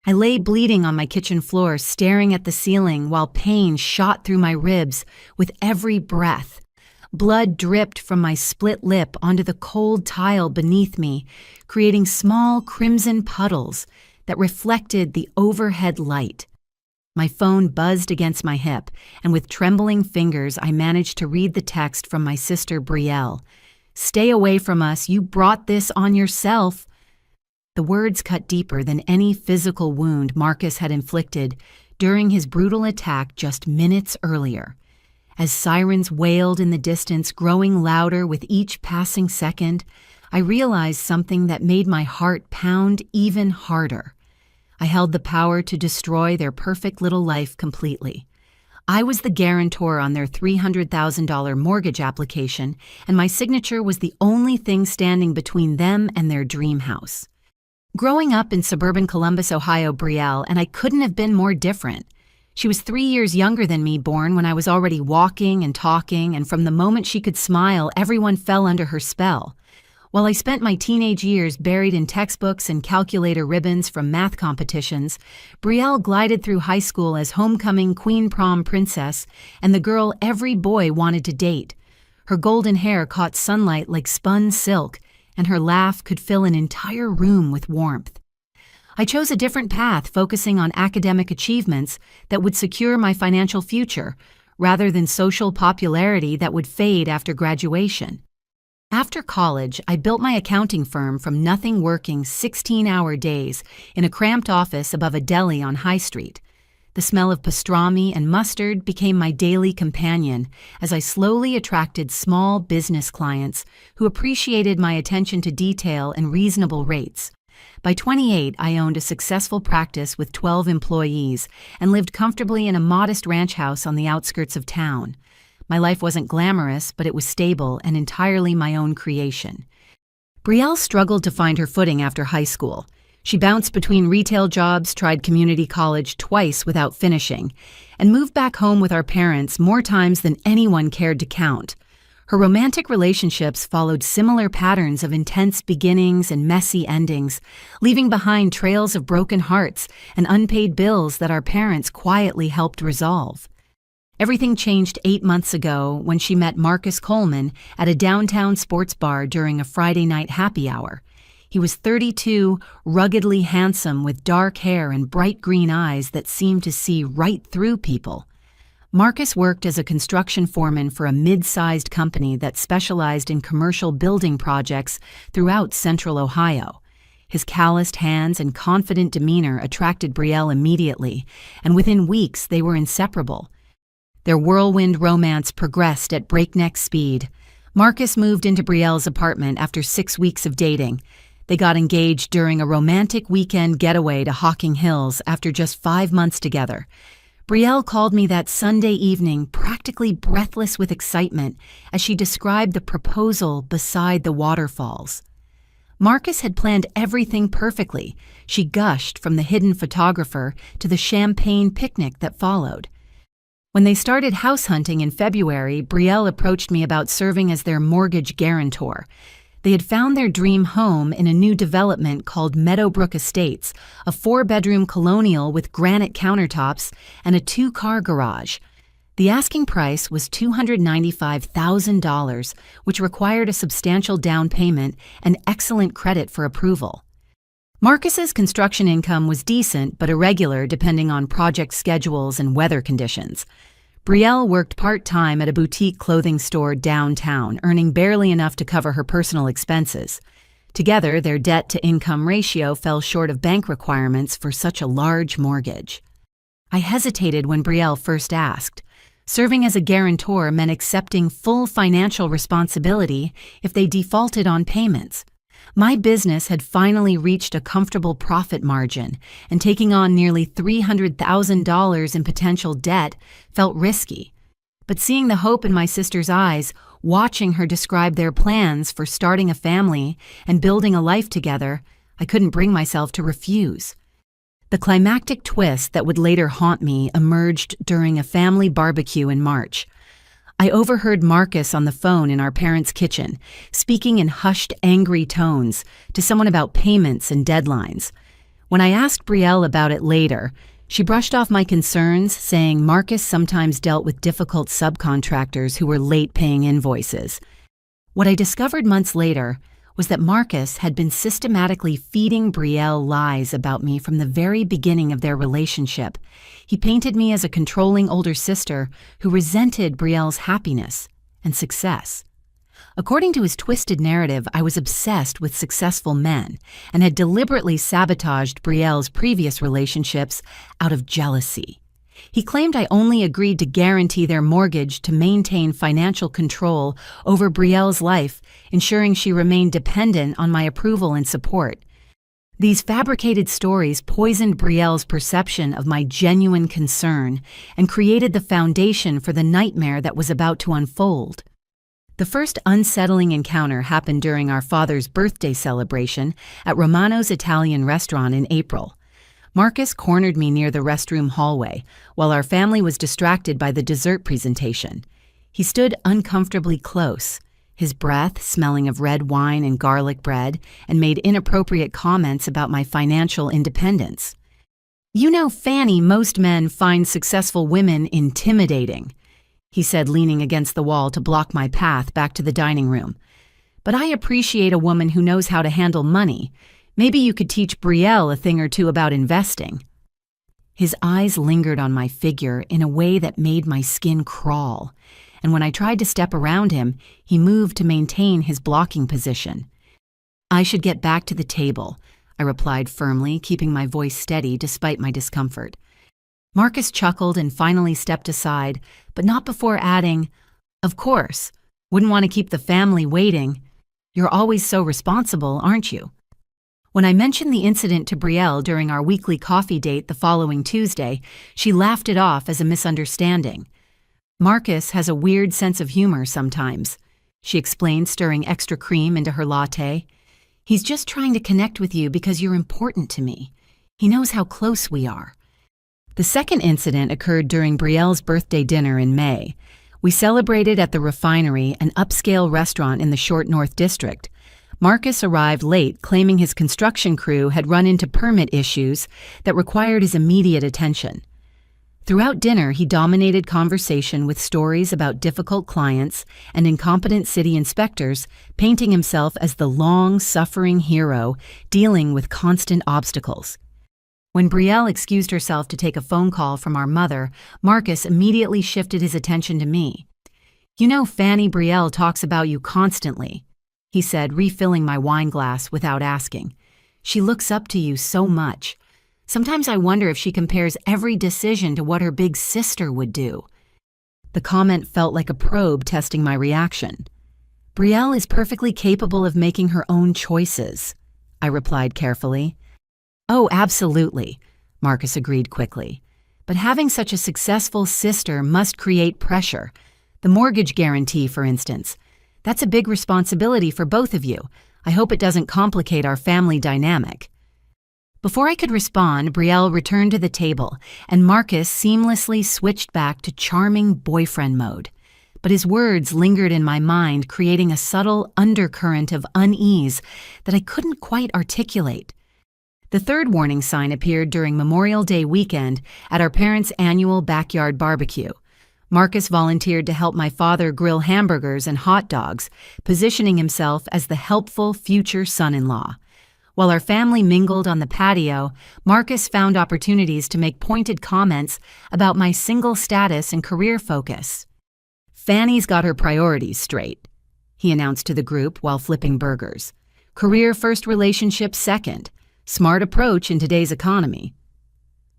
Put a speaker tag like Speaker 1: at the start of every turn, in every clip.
Speaker 1: I lay bleeding on my kitchen floor, staring at the ceiling while pain shot through my ribs with every breath. Blood dripped from my split lip onto the cold tile beneath me, creating small crimson puddles that reflected the overhead light. My phone buzzed against my hip, and with trembling fingers I managed to read the text from my sister Brielle. "Stay away from us, you brought this on yourself." The words cut deeper than any physical wound Marcus had inflicted during his brutal attack just minutes earlier. As sirens wailed in the distance, growing louder with each passing second, I realized something that made my heart pound even harder. I held the power to destroy their perfect little life completely. I was the guarantor on their $300,000 mortgage application, and my signature was the only thing standing between them and their dream house. Growing up in suburban Columbus, Ohio, Brielle, and I couldn't have been more different. She was 3 years younger than me, born when I was already walking and talking, and from the moment she could smile, everyone fell under her spell. While I spent my teenage years buried in textbooks and calculator ribbons from math competitions, Brielle glided through high school as homecoming queen prom princess and the girl every boy wanted to date. Her golden hair caught sunlight like spun silk, and her laugh could fill an entire room with warmth. I chose a different path, focusing on academic achievements that would secure my financial future, rather than social popularity that would fade after graduation. After college, I built my accounting firm from nothing, working 16-hour days in a cramped office above a deli on High Street. The smell of pastrami and mustard became my daily companion as I slowly attracted small business clients who appreciated my attention to detail and reasonable rates. By 28, I owned a successful practice with 12 employees and lived comfortably in a modest ranch house on the outskirts of town. My life wasn't glamorous, but it was stable and entirely my own creation. Brielle struggled to find her footing after high school. She bounced between retail jobs, tried community college twice without finishing, and moved back home with our parents more times than anyone cared to count. Her romantic relationships followed similar patterns of intense beginnings and messy endings, leaving behind trails of broken hearts and unpaid bills that our parents quietly helped resolve. Everything changed 8 months ago when she met Marcus Coleman at a downtown sports bar during a Friday night happy hour. He was 32, ruggedly handsome with dark hair and bright green eyes that seemed to see right through people. Marcus worked as a construction foreman for a mid-sized company that specialized in commercial building projects throughout central Ohio. His calloused hands and confident demeanor attracted Brielle immediately, and within weeks they were inseparable. Their whirlwind romance progressed at breakneck speed. Marcus moved into Brielle's apartment after 6 weeks of dating. They got engaged during a romantic weekend getaway to Hocking Hills after just 5 months together. Brielle called me that Sunday evening practically breathless with excitement as she described the proposal beside the waterfalls. Marcus had planned everything perfectly. She gushed from the hidden photographer to the champagne picnic that followed. When they started house hunting in February, Brielle approached me about serving as their mortgage guarantor. They had found their dream home in a new development called Meadowbrook Estates, a 4-bedroom colonial with granite countertops and a 2-car garage. The asking price was $295,000, which required a substantial down payment and excellent credit for approval. Marcus's construction income was decent but irregular depending on project schedules and weather conditions. Brielle worked part-time at a boutique clothing store downtown, earning barely enough to cover her personal expenses. Together, their debt-to-income ratio fell short of bank requirements for such a large mortgage. I hesitated when Brielle first asked. Serving as a guarantor meant accepting full financial responsibility if they defaulted on payments. My business had finally reached a comfortable profit margin, and taking on nearly $300,000 in potential debt felt risky. But seeing the hope in my sister's eyes, watching her describe their plans for starting a family and building a life together, I couldn't bring myself to refuse. The climactic twist that would later haunt me emerged during a family barbecue in March. I overheard Marcus on the phone in our parents' kitchen, speaking in hushed, angry tones to someone about payments and deadlines. When I asked Brielle about it later, she brushed off my concerns, saying Marcus sometimes dealt with difficult subcontractors who were late paying invoices. What I discovered months later was that Marcus had been systematically feeding Brielle lies about me from the very beginning of their relationship. He painted me as a controlling older sister who resented Brielle's happiness and success. According to his twisted narrative, I was obsessed with successful men and had deliberately sabotaged Brielle's previous relationships out of jealousy. He claimed I only agreed to guarantee their mortgage to maintain financial control over Brielle's life, ensuring she remained dependent on my approval and support. These fabricated stories poisoned Brielle's perception of my genuine concern and created the foundation for the nightmare that was about to unfold. The first unsettling encounter happened during our father's birthday celebration at Romano's Italian restaurant in April. Marcus cornered me near the restroom hallway while our family was distracted by the dessert presentation. He stood uncomfortably close, his breath smelling of red wine and garlic bread, and made inappropriate comments about my financial independence. "You know, Fanny, most men find successful women intimidating," he said, leaning against the wall to block my path back to the dining room. "But I appreciate a woman who knows how to handle money. Maybe you could teach Brielle a thing or two about investing." His eyes lingered on my figure in a way that made my skin crawl, and when I tried to step around him, he moved to maintain his blocking position. "I should get back to the table," I replied firmly, keeping my voice steady despite my discomfort. Marcus chuckled and finally stepped aside, but not before adding, "Of course, wouldn't want to keep the family waiting. You're always so responsible, aren't you?" When I mentioned the incident to Brielle during our weekly coffee date the following Tuesday, she laughed it off as a misunderstanding. "Marcus has a weird sense of humor sometimes," she explained, stirring extra cream into her latte. "He's just trying to connect with you because you're important to me. He knows how close we are." The second incident occurred during Brielle's birthday dinner in May. We celebrated at the Refinery, an upscale restaurant in the Short North District. Marcus arrived late, claiming his construction crew had run into permit issues that required his immediate attention. Throughout dinner, he dominated conversation with stories about difficult clients and incompetent city inspectors, painting himself as the long-suffering hero dealing with constant obstacles. When Brielle excused herself to take a phone call from our mother, Marcus immediately shifted his attention to me. "You know, Fanny Brielle talks about you constantly," he said, refilling my wine glass without asking. "She looks up to you so much. Sometimes I wonder if she compares every decision to what her big sister would do." The comment felt like a probe testing my reaction. "Brielle is perfectly capable of making her own choices," I replied carefully. "Oh, absolutely," Marcus agreed quickly. "But having such a successful sister must create pressure. The mortgage guarantee, for instance. That's a big responsibility for both of you. I hope it doesn't complicate our family dynamic." Before I could respond, Brielle returned to the table, and Marcus seamlessly switched back to charming boyfriend mode. But his words lingered in my mind, creating a subtle undercurrent of unease that I couldn't quite articulate. The third warning sign appeared during Memorial Day weekend at our parents' annual backyard barbecue. Marcus volunteered to help my father grill hamburgers and hot dogs, positioning himself as the helpful future son-in-law. While our family mingled on the patio, Marcus found opportunities to make pointed comments about my single status and career focus. "Fanny's got her priorities straight," he announced to the group while flipping burgers. "Career first, relationship second. Smart approach in today's economy."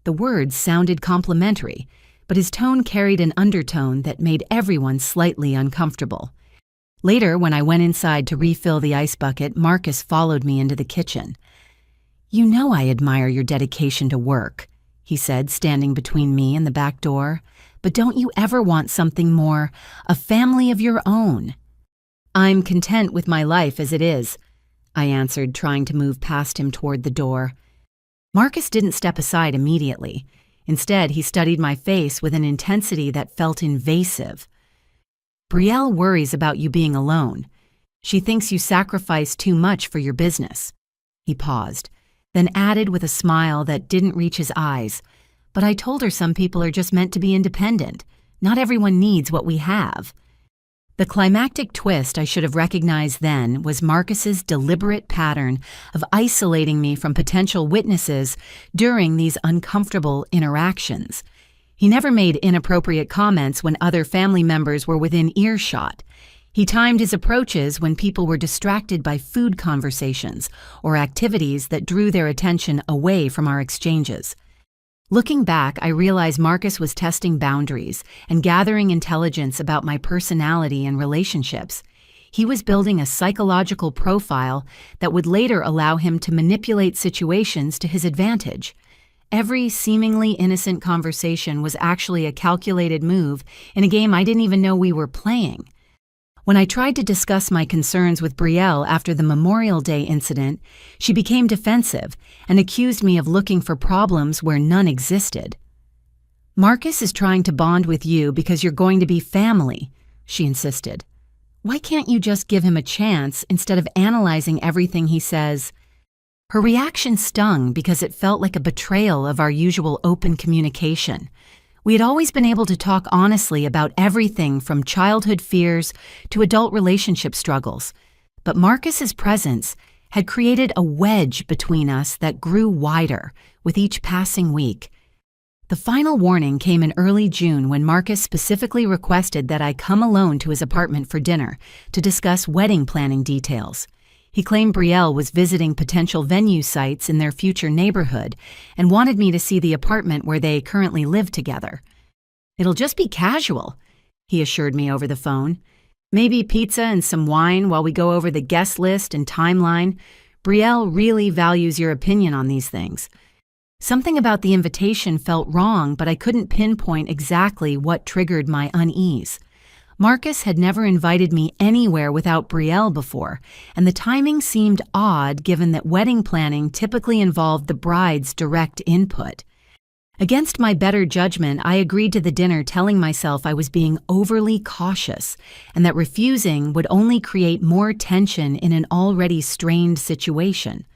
Speaker 1: The words sounded complimentary, but his tone carried an undertone that made everyone slightly uncomfortable. Later, when I went inside to refill the ice bucket, Marcus followed me into the kitchen. "You know I admire your dedication to work," he said, standing between me and the back door. "But don't you ever want something more, a family of your own?" "I'm content with my life as it is," I answered, trying to move past him toward the door. Marcus didn't step aside immediately. Instead, he studied my face with an intensity that felt invasive. "Brielle worries about you being alone. She thinks you sacrifice too much for your business." He paused. then added with a smile that didn't reach his eyes, "But I told her some people are just meant to be independent. Not everyone needs what we have." The climactic twist I should have recognized then was Marcus's deliberate pattern of isolating me from potential witnesses during these uncomfortable interactions. He never made inappropriate comments when other family members were within earshot. He timed his approaches when people were distracted by food conversations or activities that drew their attention away from our exchanges. Looking back, I realized Marcus was testing boundaries and gathering intelligence about my personality and relationships. He was building a psychological profile that would later allow him to manipulate situations to his advantage. Every seemingly innocent conversation was actually a calculated move in a game I didn't even know we were playing. When I tried to discuss my concerns with Brielle after the Memorial Day incident, she became defensive and accused me of looking for problems where none existed. "Marcus is trying to bond with you because you're going to be family," she insisted. "Why can't you just give him a chance instead of analyzing everything he says?" Her reaction stung because it felt like a betrayal of our usual open communication. We had always been able to talk honestly about everything from childhood fears to adult relationship struggles, but Marcus's presence had created a wedge between us that grew wider with each passing week. The final warning came in early June when Marcus specifically requested that I come alone to his apartment for dinner to discuss wedding planning details. He claimed Brielle was visiting potential venue sites in their future neighborhood and wanted me to see the apartment where they currently live together. "It'll just be casual," he assured me over the phone. "Maybe pizza and some wine while we go over the guest list and timeline. Brielle really values your opinion on these things." Something about the invitation felt wrong, but I couldn't pinpoint exactly what triggered my unease. Marcus had never invited me anywhere without Brielle before, and the timing seemed odd given that wedding planning typically involved the bride's direct input. Against my better judgment, I agreed to the dinner telling myself I was being overly cautious and that refusing would only create more tension in an already strained situation.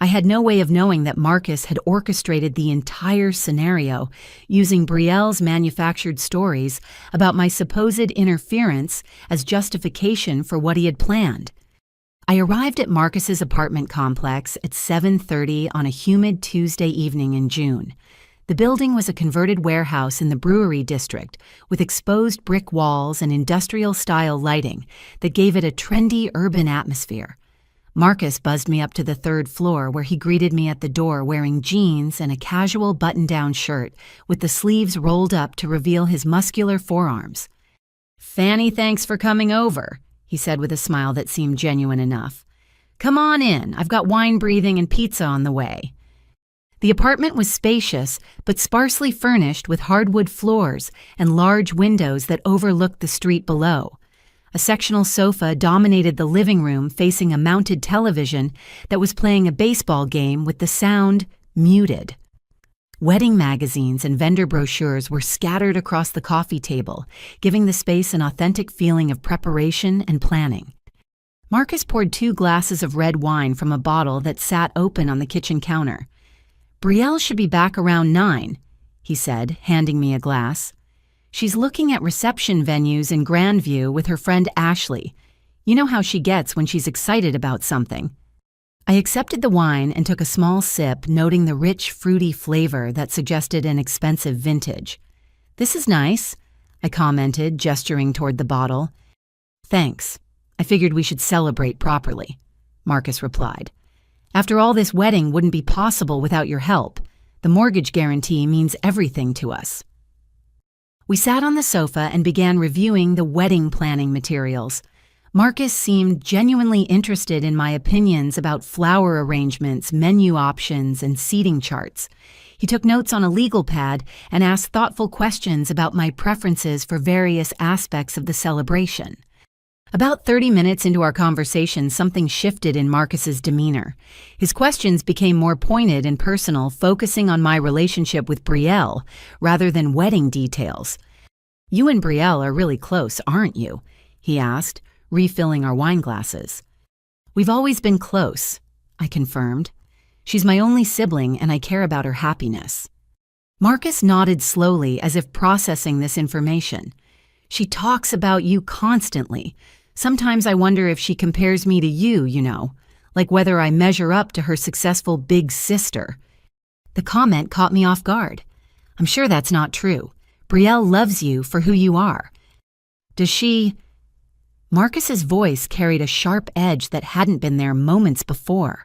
Speaker 1: I had no way of knowing that Marcus had orchestrated the entire scenario using Brielle's manufactured stories about my supposed interference as justification for what he had planned. I arrived at Marcus's apartment complex at 7:30 on a humid Tuesday evening in June. The building was a converted warehouse in the brewery district with exposed brick walls and industrial-style lighting that gave it a trendy urban atmosphere. Marcus buzzed me up to the third floor where he greeted me at the door wearing jeans and a casual button-down shirt with the sleeves rolled up to reveal his muscular forearms. "Fanny, thanks for coming over," he said with a smile that seemed genuine enough. "Come on in, I've got wine breathing and pizza on the way." The apartment was spacious but sparsely furnished with hardwood floors and large windows that overlooked the street below. A sectional sofa dominated the living room facing a mounted television that was playing a baseball game with the sound muted. Wedding magazines and vendor brochures were scattered across the coffee table, giving the space an authentic feeling of preparation and planning. Marcus poured 2 glasses of red wine from a bottle that sat open on the kitchen counter. "Brielle should be back around 9, he said, handing me a glass. "She's looking at reception venues in Grandview with her friend Ashley. You know how she gets when she's excited about something." I accepted the wine and took a small sip, noting the rich, fruity flavor that suggested an expensive vintage. "This is nice," I commented, gesturing toward the bottle. "Thanks. I figured we should celebrate properly," Marcus replied. "After all, this wedding wouldn't be possible without your help. The mortgage guarantee means everything to us." We sat on the sofa and began reviewing the wedding planning materials. Marcus seemed genuinely interested in my opinions about flower arrangements, menu options, and seating charts. He took notes on a legal pad and asked thoughtful questions about my preferences for various aspects of the celebration. About 30 minutes into our conversation, something shifted in Marcus's demeanor. His questions became more pointed and personal, focusing on my relationship with Brielle rather than wedding details. "You and Brielle are really close, aren't you?" he asked, refilling our wine glasses. "We've always been close," I confirmed. She's my only sibling and I care about her happiness." Marcus nodded slowly as if processing this information. "She talks about you constantly. Sometimes I wonder if she compares me to you, like whether I measure up to her successful big sister." The comment caught me off guard. "I'm sure that's not true. Brielle loves you for who you are." "Does she—" Marcus's voice carried a sharp edge that hadn't been there moments before.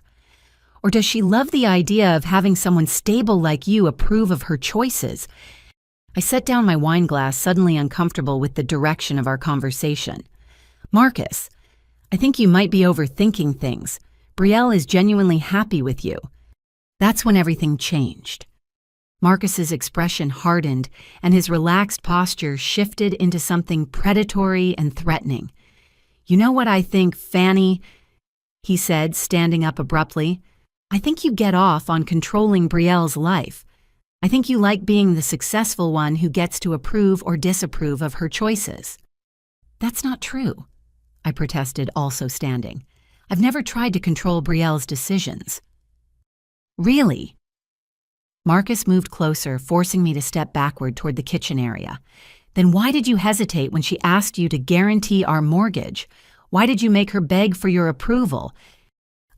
Speaker 1: "Or does she love the idea of having someone stable like you approve of her choices?" I set down my wine glass, suddenly uncomfortable with the direction of our conversation. "Marcus, I think you might be overthinking things. Brielle is genuinely happy with you." That's when everything changed. Marcus's expression hardened and his relaxed posture shifted into something predatory and threatening. "You know what I think, Fanny?" he said, standing up abruptly. "I think you get off on controlling Brielle's life. I think you like being the successful one who gets to approve or disapprove of her choices." "That's not true," I protested, also standing. "I've never tried to control Brielle's decisions." "Really?" Marcus moved closer, forcing me to step backward toward the kitchen area. "Then why did you hesitate when she asked you to guarantee our mortgage? Why did you make her beg for your approval?"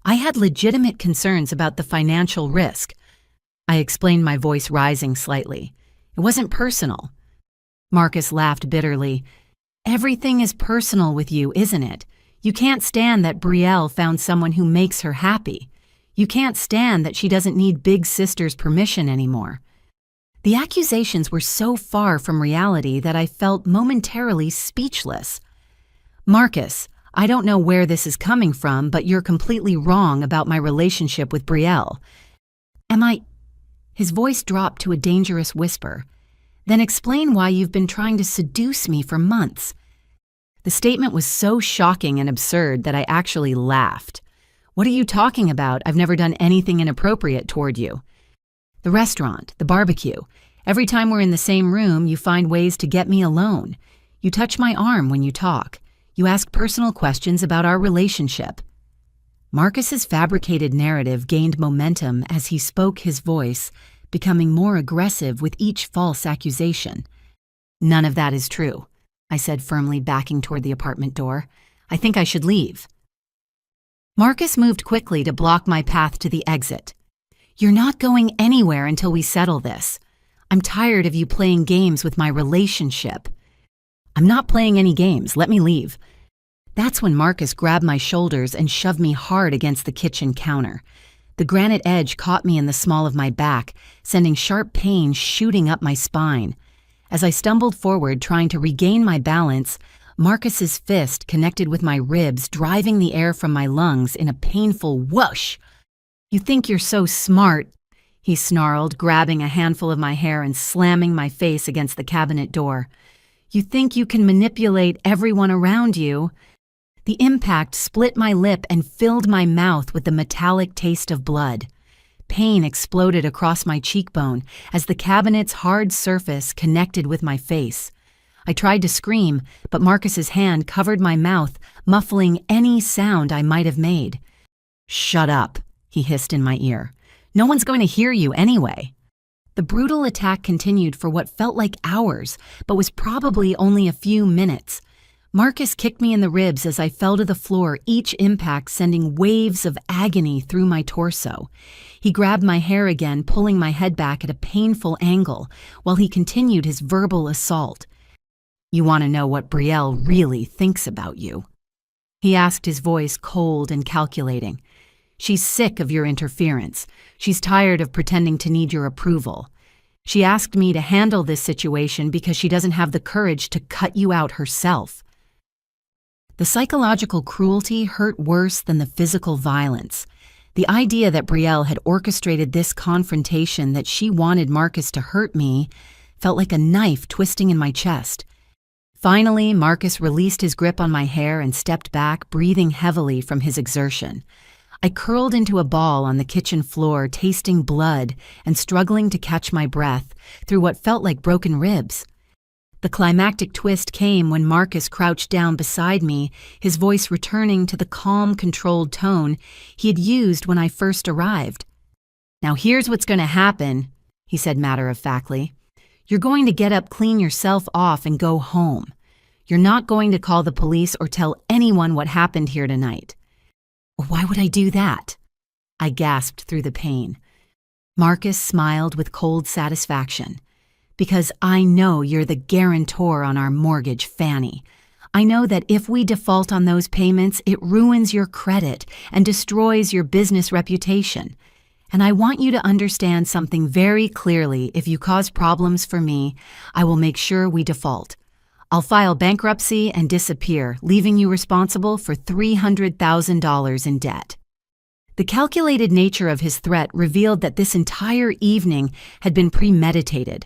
Speaker 1: "I had legitimate concerns about the financial risk," I explained, my voice rising slightly. "It wasn't personal." Marcus laughed bitterly. "Everything is personal with you, isn't it? You can't stand that Brielle found someone who makes her happy. You can't stand that she doesn't need Big Sister's permission anymore." The accusations were so far from reality that I felt momentarily speechless. "Marcus, I don't know where this is coming from, but you're completely wrong about my relationship with Brielle." "Am I—" His voice dropped to a dangerous whisper. "Then explain why you've been trying to seduce me for months." The statement was so shocking and absurd that I actually laughed. "What are you talking about? I've never done anything inappropriate toward you." "The restaurant, the barbecue. Every time we're in the same room, you find ways to get me alone. You touch my arm when you talk. You ask personal questions about our relationship." Marcus's fabricated narrative gained momentum as he spoke, his voice becoming more aggressive with each false accusation. "None of that is true," I said firmly, backing toward the apartment door. "I think I should leave." Marcus moved quickly to block my path to the exit. "You're not going anywhere until we settle this. I'm tired of you playing games with my relationship." "I'm not playing any games. Let me leave." That's when Marcus grabbed my shoulders and shoved me hard against the kitchen counter. The granite edge caught me in the small of my back, sending sharp pain shooting up my spine. As I stumbled forward, trying to regain my balance, Marcus's fist connected with my ribs, driving the air from my lungs in a painful whoosh. "You think you're so smart," he snarled, grabbing a handful of my hair and slamming my face against the cabinet door. "You think you can manipulate everyone around you." The impact split my lip and filled my mouth with the metallic taste of blood. Pain exploded across my cheekbone as the cabinet's hard surface connected with my face. I tried to scream, but Marcus's hand covered my mouth, muffling any sound I might have made. "Shut up," he hissed in my ear. "No one's going to hear you anyway." The brutal attack continued for what felt like hours, but was probably only a few minutes. Marcus kicked me in the ribs as I fell to the floor, each impact sending waves of agony through my torso. He grabbed my hair again, pulling my head back at a painful angle, while he continued his verbal assault. "You want to know what Brielle really thinks about you?" he asked, his voice cold and calculating. "She's sick of your interference. She's tired of pretending to need your approval. She asked me to handle this situation because she doesn't have the courage to cut you out herself." The psychological cruelty hurt worse than the physical violence. The idea that Brielle had orchestrated this confrontation, that she wanted Marcus to hurt me, felt like a knife twisting in my chest. Finally, Marcus released his grip on my hair and stepped back, breathing heavily from his exertion. I curled into a ball on the kitchen floor, tasting blood and struggling to catch my breath through what felt like broken ribs. The climactic twist came when Marcus crouched down beside me, his voice returning to the calm, controlled tone he had used when I first arrived. "Now here's what's going to happen," he said matter-of-factly. "You're going to get up, clean yourself off, and go home. You're not going to call the police or tell anyone what happened here tonight." "Why would I do that?" I gasped through the pain. Marcus smiled with cold satisfaction. "Because I know you're the guarantor on our mortgage, Fanny. I know that if we default on those payments, it ruins your credit and destroys your business reputation. And I want you to understand something very clearly. If you cause problems for me, I will make sure we default. I'll file bankruptcy and disappear, leaving you responsible for $300,000 in debt." The calculated nature of his threat revealed that this entire evening had been premeditated.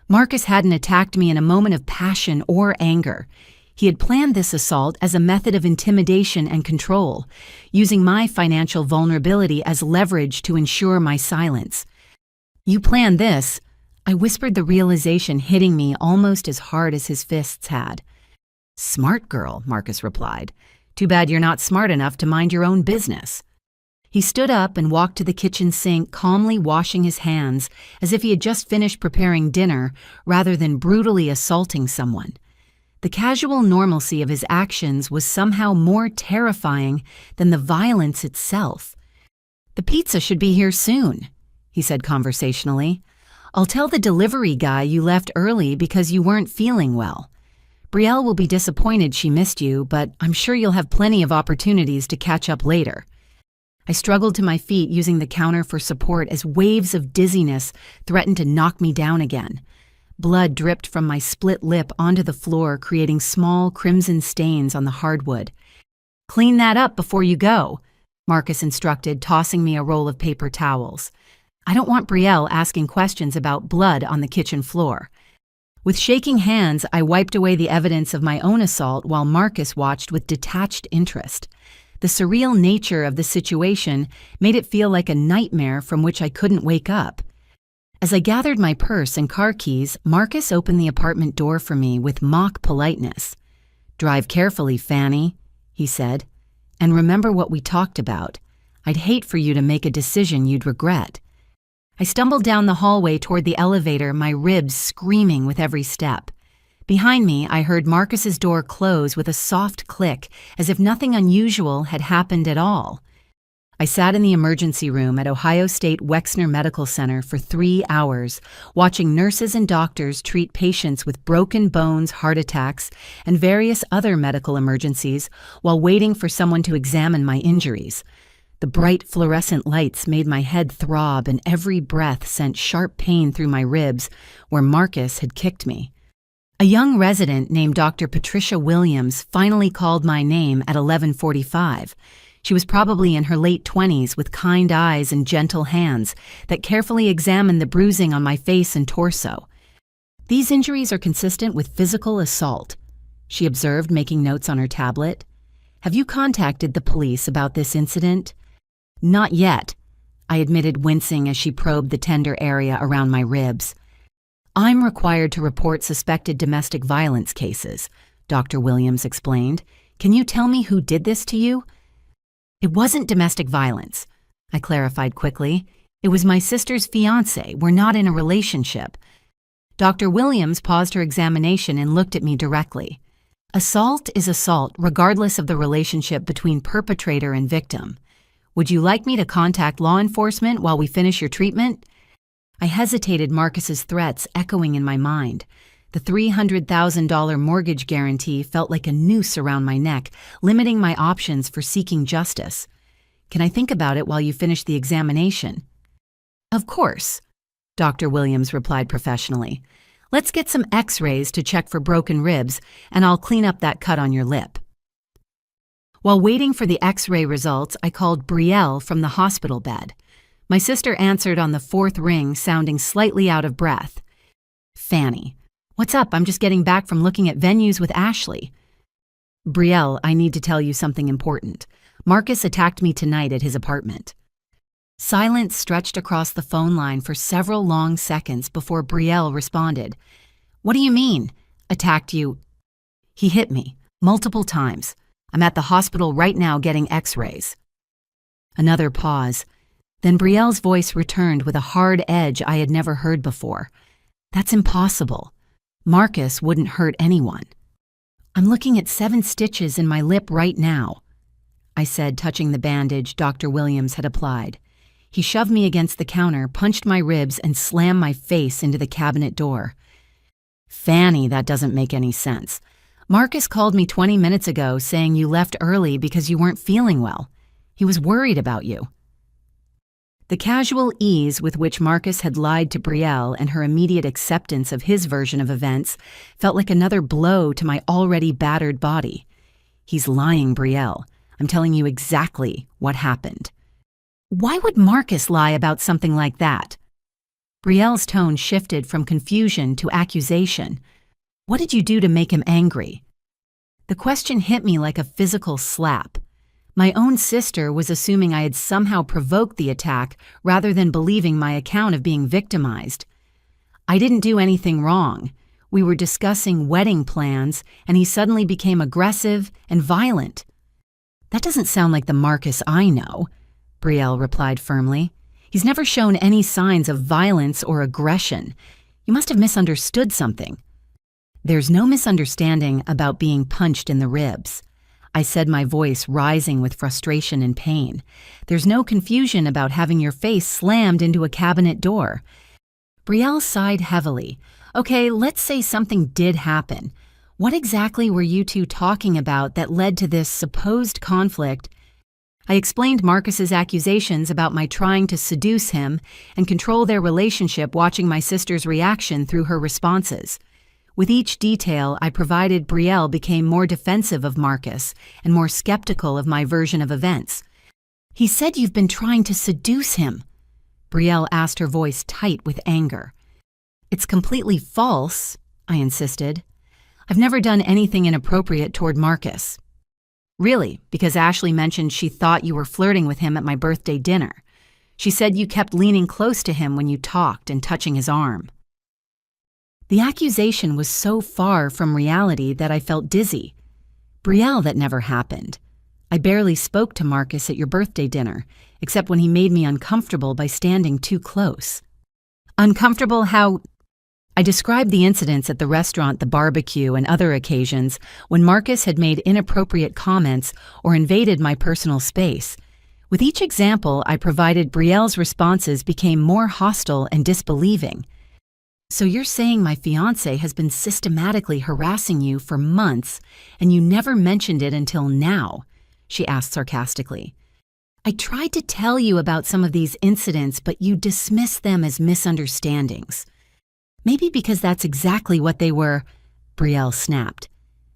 Speaker 1: Marcus hadn't attacked me in a moment of passion or anger. He had planned this assault as a method of intimidation and control, using my financial vulnerability as leverage to ensure my silence. "You planned this," I whispered, the realization hitting me almost as hard as his fists had. "Smart girl," Marcus replied. "Too bad you're not smart enough to mind your own business." He stood up and walked to the kitchen sink, calmly washing his hands as if he had just finished preparing dinner rather than brutally assaulting someone. The casual normalcy of his actions was somehow more terrifying than the violence itself. "The pizza should be here soon," he said conversationally. "I'll tell the delivery guy you left early because you weren't feeling well. Brielle will be disappointed she missed you, but I'm sure you'll have plenty of opportunities to catch up later." I struggled to my feet, using the counter for support as waves of dizziness threatened to knock me down again. Blood dripped from my split lip onto the floor, creating small crimson stains on the hardwood. "Clean that up before you go," Marcus instructed, tossing me a roll of paper towels. "I don't want Brielle asking questions about blood on the kitchen floor." With shaking hands, I wiped away the evidence of my own assault while Marcus watched with detached interest. The surreal nature of the situation made it feel like a nightmare from which I couldn't wake up. As I gathered my purse and car keys, Marcus opened the apartment door for me with mock politeness. "Drive carefully, Fanny," he said, "and remember what we talked about. I'd hate for you to make a decision you'd regret." I stumbled down the hallway toward the elevator, my ribs screaming with every step. Behind me, I heard Marcus's door close with a soft click, as if nothing unusual had happened at all. I sat in the emergency room at Ohio State Wexner Medical Center for 3 hours, watching nurses and doctors treat patients with broken bones, heart attacks, and various other medical emergencies while waiting for someone to examine my injuries. The bright fluorescent lights made my head throb, and every breath sent sharp pain through my ribs where Marcus had kicked me. A young resident named Dr. Patricia Williams finally called my name at 11:45. She was probably in her late 20s, with kind eyes and gentle hands that carefully examined the bruising on my face and torso. "These injuries are consistent with physical assault," she observed, making notes on her tablet. "Have you contacted the police about this incident?" "Not yet," I admitted, wincing as she probed the tender area around my ribs. "I'm required to report suspected domestic violence cases," Dr. Williams explained. "Can you tell me who did this to you?" "It wasn't domestic violence," I clarified quickly. "It was my sister's fiancé. We're not in a relationship." Dr. Williams paused her examination and looked at me directly. "Assault is assault, regardless of the relationship between perpetrator and victim. Would you like me to contact law enforcement while we finish your treatment?" I hesitated, Marcus's threats echoing in my mind. The $300,000 mortgage guarantee felt like a noose around my neck, limiting my options for seeking justice. "Can I think about it while you finish the examination?" "Of course," Dr. Williams replied professionally. "Let's get some x-rays to check for broken ribs, and I'll clean up that cut on your lip." While waiting for the x-ray results, I called Brielle from the hospital bed. My sister answered on the 4th ring, sounding slightly out of breath. "Fanny, what's up? I'm just getting back from looking at venues with Ashley." "Brielle, I need to tell you something important. Marcus attacked me tonight at his apartment." Silence stretched across the phone line for several long seconds before Brielle responded. "What do you mean, attacked you?" "He hit me, multiple times. I'm at the hospital right now getting x-rays." Another pause. Then Brielle's voice returned with a hard edge I had never heard before. That's impossible. Marcus wouldn't hurt anyone. I'm looking at 7 stitches in my lip right now, I said, touching the bandage Dr. Williams had applied. He shoved me against the counter, punched my ribs, and slammed my face into the cabinet door. Fanny, that doesn't make any sense. Marcus called me 20 minutes ago saying you left early because you weren't feeling well. He was worried about you. The casual ease with which Marcus had lied to Brielle and her immediate acceptance of his version of events felt like another blow to my already battered body. He's lying, Brielle. I'm telling you exactly what happened. Why would Marcus lie about something like that? Brielle's tone shifted from confusion to accusation. What did you do to make him angry? The question hit me like a physical slap. My own sister was assuming I had somehow provoked the attack rather than believing my account of being victimized. I didn't do anything wrong. We were discussing wedding plans, and he suddenly became aggressive and violent. That doesn't sound like the Marcus I know, Brielle replied firmly. He's never shown any signs of violence or aggression. You must have misunderstood something. There's no misunderstanding about being punched in the ribs, I said, my voice rising with frustration and pain. There's no confusion about having your face slammed into a cabinet door. Brielle sighed heavily. Okay, let's say something did happen. What exactly were you two talking about that led to this supposed conflict? I explained Marcus's accusations about my trying to seduce him and control their relationship, watching my sister's reaction through her responses. With each detail I provided, Brielle became more defensive of Marcus and more skeptical of my version of events. He said you've been trying to seduce him, Brielle asked, her voice tight with anger. It's completely false, I insisted. I've never done anything inappropriate toward Marcus. Really, because Ashley mentioned she thought you were flirting with him at my birthday dinner. She said you kept leaning close to him when you talked and touching his arm. The accusation was so far from reality that I felt dizzy. Brielle, that never happened. I barely spoke to Marcus at your birthday dinner, except when he made me uncomfortable by standing too close. Uncomfortable how? I described the incidents at the restaurant, the barbecue, and other occasions when Marcus had made inappropriate comments or invaded my personal space. With each example I provided, Brielle's responses became more hostile and disbelieving. So you're saying my fiancé has been systematically harassing you for months and you never mentioned it until now? She asked sarcastically. I tried to tell you about some of these incidents, but you dismissed them as misunderstandings. Maybe because that's exactly what they were, Brielle snapped.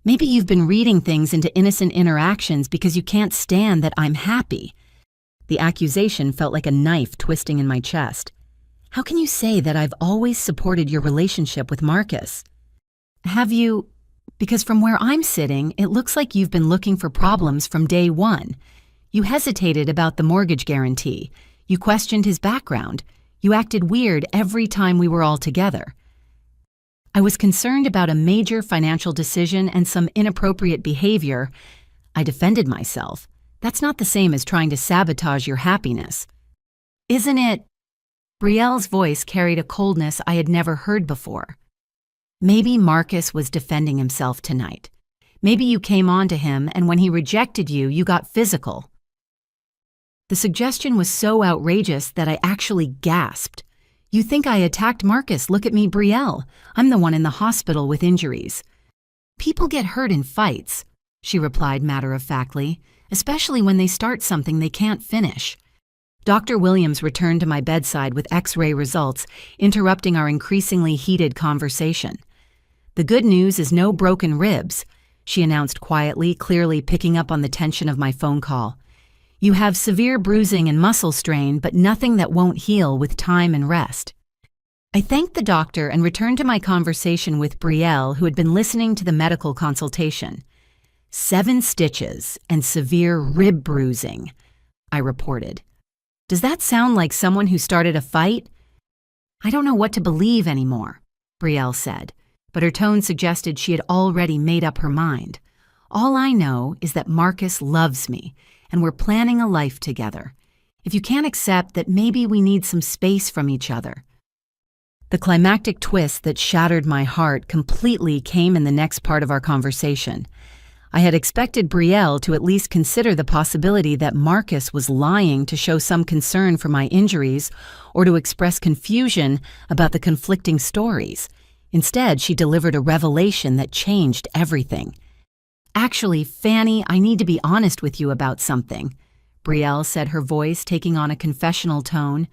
Speaker 1: Maybe you've been reading things into innocent interactions because you can't stand that I'm happy. The accusation felt like a knife twisting in my chest. How can you say that I've always supported your relationship with Marcus? Have you? Because from where I'm sitting, it looks like you've been looking for problems from day one. You hesitated about the mortgage guarantee. You questioned his background. You acted weird every time we were all together. I was concerned about a major financial decision and some inappropriate behavior. I defended myself. That's not the same as trying to sabotage your happiness. Isn't it? Brielle's voice carried a coldness I had never heard before. Maybe Marcus was defending himself tonight. Maybe you came on to him, and when he rejected you, you got physical. The suggestion was so outrageous that I actually gasped. You think I attacked Marcus? Look at me, Brielle. I'm the one in the hospital with injuries. People get hurt in fights, she replied matter-of-factly, especially when they start something they can't finish. Dr. Williams returned to my bedside with X-ray results, interrupting our increasingly heated conversation. The good news is no broken ribs, she announced quietly, clearly picking up on the tension of my phone call. You have severe bruising and muscle strain, but nothing that won't heal with time and rest. I thanked the doctor and returned to my conversation with Brielle, who had been listening to the medical consultation. 7 stitches and severe rib bruising, I reported. Does that sound like someone who started a fight? I don't know what to believe anymore, Brielle said, but her tone suggested she had already made up her mind. All I know is that Marcus loves me, and we're planning a life together. If you can't accept that maybe we need some space from each other. The climactic twist that shattered my heart completely came in the next part of our conversation. I had expected Brielle to at least consider the possibility that Marcus was lying to show some concern for my injuries or to express confusion about the conflicting stories. Instead, she delivered a revelation that changed everything. "Actually, Fanny, I need to be honest with you about something," Brielle said, her voice taking on a confessional tone.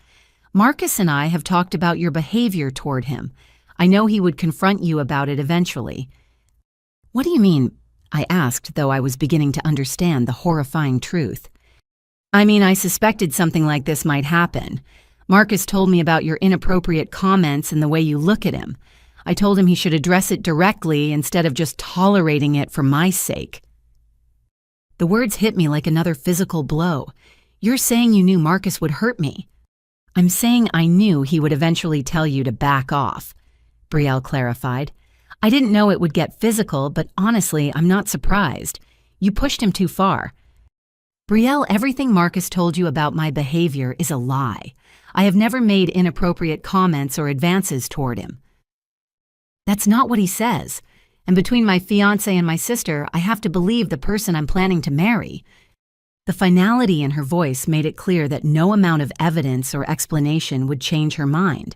Speaker 1: "Marcus and I have talked about your behavior toward him. I know he would confront you about it eventually." "What do you mean?" I asked, though I was beginning to understand the horrifying truth. "I mean, I suspected something like this might happen. Marcus told me about your inappropriate comments and the way you look at him. I told him he should address it directly instead of just tolerating it for my sake." The words hit me like another physical blow. "You're saying you knew Marcus would hurt me." "I'm saying I knew he would eventually tell you to back off," Brielle clarified. "I didn't know it would get physical, but honestly, I'm not surprised. You pushed him too far." "Brielle, everything Marcus told you about my behavior is a lie. I have never made inappropriate comments or advances toward him." "That's not what he says. And between my fiancé and my sister, I have to believe the person I'm planning to marry." The finality in her voice made it clear that no amount of evidence or explanation would change her mind.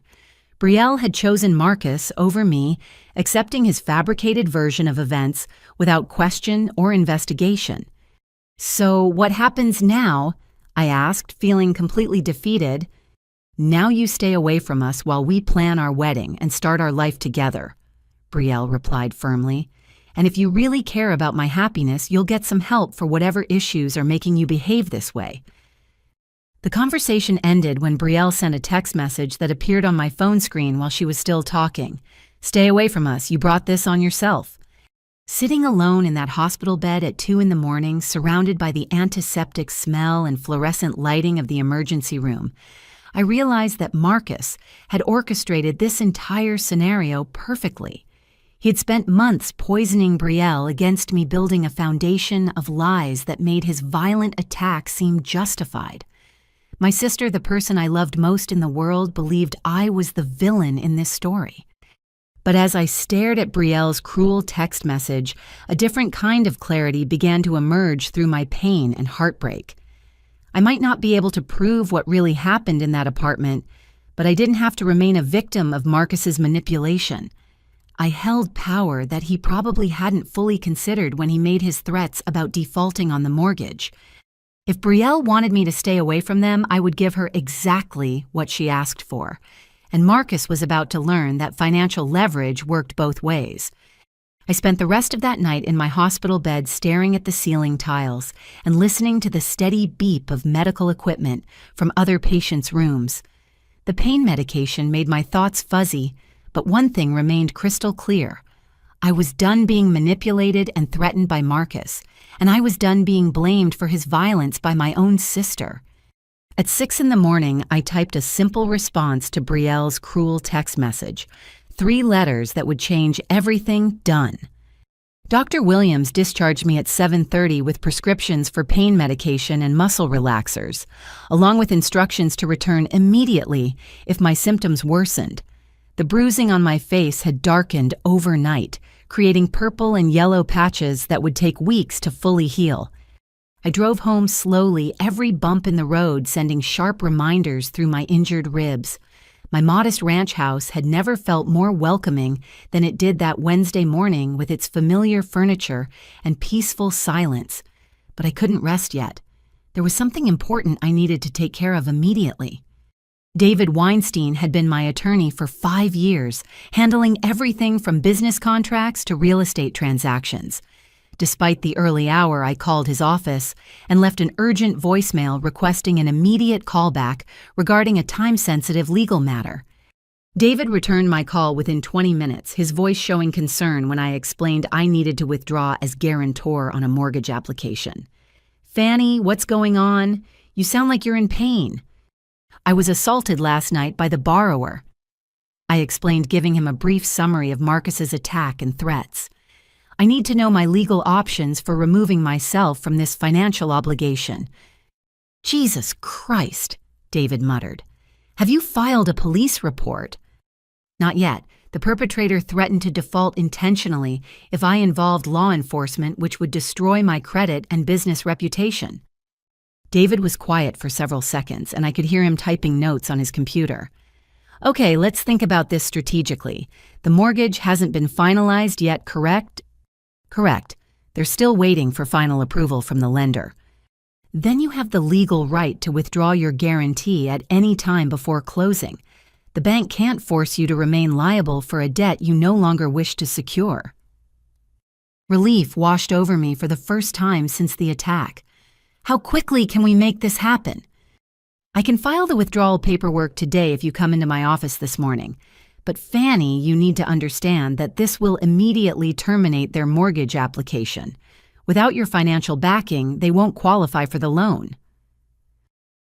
Speaker 1: Brielle had chosen Marcus over me, accepting his fabricated version of events without question or investigation. "So what happens now?" I asked, feeling completely defeated. "Now you stay away from us while we plan our wedding and start our life together," Brielle replied firmly. "And if you really care about my happiness, you'll get some help for whatever issues are making you behave this way." The conversation ended when Brielle sent a text message that appeared on my phone screen while she was still talking. "Stay away from us. You brought this on yourself." Sitting alone in that hospital bed at 2 a.m, surrounded by the antiseptic smell and fluorescent lighting of the emergency room, I realized that Marcus had orchestrated this entire scenario perfectly. He had spent months poisoning Brielle against me, building a foundation of lies that made his violent attack seem justified. My sister, the person I loved most in the world, believed I was the villain in this story. But as I stared at Brielle's cruel text message, a different kind of clarity began to emerge through my pain and heartbreak. I might not be able to prove what really happened in that apartment, but I didn't have to remain a victim of Marcus's manipulation. I held power that he probably hadn't fully considered when he made his threats about defaulting on the mortgage. If Brielle wanted me to stay away from them, I would give her exactly what she asked for. And Marcus was about to learn that financial leverage worked both ways. I spent the rest of that night in my hospital bed staring at the ceiling tiles and listening to the steady beep of medical equipment from other patients' rooms. The pain medication made my thoughts fuzzy, but one thing remained crystal clear. I was done being manipulated and threatened by Marcus, and I was done being blamed for his violence by my own sister. At 6 a.m, I typed a simple response to Brielle's cruel text message, 3 letters that would change everything. Done. Dr. Williams discharged me at 7:30 with prescriptions for pain medication and muscle relaxers, along with instructions to return immediately if my symptoms worsened. The bruising on my face had darkened overnight, creating purple and yellow patches that would take weeks to fully heal. I drove home slowly, every bump in the road sending sharp reminders through my injured ribs. My modest ranch house had never felt more welcoming than it did that Wednesday morning with its familiar furniture and peaceful silence. But I couldn't rest yet. There was something important I needed to take care of immediately. David Weinstein had been my attorney for 5 years, handling everything from business contracts to real estate transactions. Despite the early hour, I called his office and left an urgent voicemail requesting an immediate callback regarding a time-sensitive legal matter. David returned my call within 20 minutes, his voice showing concern when I explained I needed to withdraw as guarantor on a mortgage application. "Fanny, what's going on? You sound like you're in pain." "I was assaulted last night by the borrower," I explained, giving him a brief summary of Marcus's attack and threats. "I need to know my legal options for removing myself from this financial obligation." Jesus Christ, David muttered. Have you filed a police report? Not yet. The perpetrator threatened to default intentionally if I involved law enforcement, which would destroy my credit and business reputation. David was quiet for several seconds, and I could hear him typing notes on his computer. Okay, let's think about this strategically. The mortgage hasn't been finalized yet, correct? Correct. They're still waiting for final approval from the lender. Then you have the legal right to withdraw your guarantee at any time before closing. The bank can't force you to remain liable for a debt you no longer wish to secure. Relief washed over me for the first time since the attack. How quickly can we make this happen? I can file the withdrawal paperwork today if you come into my office this morning. But Fannie, you need to understand that this will immediately terminate their mortgage application. Without your financial backing, they won't qualify for the loan.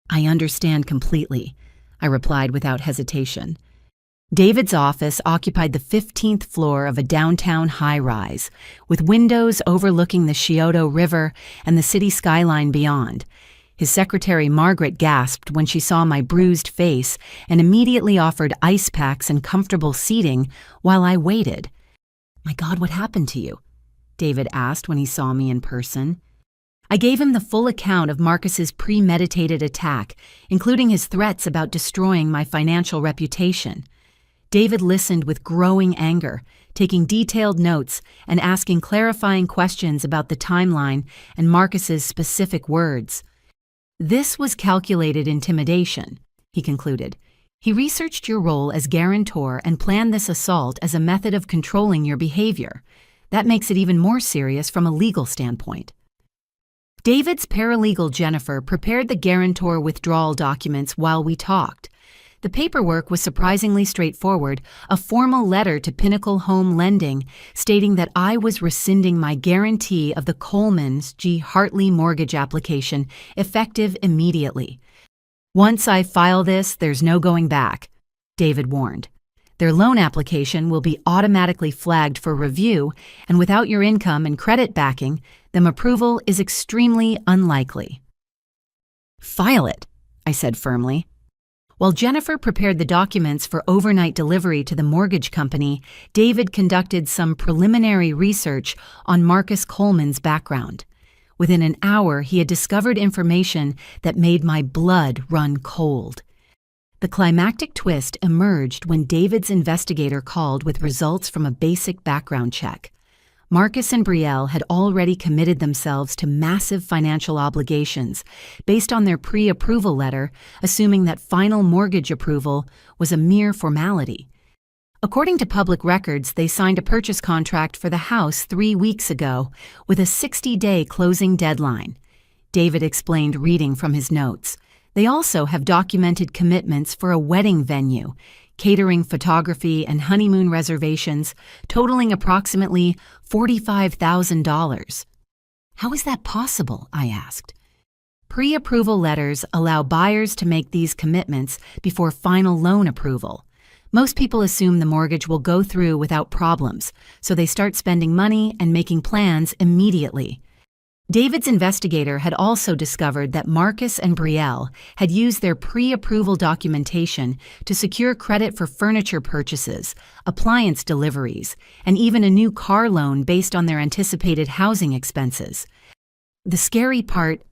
Speaker 1: I understand completely, I replied without hesitation. David's office occupied the 15th floor of a downtown high-rise, with windows overlooking the Scioto River and the city skyline beyond. His secretary Margaret gasped when she saw my bruised face and immediately offered ice packs and comfortable seating while I waited. My God, what happened to you? David asked when he saw me in person. I gave him the full account of Marcus's premeditated attack, including his threats about destroying my financial reputation. David listened with growing anger, taking detailed notes and asking clarifying questions about the timeline and Marcus's specific words. This was calculated intimidation, he concluded. He researched your role as guarantor and planned this assault as a method of controlling your behavior. That makes it even more serious from a legal standpoint. David's paralegal Jennifer prepared the guarantor withdrawal documents while we talked. The paperwork was surprisingly straightforward, a formal letter to Pinnacle Home Lending stating that I was rescinding my guarantee of the Coleman's G. Hartley mortgage application, effective immediately. Once I file this, there's no going back, David warned. Their loan application will be automatically flagged for review, and without your income and credit backing, them approval is extremely unlikely. File it, I said firmly. While Jennifer prepared the documents for overnight delivery to the mortgage company, David conducted some preliminary research on Marcus Coleman's background. Within an hour, he had discovered information that made my blood run cold. The climactic twist emerged when David's investigator called with results from a basic background check. Marcus and Brielle had already committed themselves to massive financial obligations based on their pre-approval letter, assuming that final mortgage approval was a mere formality. According to public records, they signed a purchase contract for the house 3 weeks ago with a 60-day closing deadline. David explained, reading from his notes. They also have documented commitments for a wedding venue, catering, photography, and honeymoon reservations, totaling approximately $45,000. How is that possible? I asked. Pre-approval letters allow buyers to make these commitments before final loan approval. Most people assume the mortgage will go through without problems, so they start spending money and making plans immediately. David's investigator had also discovered that Marcus and Brielle had used their pre-approval documentation to secure credit for furniture purchases, appliance deliveries, and even a new car loan based on their anticipated housing expenses. The scary part,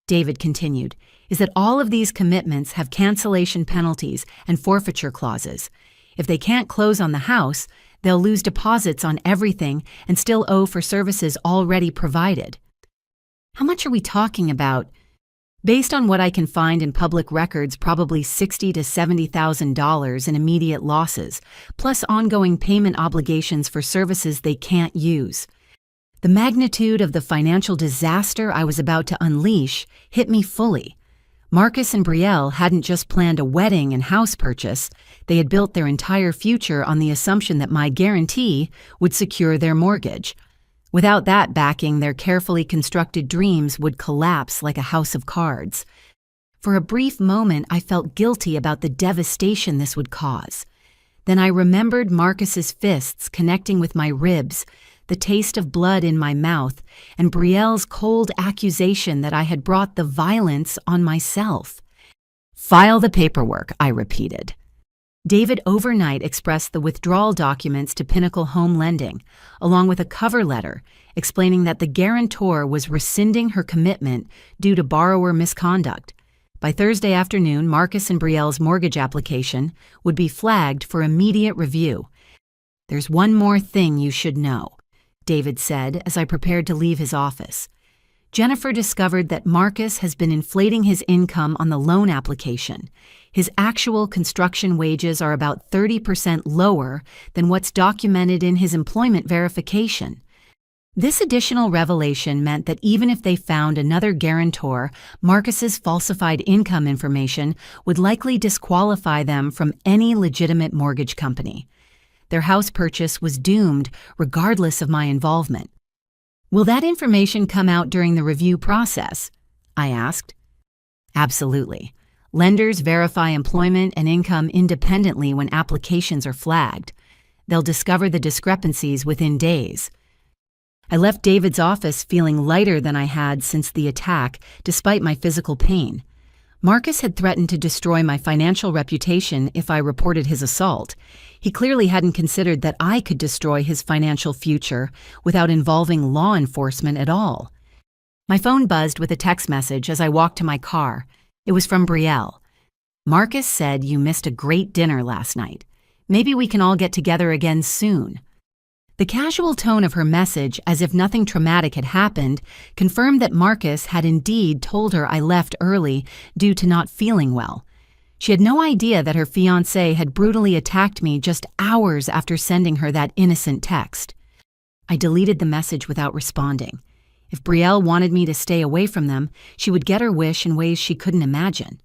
Speaker 1: David continued, is that all of these commitments have cancellation penalties and forfeiture clauses. If they can't close on the house, they'll lose deposits on everything and still owe for services already provided. How much are we talking about? Based on what I can find in public records, probably $60,000 to $70,000 in immediate losses, plus ongoing payment obligations for services they can't use. The magnitude of the financial disaster I was about to unleash hit me fully. Marcus and Brielle hadn't just planned a wedding and house purchase, they had built their entire future on the assumption that my guarantee would secure their mortgage. Without that backing, their carefully constructed dreams would collapse like a house of cards. For a brief moment, I felt guilty about the devastation this would cause. Then I remembered Marcus's fists connecting with my ribs, the taste of blood in my mouth, and Brielle's cold accusation that I had brought the violence on myself. "File the paperwork," I repeated. David overnight expressed the withdrawal documents to Pinnacle Home Lending, along with a cover letter explaining that the guarantor was rescinding her commitment due to borrower misconduct. By Thursday afternoon, Marcus and Brielle's mortgage application would be flagged for immediate review. "There's one more thing you should know," David said as I prepared to leave his office. "Jennifer discovered that Marcus has been inflating his income on the loan application. His actual construction wages are about 30% lower than what's documented in his employment verification." This additional revelation meant that even if they found another guarantor, Marcus's falsified income information would likely disqualify them from any legitimate mortgage company. Their house purchase was doomed regardless of my involvement. "Will that information come out during the review process?" I asked. "Absolutely. Lenders verify employment and income independently when applications are flagged. They'll discover the discrepancies within days." I left David's office feeling lighter than I had since the attack, despite my physical pain. Marcus had threatened to destroy my financial reputation if I reported his assault. He clearly hadn't considered that I could destroy his financial future without involving law enforcement at all. My phone buzzed with a text message as I walked to my car. It was from Brielle. "Marcus said you missed a great dinner last night. Maybe we can all get together again soon." The casual tone of her message, as if nothing traumatic had happened, confirmed that Marcus had indeed told her I left early due to not feeling well. She had no idea that her fiancé had brutally attacked me just hours after sending her that innocent text. I deleted the message without responding. If Brielle wanted me to stay away from them, she would get her wish in ways she couldn't imagine.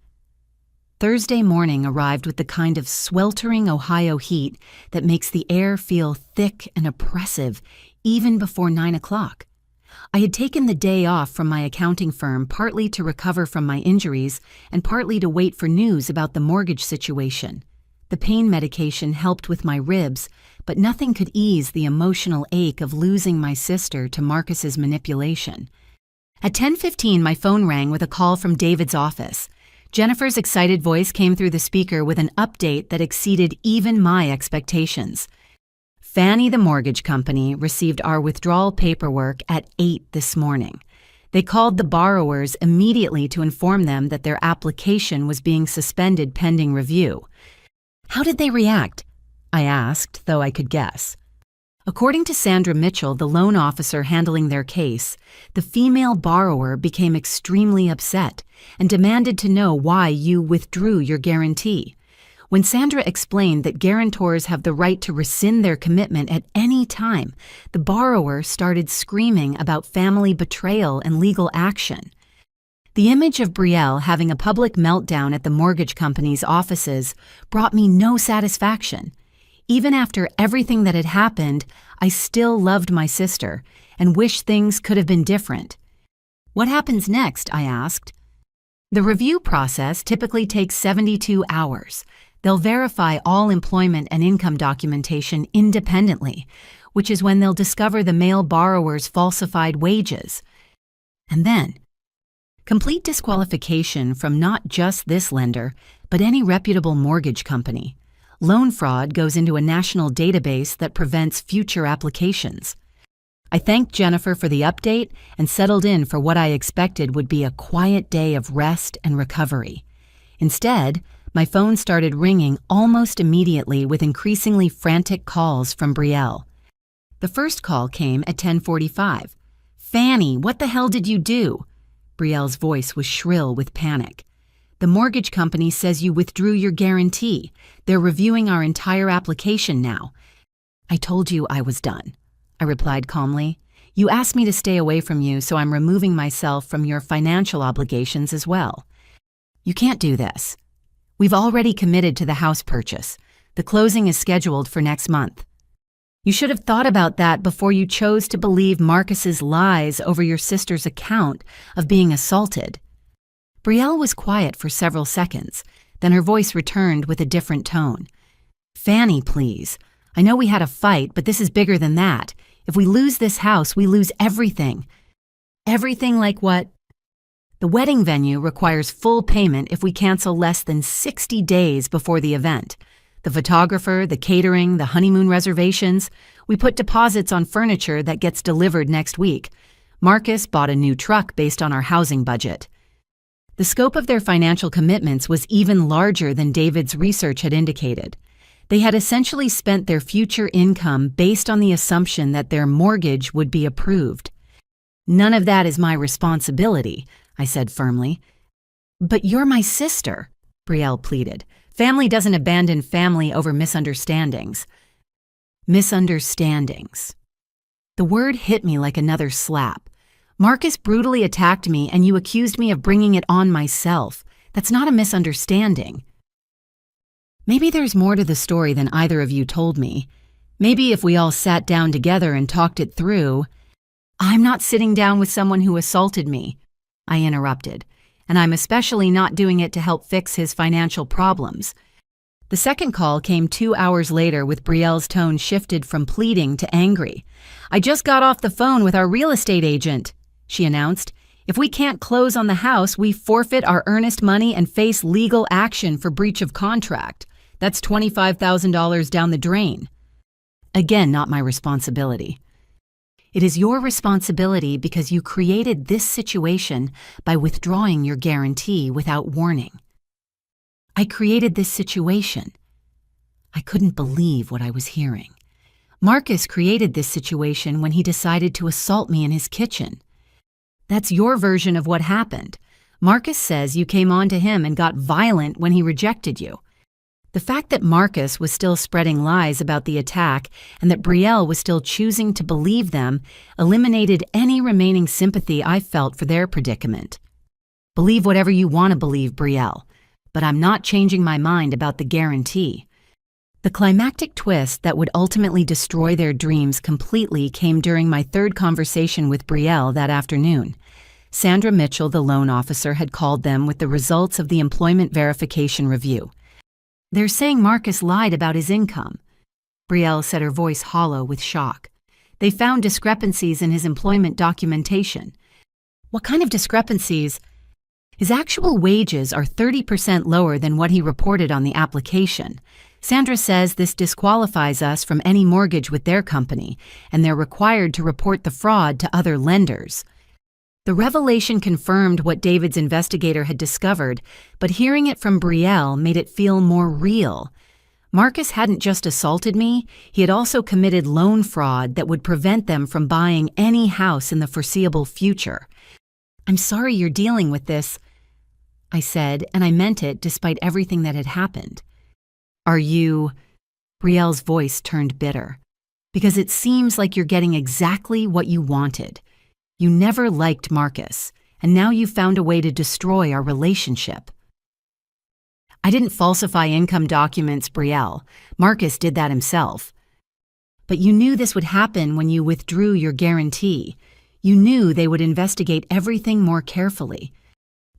Speaker 1: Thursday morning arrived with the kind of sweltering Ohio heat that makes the air feel thick and oppressive even before 9 o'clock. I had taken the day off from my accounting firm partly to recover from my injuries and partly to wait for news about the mortgage situation. The pain medication helped with my ribs, but nothing could ease the emotional ache of losing my sister to Marcus's manipulation. At 10:15, my phone rang with a call from David's office. Jennifer's excited voice came through the speaker with an update that exceeded even my expectations. "Fannie, the mortgage company, received our withdrawal paperwork at 8 this morning. They called the borrowers immediately to inform them that their application was being suspended pending review." "How did they react?" I asked, though I could guess. According to Sandra Mitchell, the loan officer handling their case, the female borrower became extremely upset and demanded to know why you withdrew your guarantee. When Sandra explained that guarantors have the right to rescind their commitment at any time, the borrower started screaming about family betrayal and legal action. The image of Brielle having a public meltdown at the mortgage company's offices brought me no satisfaction. Even after everything that had happened, I still loved my sister and wished things could have been different. "What happens next?" I asked. "The review process typically takes 72 hours. They'll verify all employment and income documentation independently, which is when they'll discover the male borrower's falsified wages. And then, complete disqualification from not just this lender, but any reputable mortgage company. Loan fraud goes into a national database that prevents future applications." I thanked Jennifer for the update and settled in for what I expected would be a quiet day of rest and recovery. Instead, my phone started ringing almost immediately with increasingly frantic calls from Brielle. The first call came at 10:45. "Fannie, what the hell did you do?" Brielle's voice was shrill with panic. "The mortgage company says you withdrew your guarantee. They're reviewing our entire application now." "I told you I was done," I replied calmly. "You asked me to stay away from you, so I'm removing myself from your financial obligations as well. You can't do this. We've already committed to the house purchase. The closing is scheduled for next month. You should have thought about that before you chose to believe Marcus's lies over your sister's account of being assaulted." Brielle was quiet for several seconds, then her voice returned with a different tone. "Fannie, please. I know we had a fight, but this is bigger than that. If we lose this house, we lose everything. Everything like what? The wedding venue requires full payment if we cancel less than 60 days before the event. The photographer, the catering, the honeymoon reservations. We put deposits on furniture that gets delivered next week. Marcus bought a new truck based on our housing budget. The scope of their financial commitments was even larger than David's research had indicated. They had essentially spent their future income based on the assumption that their mortgage would be approved. "None of that is my responsibility," I said firmly. "But you're my sister," Brielle pleaded. "Family doesn't abandon family over misunderstandings." Misunderstandings. The word hit me like another slap. Marcus brutally attacked me and you accused me of bringing it on myself. That's not a misunderstanding. Maybe there's more to the story than either of you told me. Maybe if we all sat down together and talked it through. "I'm not sitting down with someone who assaulted me," I interrupted, "and I'm especially not doing it to help fix his financial problems." The second call came 2 hours later with Brielle's tone shifted from pleading to angry. "I just got off the phone with our real estate agent," she announced. "If we can't close on the house, we forfeit our earnest money and face legal action for breach of contract. That's $25,000 down the drain." Again, not my responsibility. "It is your responsibility because you created this situation by withdrawing your guarantee without warning." I created this situation. I couldn't believe what I was hearing. Marcus created this situation when he decided to assault me in his kitchen. That's your version of what happened. Marcus says you came on to him and got violent when he rejected you. The fact that Marcus was still spreading lies about the attack and that Brielle was still choosing to believe them eliminated any remaining sympathy I felt for their predicament. "Believe whatever you want to believe, Brielle, but I'm not changing my mind about the guarantee." The climactic twist that would ultimately destroy their dreams completely came during my third conversation with Brielle that afternoon. Sandra Mitchell, the loan officer, had called them with the results of the employment verification review. "They're saying Marcus lied about his income." Brielle said, her voice hollow with shock. "They found discrepancies in his employment documentation." "What kind of discrepancies?" "His actual wages are 30% lower than what he reported on the application. Sandra says this disqualifies us from any mortgage with their company, and they're required to report the fraud to other lenders." The revelation confirmed what David's investigator had discovered, but hearing it from Brielle made it feel more real. Marcus hadn't just assaulted me, he had also committed loan fraud that would prevent them from buying any house in the foreseeable future. "I'm sorry you're dealing with this," I said, and I meant it despite everything that had happened. "Are you?" Brielle's voice turned bitter. "Because it seems like you're getting exactly what you wanted. You never liked Marcus, and now you found a way to destroy our relationship." "I didn't falsify income documents, Brielle. Marcus did that himself." "But you knew this would happen when you withdrew your guarantee. You knew they would investigate everything more carefully."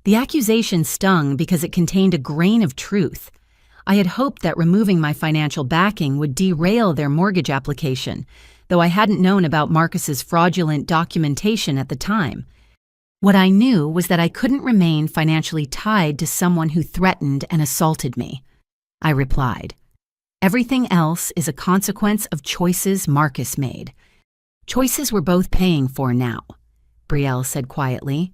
Speaker 1: The accusation stung because it contained a grain of truth. I had hoped that removing my financial backing would derail their mortgage application, though I hadn't known about Marcus's fraudulent documentation at the time. What I knew was that I couldn't remain financially tied to someone who threatened and assaulted me. I replied, "Everything else is a consequence of choices Marcus made." "Choices we're both paying for now," Brielle said quietly.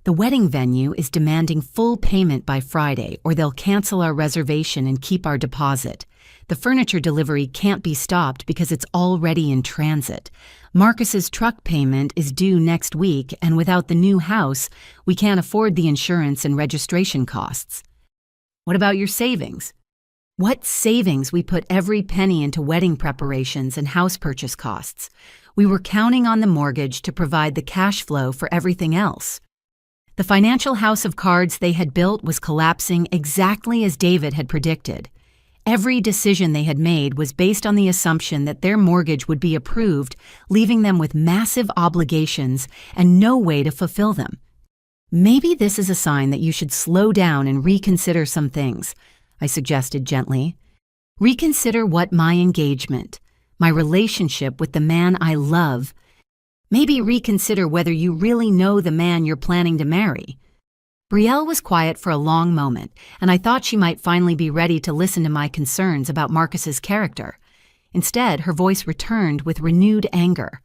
Speaker 1: "The wedding venue is demanding full payment by Friday or they'll cancel our reservation and keep our deposit. The furniture delivery can't be stopped because it's already in transit. Marcus's truck payment is due next week, and without the new house, we can't afford the insurance and registration costs." "What about your savings?" "What savings? We put every penny into wedding preparations and house purchase costs. We were counting on the mortgage to provide the cash flow for everything else." The financial house of cards they had built was collapsing exactly as David had predicted. Every decision they had made was based on the assumption that their mortgage would be approved, leaving them with massive obligations and no way to fulfill them. "Maybe this is a sign that you should slow down and reconsider some things," I suggested gently. "Reconsider what my engagement, my relationship with the man I love. Maybe reconsider whether you really know the man you're planning to marry." Brielle was quiet for a long moment, and I thought she might finally be ready to listen to my concerns about Marcus's character. Instead, her voice returned with renewed anger.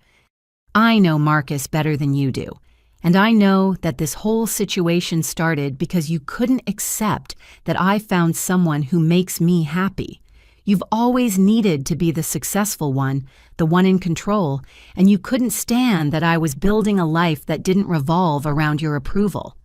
Speaker 1: "I know Marcus better than you do, and I know that this whole situation started because you couldn't accept that I found someone who makes me happy. You've always needed to be the successful one, the one in control, and you couldn't stand that I was building a life that didn't revolve around your approval."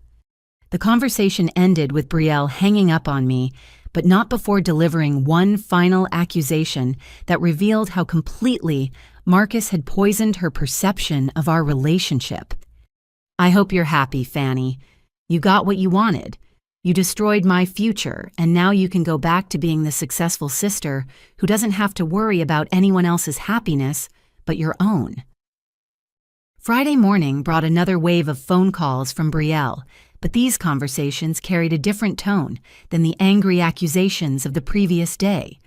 Speaker 1: The conversation ended with Brielle hanging up on me, but not before delivering one final accusation that revealed how completely Marcus had poisoned her perception of our relationship. "I hope you're happy, Fanny. You got what you wanted. You destroyed my future, and now you can go back to being the successful sister who doesn't have to worry about anyone else's happiness but your own." Friday morning brought another wave of phone calls from Brielle, but these conversations carried a different tone than the angry accusations of the previous day.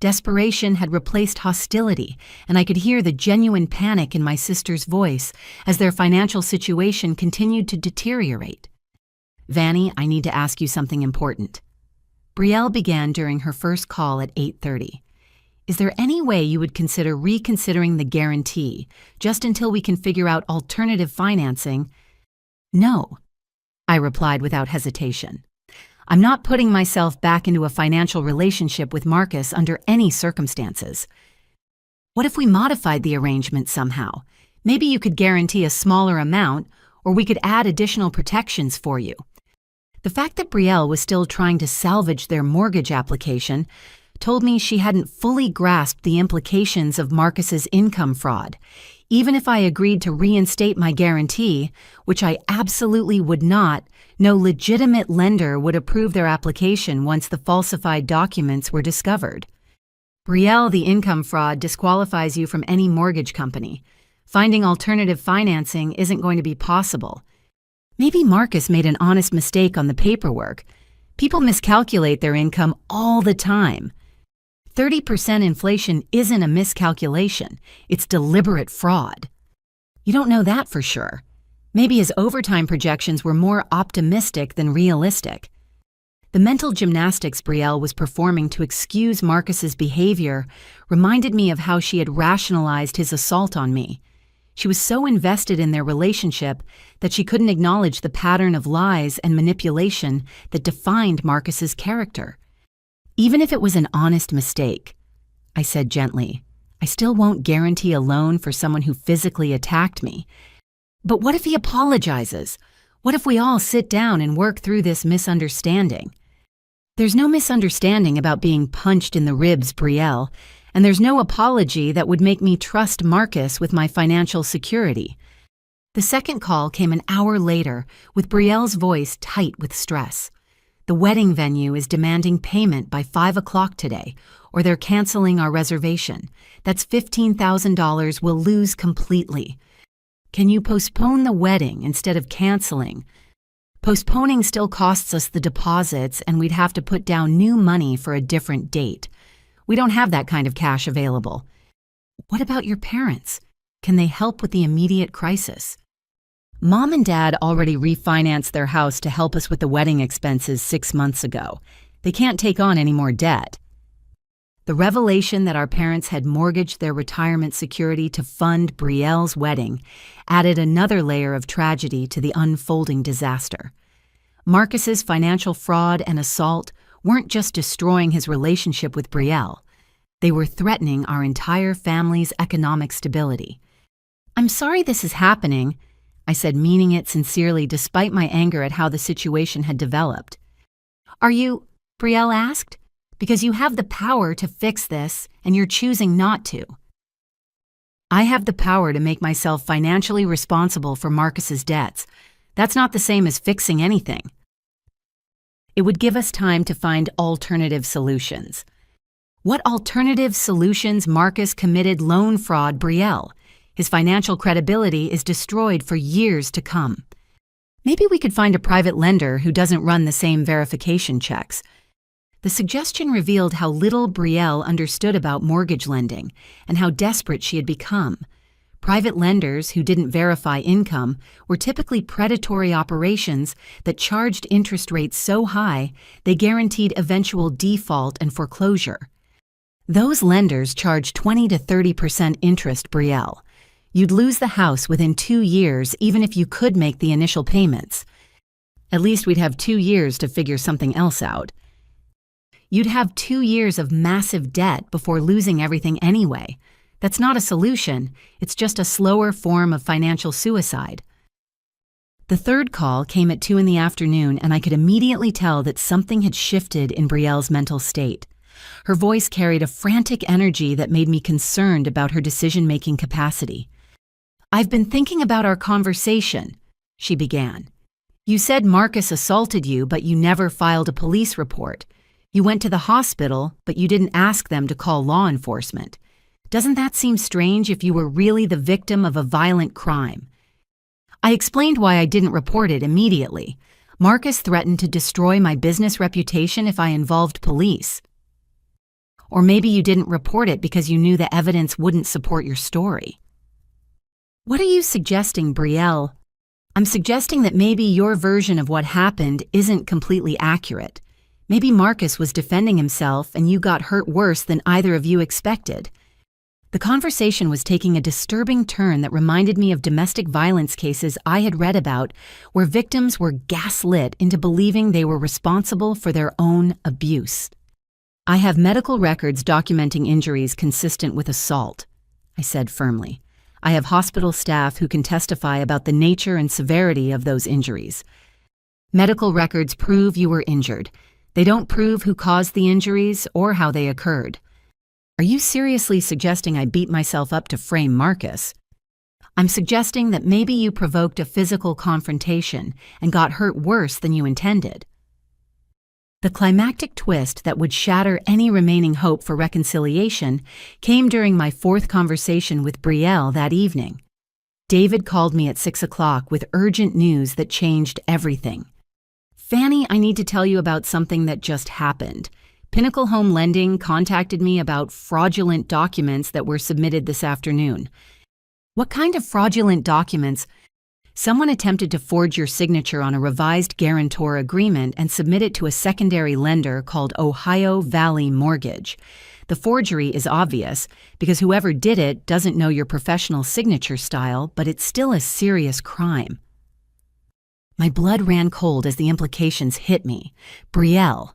Speaker 1: Desperation had replaced hostility, and I could hear the genuine panic in my sister's voice as their financial situation continued to deteriorate. "Vanny, I need to ask you something important." Brielle began during her first call at 8:30. "Is there any way you would consider reconsidering the guarantee, just until we can figure out alternative financing?" "No," I replied without hesitation. "I'm not putting myself back into a financial relationship with Marcus under any circumstances." "What if we modified the arrangement somehow? Maybe you could guarantee a smaller amount, or we could add additional protections for you." The fact that Brielle was still trying to salvage their mortgage application told me she hadn't fully grasped the implications of Marcus's income fraud. Even if I agreed to reinstate my guarantee, which I absolutely would not, no legitimate lender would approve their application once the falsified documents were discovered. "Brielle, the income fraud disqualifies you from any mortgage company. Finding alternative financing isn't going to be possible." Maybe Marcus made an honest mistake on the paperwork. People miscalculate their income all the time. 30% inflation isn't a miscalculation, it's deliberate fraud. You don't know that for sure. Maybe his overtime projections were more optimistic than realistic. The mental gymnastics Brielle was performing to excuse Marcus's behavior reminded me of how she had rationalized his assault on me. She was so invested in their relationship that she couldn't acknowledge the pattern of lies and manipulation that defined Marcus's character. "Even if it was an honest mistake," I said gently, "I still won't guarantee a loan for someone who physically attacked me. But what if he apologizes? What if we all sit down and work through this misunderstanding?" "There's no misunderstanding about being punched in the ribs, Brielle, and there's no apology that would make me trust Marcus with my financial security." The second call came an hour later, with Brielle's voice tight with stress. "The wedding venue is demanding payment by 5 o'clock today, or they're canceling our reservation. That's $15,000 we'll lose completely. Can you postpone the wedding instead of canceling? Postponing still costs us the deposits, and we'd have to put down new money for a different date. We don't have that kind of cash available." "What about your parents? Can they help with the immediate crisis?" "Mom and Dad already refinanced their house to help us with the wedding expenses 6 months ago. They can't take on any more debt." The revelation that our parents had mortgaged their retirement security to fund Brielle's wedding added another layer of tragedy to the unfolding disaster. Marcus's financial fraud and assault weren't just destroying his relationship with Brielle. They were threatening our entire family's economic stability. "I'm sorry this is happening," I said, meaning it sincerely despite my anger at how the situation had developed. "Are you?" Brielle asked. "Because you have the power to fix this, and you're choosing not to." "I have the power to make myself financially responsible for Marcus's debts. That's not the same as fixing anything. It would give us time to find alternative solutions." What alternative solutions? Marcus committed loan fraud Brielle. His financial credibility is destroyed for years to come. Maybe we could find a private lender who doesn't run the same verification checks. The suggestion revealed how little Brielle understood about mortgage lending and how desperate she had become. Private lenders who didn't verify income were typically predatory operations that charged interest rates so high they guaranteed eventual default and foreclosure. Those lenders charged 20 to 30% interest, Brielle. You'd lose the house within 2 years even if you could make the initial payments. At least we'd have 2 years to figure something else out. You'd have 2 years of massive debt before losing everything anyway. That's not a solution, it's just a slower form of financial suicide. The third call came at 2 in the afternoon, and I could immediately tell that something had shifted in Brielle's mental state. Her voice carried a frantic energy that made me concerned about her decision-making capacity. "I've been thinking about our conversation," she began. "You said Marcus assaulted you, but you never filed a police report. You went to the hospital, but you didn't ask them to call law enforcement. Doesn't that seem strange if you were really the victim of a violent crime?" I explained why I didn't report it immediately. Marcus threatened to destroy my business reputation if I involved police. Or maybe you didn't report it because you knew the evidence wouldn't support your story. "What are you suggesting, Brielle?" "I'm suggesting that maybe your version of what happened isn't completely accurate. Maybe Marcus was defending himself and you got hurt worse than either of you expected." The conversation was taking a disturbing turn that reminded me of domestic violence cases I had read about where victims were gaslit into believing they were responsible for their own abuse. "I have medical records documenting injuries consistent with assault," I said firmly. "I have hospital staff who can testify about the nature and severity of those injuries. Medical records prove you were injured. They don't prove who caused the injuries or how they occurred." "Are you seriously suggesting I beat myself up to frame Marcus?" "I'm suggesting that maybe you provoked a physical confrontation and got hurt worse than you intended." The climactic twist that would shatter any remaining hope for reconciliation came during my fourth conversation with Brielle that evening. David called me at 6 o'clock with urgent news that changed everything. "Fanny, I need to tell you about something that just happened. Pinnacle Home Lending contacted me about fraudulent documents that were submitted this afternoon." "What kind of fraudulent documents?" "Someone attempted to forge your signature on a revised guarantor agreement and submit it to a secondary lender called Ohio Valley Mortgage. The forgery is obvious because whoever did it doesn't know your professional signature style, but it's still a serious crime." My blood ran cold as the implications hit me. Brielle.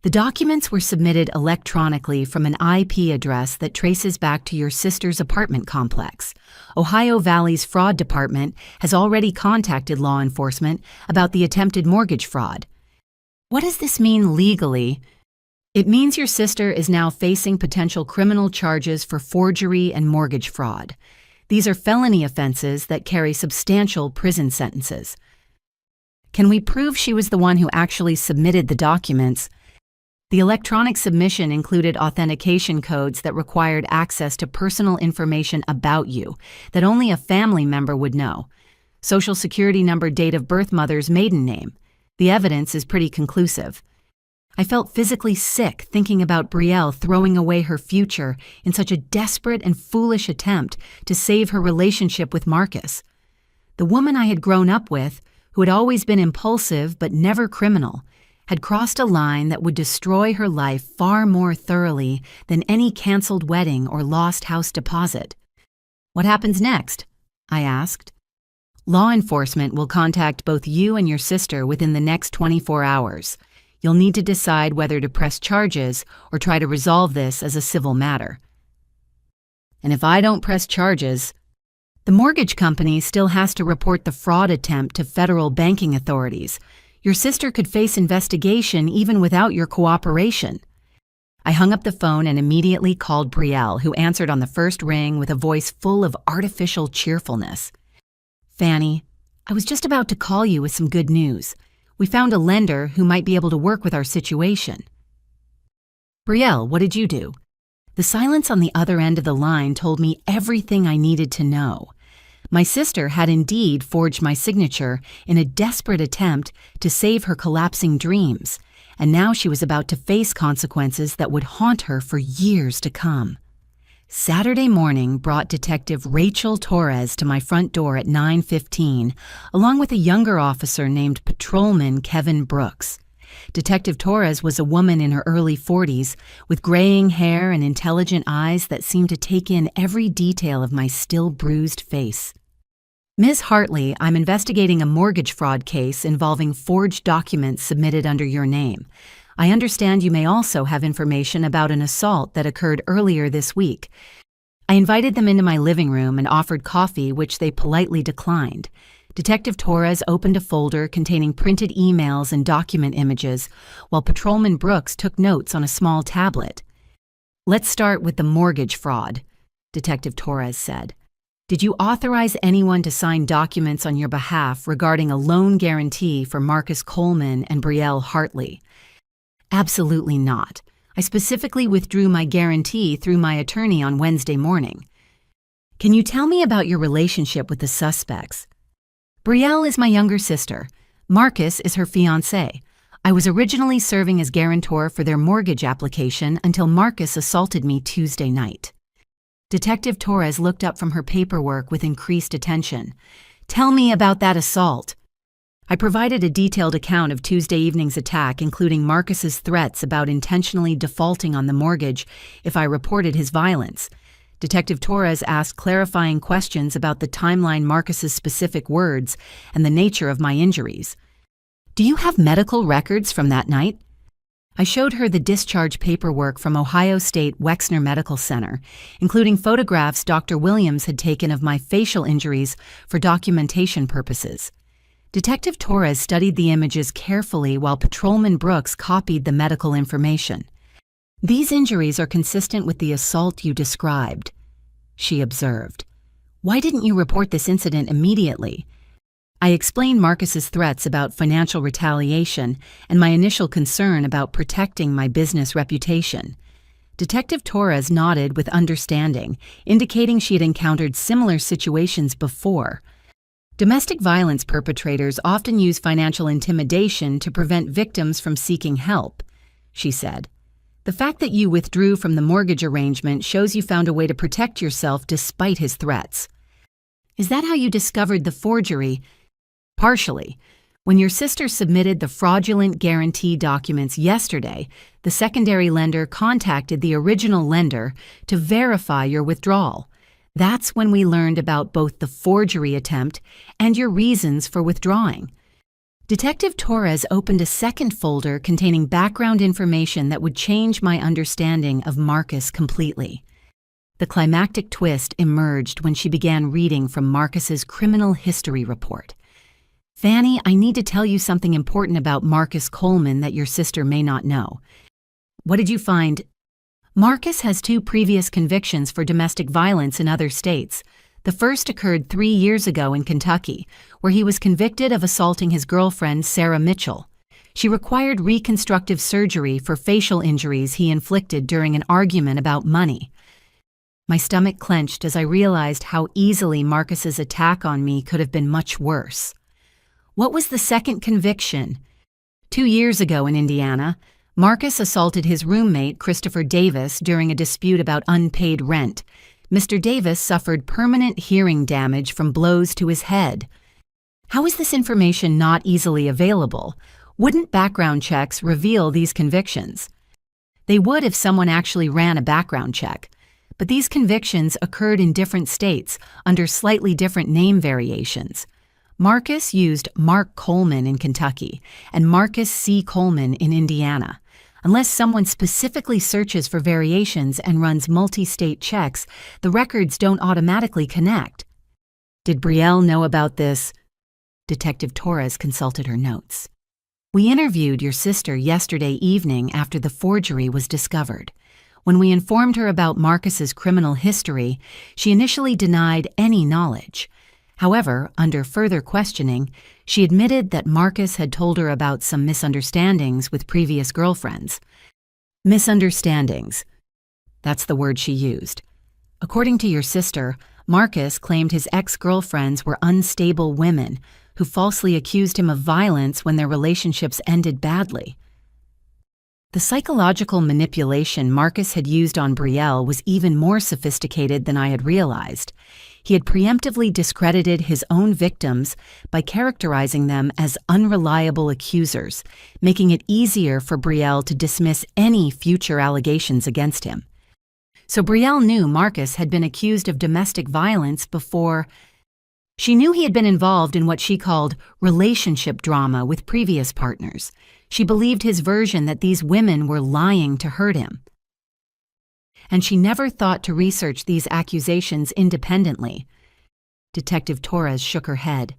Speaker 1: The documents were submitted electronically from an IP address that traces back to your sister's apartment complex. Ohio Valley's fraud department has already contacted law enforcement about the attempted mortgage fraud. "What does this mean legally?" "It means your sister is now facing potential criminal charges for forgery and mortgage fraud. These are felony offenses that carry substantial prison sentences." "Can we prove she was the one who actually submitted the documents?" The electronic submission included authentication codes that required access to personal information about you that only a family member would know. Social security number, date of birth, mother's maiden name. The evidence is pretty conclusive. I felt physically sick thinking about Brielle throwing away her future in such a desperate and foolish attempt to save her relationship with Marcus. The woman I had grown up with, who had always been impulsive but never criminal, had crossed a line that would destroy her life far more thoroughly than any canceled wedding or lost house deposit. "What happens next?" I asked. "Law enforcement will contact both you and your sister within the next 24 hours. You'll need to decide whether to press charges or try to resolve this as a civil matter." "And if I don't press charges?" "The mortgage company still has to report the fraud attempt to federal banking authorities. Your sister could face investigation even without your cooperation." I hung up the phone and immediately called Brielle, who answered on the first ring with a voice full of artificial cheerfulness. "Fanny, I was just about to call you with some good news. We found a lender who might be able to work with our situation." "Brielle, what did you do?" The silence on the other end of the line told me everything I needed to know. My sister had indeed forged my signature in a desperate attempt to save her collapsing dreams, and now she was about to face consequences that would haunt her for years to come. Saturday morning brought Detective Rachel Torres to my front door at 9:15, along with a younger officer named Patrolman Kevin Brooks. Detective Torres was a woman in her early 40s, with graying hair and intelligent eyes that seemed to take in every detail of my still bruised face. Ms. Hartley, I'm investigating a mortgage fraud case involving forged documents submitted under your name. I understand you may also have information about an assault that occurred earlier this week. I invited them into my living room and offered coffee, which they politely declined. Detective Torres opened a folder containing printed emails and document images, while Patrolman Brooks took notes on a small tablet. "Let's start with the mortgage fraud," Detective Torres said. "Did you authorize anyone to sign documents on your behalf regarding a loan guarantee for Marcus Coleman and Brielle Hartley?" "Absolutely not. I specifically withdrew my guarantee through my attorney on Wednesday morning." "Can you tell me about your relationship with the suspects?" "Brielle is my younger sister. Marcus is her fiancé. I was originally serving as guarantor for their mortgage application until Marcus assaulted me Tuesday night." Detective Torres looked up from her paperwork with increased attention. "Tell me about that assault." I provided a detailed account of Tuesday evening's attack, including Marcus's threats about intentionally defaulting on the mortgage if I reported his violence. Detective Torres asked clarifying questions about the timeline, Marcus's specific words, and the nature of my injuries. "Do you have medical records from that night?" I showed her the discharge paperwork from Ohio State Wexner Medical Center, including photographs Dr. Williams had taken of my facial injuries for documentation purposes. Detective Torres studied the images carefully while Patrolman Brooks copied the medical information. "These injuries are consistent with the assault you described," she observed. "Why didn't you report this incident immediately?" I explained Marcus's threats about financial retaliation and my initial concern about protecting my business reputation. Detective Torres nodded with understanding, indicating she had encountered similar situations before. "Domestic violence perpetrators often use financial intimidation to prevent victims from seeking help," she said. "The fact that you withdrew from the mortgage arrangement shows you found a way to protect yourself despite his threats." "Is that how you discovered the forgery?" "Partially. When your sister submitted the fraudulent guarantee documents yesterday, the secondary lender contacted the original lender to verify your withdrawal. That's when we learned about both the forgery attempt and your reasons for withdrawing." Detective Torres opened a second folder containing background information that would change my understanding of Marcus completely. The climactic twist emerged when she began reading from Marcus's criminal history report. "Fanny, I need to tell you something important about Marcus Coleman that your sister may not know." "What did you find?" "Marcus has 2 previous convictions for domestic violence in other states. The first occurred 3 years ago in Kentucky, where he was convicted of assaulting his girlfriend, Sarah Mitchell. She required reconstructive surgery for facial injuries he inflicted during an argument about money." My stomach clenched as I realized how easily Marcus's attack on me could have been much worse. "What was the second conviction?" 2 years ago in Indiana, Marcus assaulted his roommate, Christopher Davis, during a dispute about unpaid rent. Mr. Davis suffered permanent hearing damage from blows to his head. "How is this information not easily available? Wouldn't background checks reveal these convictions?" "They would if someone actually ran a background check. But these convictions occurred in different states under slightly different name variations. Marcus used Mark Coleman in Kentucky and Marcus C. Coleman in Indiana. Unless someone specifically searches for variations and runs multi-state checks, the records don't automatically connect." "Did Brielle know about this?" Detective Torres consulted her notes. "We interviewed your sister yesterday evening after the forgery was discovered. When we informed her about Marcus's criminal history, she initially denied any knowledge. However, under further questioning, she admitted that Marcus had told her about some misunderstandings with previous girlfriends." "Misunderstandings." That's the word she used. "According to your sister, Marcus claimed his ex-girlfriends were unstable women who falsely accused him of violence when their relationships ended badly." The psychological manipulation Marcus had used on Brielle was even more sophisticated than I had realized. He had preemptively discredited his own victims by characterizing them as unreliable accusers, making it easier for Brielle to dismiss any future allegations against him. So Brielle knew Marcus had been accused of domestic violence before. She knew he had been involved in what she called relationship drama with previous partners. She believed his version that these women were lying to hurt him. And she never thought to research these accusations independently. Detective Torres shook her head.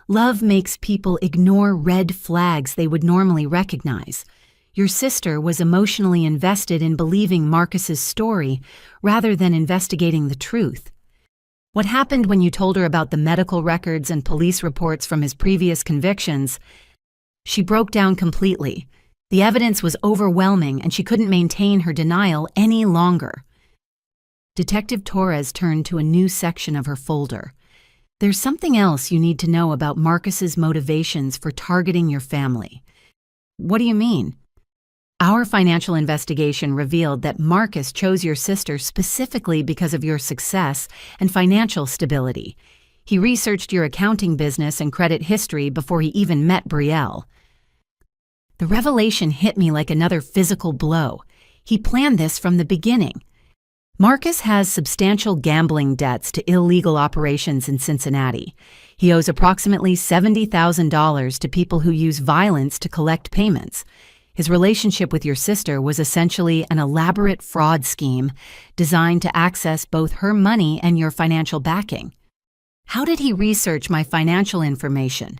Speaker 1: Love makes people ignore red flags they would normally recognize. Your sister was emotionally invested in believing Marcus's story rather than investigating the truth. What happened when you told her about the medical records and police reports from his previous convictions? She broke down completely. The evidence was overwhelming and she couldn't maintain her denial any longer. Detective Torres turned to a new section of her folder. There's something else you need to know about Marcus's motivations for targeting your family. What do you mean? Our financial investigation revealed that Marcus chose your sister specifically because of your success and financial stability. He researched your accounting business and credit history before he even met Brielle. The revelation hit me like another physical blow. He planned this from the beginning. Marcus has substantial gambling debts to illegal operations in Cincinnati. He owes approximately $70,000 to people who use violence to collect payments. His relationship with your sister was essentially an elaborate fraud scheme designed to access both her money and your financial backing. How did he research my financial information?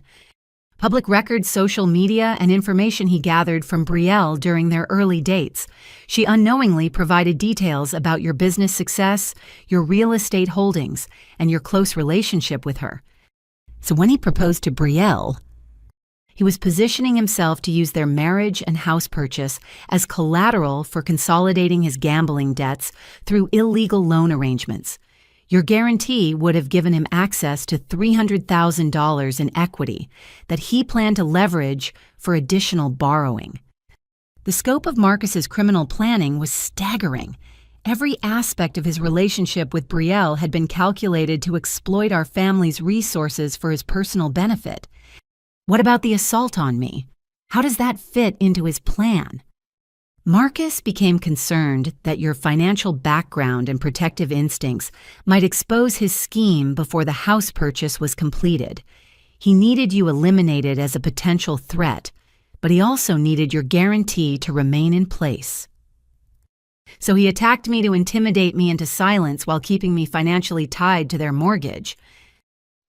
Speaker 1: Public records, social media, and information he gathered from Brielle during their early dates. She unknowingly provided details about your business success, your real estate holdings, and your close relationship with her. So when he proposed to Brielle, he was positioning himself to use their marriage and house purchase as collateral for consolidating his gambling debts through illegal loan arrangements. Your guarantee would have given him access to $300,000 in equity that he planned to leverage for additional borrowing. The scope of Marcus's criminal planning was staggering. Every aspect of his relationship with Brielle had been calculated to exploit our family's resources for his personal benefit. What about the assault on me? How does that fit into his plan? Marcus became concerned that your financial background and protective instincts might expose his scheme before the house purchase was completed. He needed you eliminated as a potential threat, but he also needed your guarantee to remain in place. So he attacked me to intimidate me into silence while keeping me financially tied to their mortgage.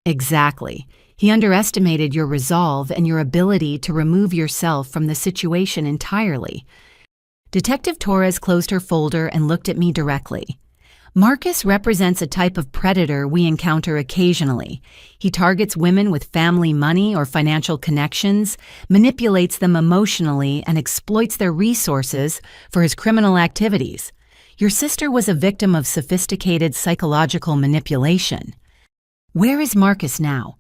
Speaker 1: Exactly. He underestimated your resolve and your ability to remove yourself from the situation entirely. Detective Torres closed her folder and looked at me directly. Marcus represents a type of predator we encounter occasionally. He targets women with family money or financial connections, manipulates them emotionally, and exploits their resources for his criminal activities. Your sister was a victim of sophisticated psychological manipulation. Where is Marcus now?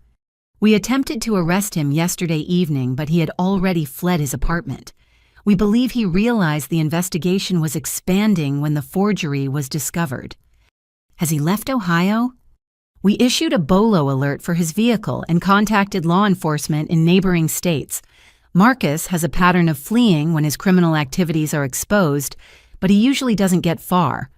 Speaker 1: We attempted to arrest him yesterday evening, but he had already fled his apartment. We believe he realized the investigation was expanding when the forgery was discovered. Has he left Ohio? We issued a BOLO alert for his vehicle and contacted law enforcement in neighboring states. Marcus has a pattern of fleeing when his criminal activities are exposed, but he usually doesn't get far.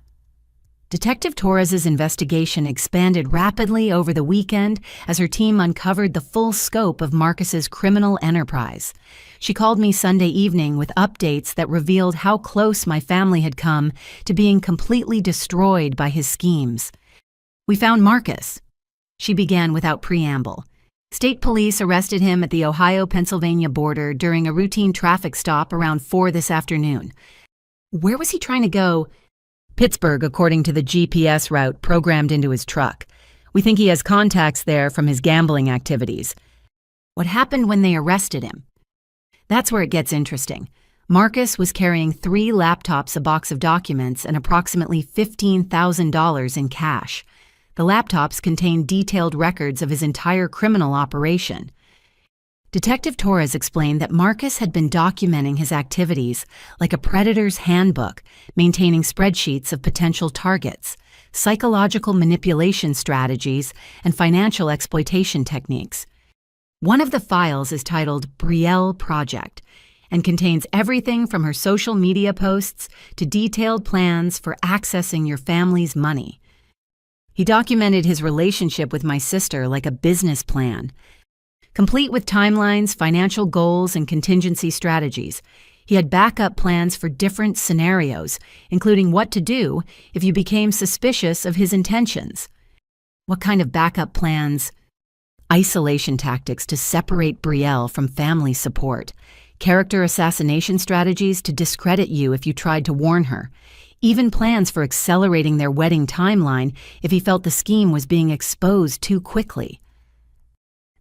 Speaker 1: Detective Torres's investigation expanded rapidly over the weekend as her team uncovered the full scope of Marcus's criminal enterprise. She called me Sunday evening with updates that revealed how close my family had come to being completely destroyed by his schemes. We found Marcus. She began without preamble. State police arrested him at the Ohio-Pennsylvania border during a routine traffic stop around 4 this afternoon. Where was he trying to go? Pittsburgh, according to the GPS route programmed into his truck. We think he has contacts there from his gambling activities. What happened when they arrested him? That's where it gets interesting. Marcus was carrying 3 laptops, a box of documents, and approximately $15,000 in cash. The laptops contained detailed records of his entire criminal operation. Detective Torres explained that Marcus had been documenting his activities like a predator's handbook, maintaining spreadsheets of potential targets, psychological manipulation strategies, and financial exploitation techniques. One of the files is titled Brielle Project and contains everything from her social media posts to detailed plans for accessing your family's money. He documented his relationship with my sister like a business plan, complete with timelines, financial goals, and contingency strategies. He had backup plans for different scenarios, including what to do if you became suspicious of his intentions. What kind of backup plans? Isolation tactics to separate Brielle from family support, character assassination strategies to discredit you if you tried to warn her, even plans for accelerating their wedding timeline if he felt the scheme was being exposed too quickly.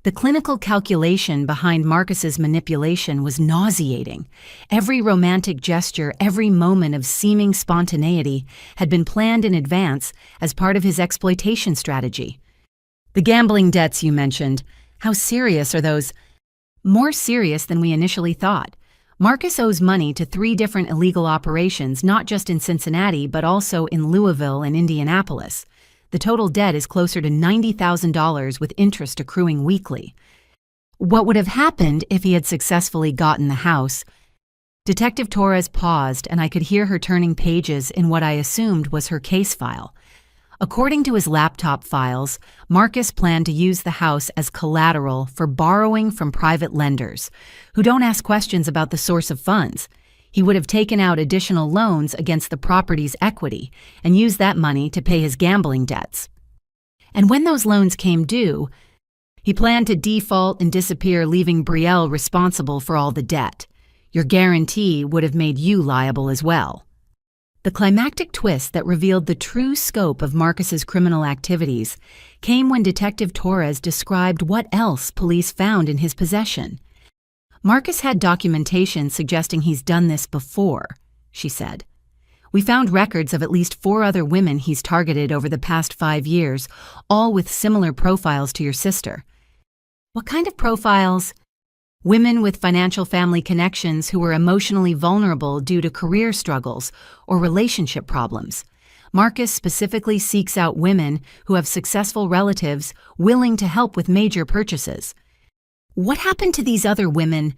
Speaker 1: The clinical calculation behind Marcus's manipulation was nauseating. Every romantic gesture, every moment of seeming spontaneity had been planned in advance as part of his exploitation strategy. The gambling debts you mentioned, how serious are those? More serious than we initially thought. Marcus owes money to 3 different illegal operations, not just in Cincinnati, but also in Louisville and Indianapolis. The total debt is closer to $90,000 with interest accruing weekly. What would have happened if he had successfully gotten the house? Detective Torres paused, and I could hear her turning pages in what I assumed was her case file. According to his laptop files, Marcus planned to use the house as collateral for borrowing from private lenders, who don't ask questions about the source of funds. He would have taken out additional loans against the property's equity and used that money to pay his gambling debts. And when those loans came due, he planned to default and disappear, leaving Brielle responsible for all the debt. Your guarantee would have made you liable as well. The climactic twist that revealed the true scope of Marcus's criminal activities came when Detective Torres described what else police found in his possession. Marcus had documentation suggesting he's done this before, she said. We found records of at least 4 other women he's targeted over the past 5 years, all with similar profiles to your sister. What kind of profiles? Women with financial family connections who were emotionally vulnerable due to career struggles or relationship problems. Marcus specifically seeks out women who have successful relatives willing to help with major purchases. What happened to these other women?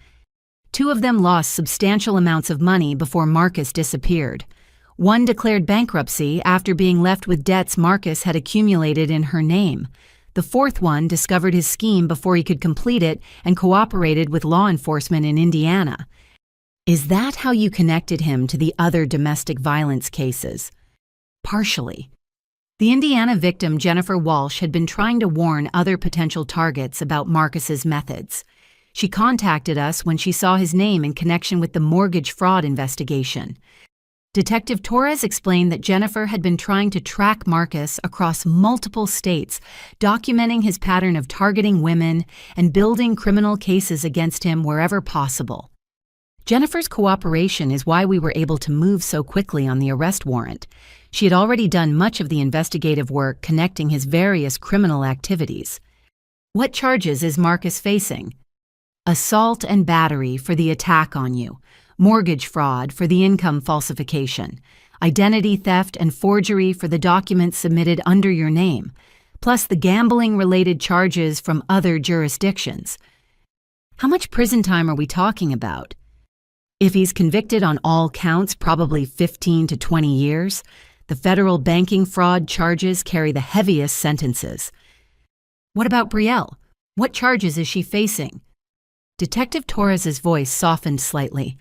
Speaker 1: 2 of them lost substantial amounts of money before Marcus disappeared. One declared bankruptcy after being left with debts Marcus had accumulated in her name. The 4th one discovered his scheme before he could complete it and cooperated with law enforcement in Indiana. Is that how you connected him to the other domestic violence cases? Partially. The Indiana victim, Jennifer Walsh, had been trying to warn other potential targets about Marcus's methods. She contacted us when she saw his name in connection with the mortgage fraud investigation. Detective Torres explained that Jennifer had been trying to track Marcus across multiple states, documenting his pattern of targeting women and building criminal cases against him wherever possible. Jennifer's cooperation is why we were able to move so quickly on the arrest warrant. She had already done much of the investigative work connecting his various criminal activities. What charges is Marcus facing? Assault and battery for the attack on you, mortgage fraud for the income falsification, identity theft and forgery for the documents submitted under your name, plus the gambling-related charges from other jurisdictions. How much prison time are we talking about? If he's convicted on all counts, probably 15 to 20 years. The federal banking fraud charges carry the heaviest sentences. What about Brielle? What charges is she facing? Detective Torres's voice softened slightly.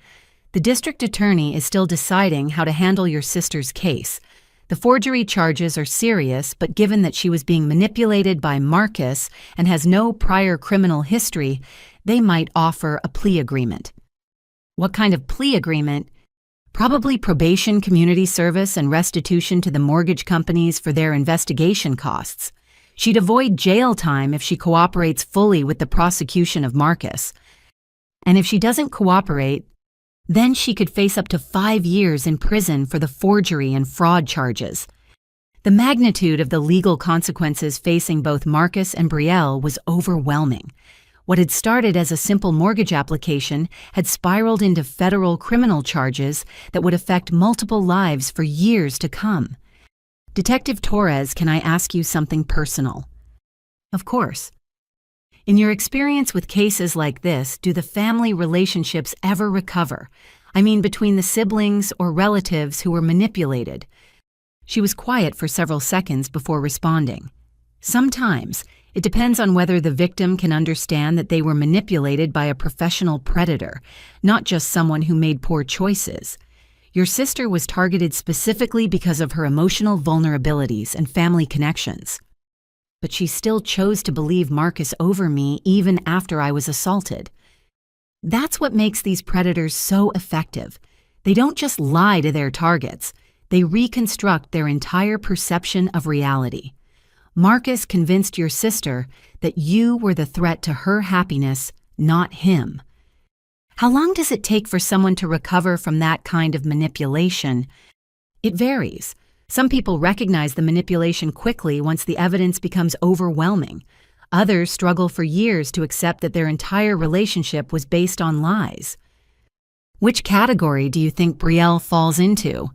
Speaker 1: The district attorney is still deciding how to handle your sister's case. The forgery charges are serious, but given that she was being manipulated by Marcus and has no prior criminal history, they might offer a plea agreement. What kind of plea agreement? Probably probation, community service, and restitution to the mortgage companies for their investigation costs. She'd avoid jail time if she cooperates fully with the prosecution of Marcus. And if she doesn't cooperate, then she could face up to 5 years in prison for the forgery and fraud charges. The magnitude of the legal consequences facing both Marcus and Brielle was overwhelming. What had started as a simple mortgage application had spiraled into federal criminal charges that would affect multiple lives for years to come. Detective Torres, can I ask you something personal? Of course. In your experience with cases like this, do the family relationships ever recover? I mean, between the siblings or relatives who were manipulated. She was quiet for several seconds before responding. Sometimes. It depends on whether the victim can understand that they were manipulated by a professional predator, not just someone who made poor choices. Your sister was targeted specifically because of her emotional vulnerabilities and family connections. But she still chose to believe Marcus over me even after I was assaulted. That's what makes these predators so effective. They don't just lie to their targets. They reconstruct their entire perception of reality. Marcus convinced your sister that you were the threat to her happiness, not him. How long does it take for someone to recover from that kind of manipulation? It varies. Some people recognize the manipulation quickly once the evidence becomes overwhelming. Others struggle for years to accept that their entire relationship was based on lies. Which category do you think Brielle falls into?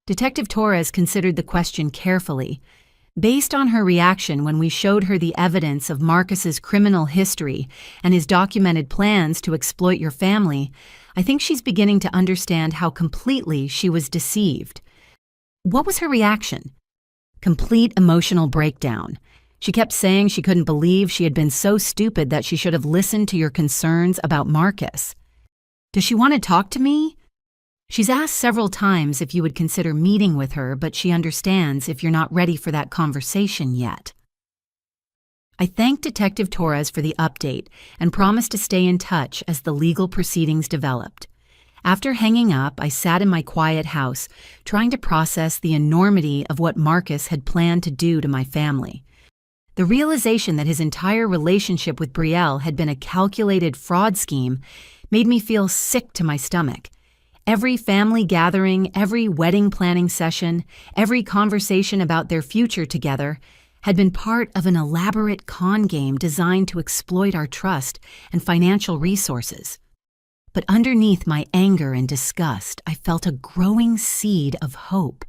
Speaker 1: Detective Torres considered the question carefully. Based on her reaction when we showed her the evidence of Marcus's criminal history and his documented plans to exploit your family, I think she's beginning to understand how completely she was deceived. What was her reaction? Complete emotional breakdown. She kept saying she couldn't believe she had been so stupid that she should have listened to your concerns about Marcus. Does she want to talk to me? She's asked several times if you would consider meeting with her, but she understands if you're not ready for that conversation yet. I thanked Detective Torres for the update and promised to stay in touch as the legal proceedings developed. After hanging up, I sat in my quiet house, trying to process the enormity of what Marcus had planned to do to my family. The realization that his entire relationship with Brielle had been a calculated fraud scheme made me feel sick to my stomach. Every family gathering, every wedding planning session, every conversation about their future together had been part of an elaborate con game designed to exploit our trust and financial resources. But underneath my anger and disgust, I felt a growing seed of hope.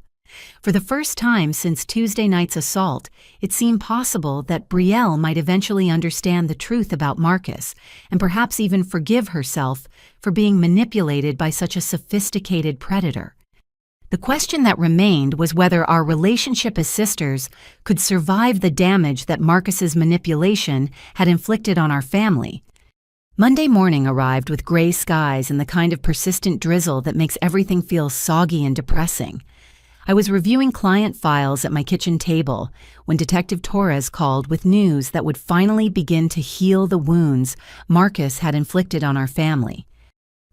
Speaker 1: For the first time since Tuesday night's assault, it seemed possible that Brielle might eventually understand the truth about Marcus and perhaps even forgive herself for being manipulated by such a sophisticated predator. The question that remained was whether our relationship as sisters could survive the damage that Marcus's manipulation had inflicted on our family. Monday morning arrived with gray skies and the kind of persistent drizzle that makes everything feel soggy and depressing. I was reviewing client files at my kitchen table when Detective Torres called with news that would finally begin to heal the wounds Marcus had inflicted on our family.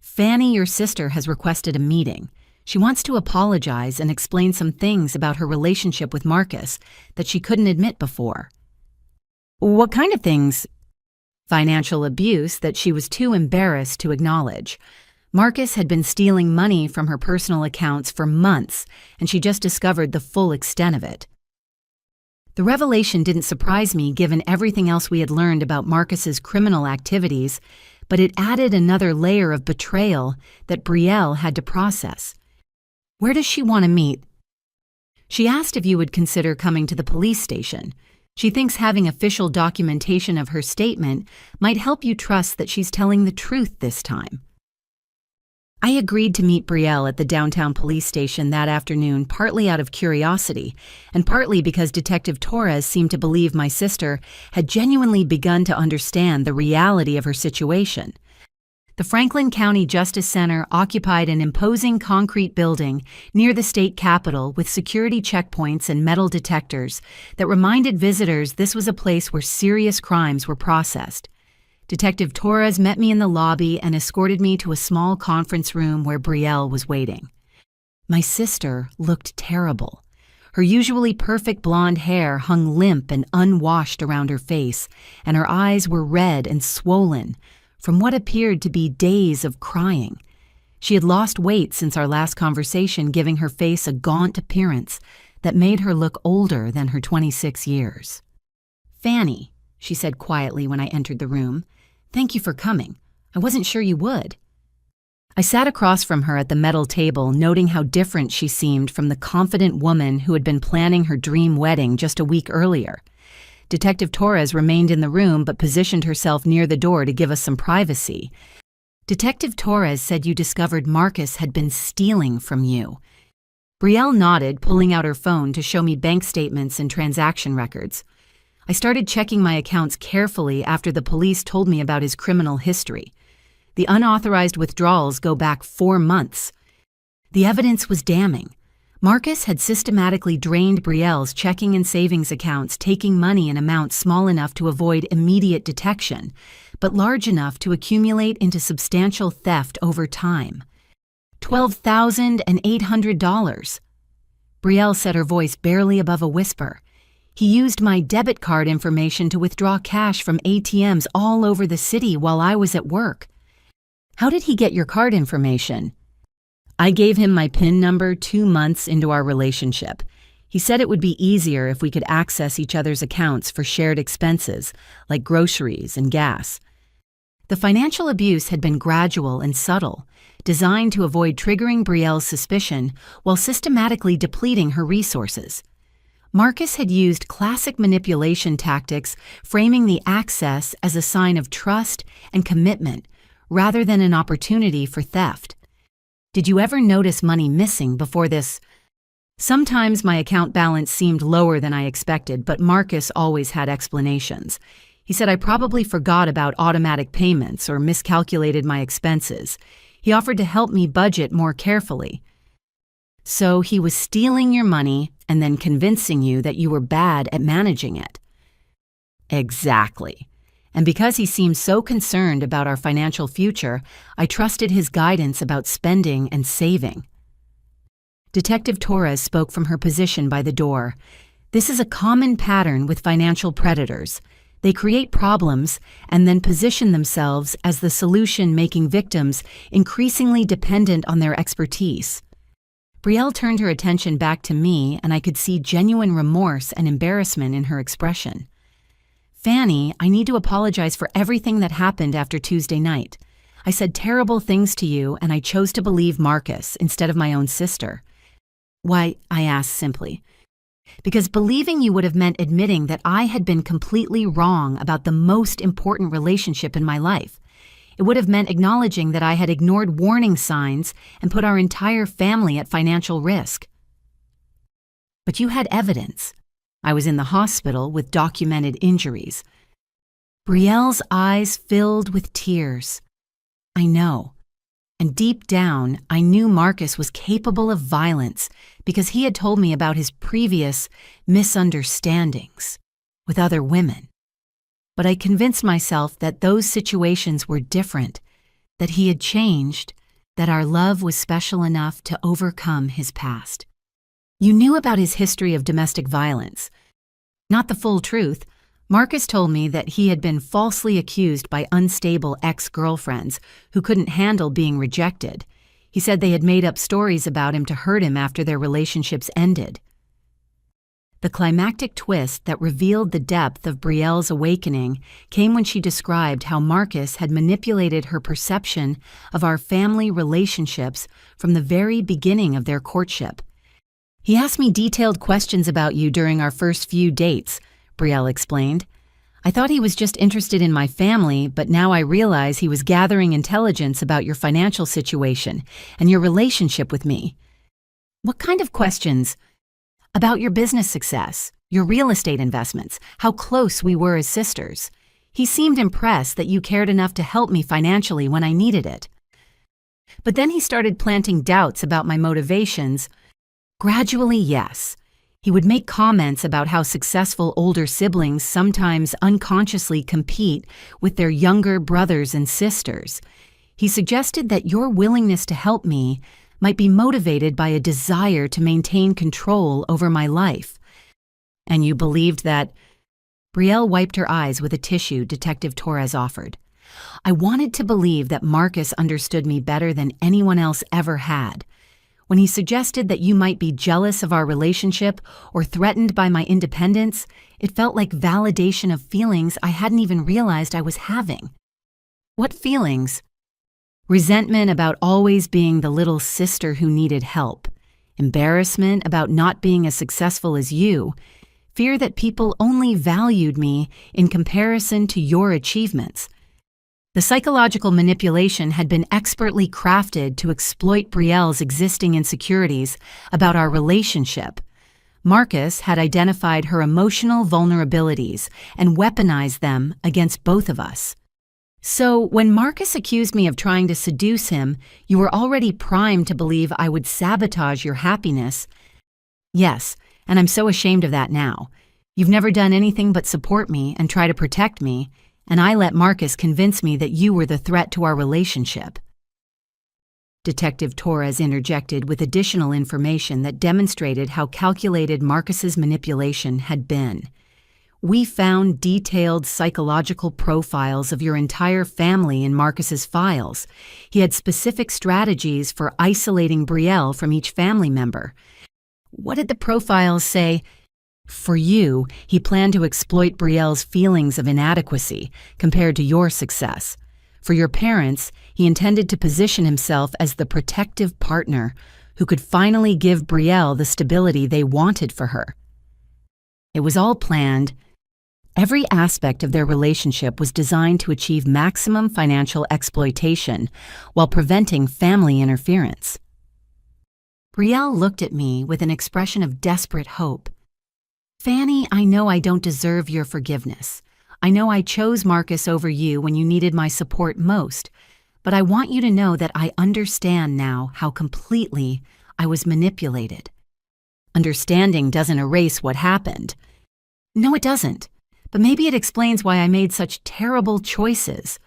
Speaker 1: Fanny, your sister, has requested a meeting. She wants to apologize and explain some things about her relationship with Marcus that she couldn't admit before. What kind of things? Financial abuse that she was too embarrassed to acknowledge. Marcus had been stealing money from her personal accounts for months, and she just discovered the full extent of it. The revelation didn't surprise me given everything else we had learned about Marcus's criminal activities, but it added another layer of betrayal that Brielle had to process. Where does she want to meet? She asked if you would consider coming to the police station. She thinks having official documentation of her statement might help you trust that she's telling the truth this time. I agreed to meet Brielle at the downtown police station that afternoon, partly out of curiosity, and partly because Detective Torres seemed to believe my sister had genuinely begun to understand the reality of her situation. The Franklin County Justice Center occupied an imposing concrete building near the state capitol with security checkpoints and metal detectors that reminded visitors this was a place where serious crimes were processed. Detective Torres met me in the lobby and escorted me to a small conference room where Brielle was waiting. My sister looked terrible. Her usually perfect blonde hair hung limp and unwashed around her face, and her eyes were red and swollen from what appeared to be days of crying. She had lost weight since our last conversation, giving her face a gaunt appearance that made her look older than her 26 years. "Fanny," she said quietly when I entered the room, Thank you for coming. I wasn't sure you would. I sat across from her at the metal table, noting how different she seemed from the confident woman who had been planning her dream wedding just a week earlier. Detective Torres remained in the room but positioned herself near the door to give us some privacy. Detective Torres said you discovered Marcus had been stealing from you. Brielle nodded, pulling out her phone to show me bank statements and transaction records. I started checking my accounts carefully after the police told me about his criminal history. The unauthorized withdrawals go back 4 months. The evidence was damning. Marcus had systematically drained Brielle's checking and savings accounts, taking money in amounts small enough to avoid immediate detection, but large enough to accumulate into substantial theft over time. $12,800. Brielle said, her voice barely above a whisper. He used my debit card information to withdraw cash from ATMs all over the city while I was at work. How did he get your card information? I gave him my PIN number 2 months into our relationship. He said it would be easier if we could access each other's accounts for shared expenses, like groceries and gas. The financial abuse had been gradual and subtle, designed to avoid triggering Brielle's suspicion while systematically depleting her resources. Marcus had used classic manipulation tactics, framing the access as a sign of trust and commitment rather than an opportunity for theft. Did you ever notice money missing before this? Sometimes my account balance seemed lower than I expected, but Marcus always had explanations. He said I probably forgot about automatic payments or miscalculated my expenses. He offered to help me budget more carefully. So he was stealing your money and then convincing you that you were bad at managing it. Exactly. And because he seemed so concerned about our financial future, I trusted his guidance about spending and saving. Detective Torres spoke from her position by the door. This is a common pattern with financial predators. They create problems and then position themselves as the solution, making victims increasingly dependent on their expertise. Brielle turned her attention back to me, and I could see genuine remorse and embarrassment in her expression. Fanny, I need to apologize for everything that happened after Tuesday night. I said terrible things to you, and I chose to believe Marcus instead of my own sister. Why, I asked simply. Because believing you would have meant admitting that I had been completely wrong about the most important relationship in my life. It would have meant acknowledging that I had ignored warning signs and put our entire family at financial risk. But you had evidence. I was in the hospital with documented injuries. Brielle's eyes filled with tears. I know. And deep down, I knew Marcus was capable of violence because he had told me about his previous misunderstandings with other women. But I convinced myself that those situations were different, that he had changed, that our love was special enough to overcome his past. You knew about his history of domestic violence. Not the full truth. Marcus told me that he had been falsely accused by unstable ex-girlfriends who couldn't handle being rejected. He said they had made up stories about him to hurt him after their relationships ended. The climactic twist that revealed the depth of Brielle's awakening came when she described how Marcus had manipulated her perception of our family relationships from the very beginning of their courtship. He asked me detailed questions about you during our first few dates, Brielle explained. I thought he was just interested in my family, but now I realize he was gathering intelligence about your financial situation and your relationship with me. What kind of questions? About your business success, your real estate investments, how close we were as sisters. He seemed impressed that you cared enough to help me financially when I needed it. But then he started planting doubts about my motivations. Gradually, yes. He would make comments about how successful older siblings sometimes unconsciously compete with their younger brothers and sisters. He suggested that your willingness to help me might be motivated by a desire to maintain control over my life. And you believed that? Brielle wiped her eyes with a tissue Detective Torres offered. I wanted to believe that Marcus understood me better than anyone else ever had. When he suggested that you might be jealous of our relationship or threatened by my independence, it felt like validation of feelings I hadn't even realized I was having. What feelings? Resentment about always being the little sister who needed help. Embarrassment about not being as successful as you. Fear that people only valued me in comparison to your achievements. The psychological manipulation had been expertly crafted to exploit Brielle's existing insecurities about our relationship. Marcus had identified her emotional vulnerabilities and weaponized them against both of us. So, when Marcus accused me of trying to seduce him, you were already primed to believe I would sabotage your happiness. Yes, and I'm so ashamed of that now. You've never done anything but support me and try to protect me, and I let Marcus convince me that you were the threat to our relationship. Detective Torres interjected with additional information that demonstrated how calculated Marcus's manipulation had been. We found detailed psychological profiles of your entire family in Marcus's files. He had specific strategies for isolating Brielle from each family member. What did the profiles say? For you, he planned to exploit Brielle's feelings of inadequacy compared to your success. For your parents, he intended to position himself as the protective partner who could finally give Brielle the stability they wanted for her. It was all planned. Every aspect of their relationship was designed to achieve maximum financial exploitation while preventing family interference. Brielle looked at me with an expression of desperate hope. Fanny, I know I don't deserve your forgiveness. I know I chose Marcus over you when you needed my support most, but I want you to know that I understand now how completely I was manipulated. Understanding doesn't erase what happened. No, it doesn't. But maybe it explains why I made such terrible choices.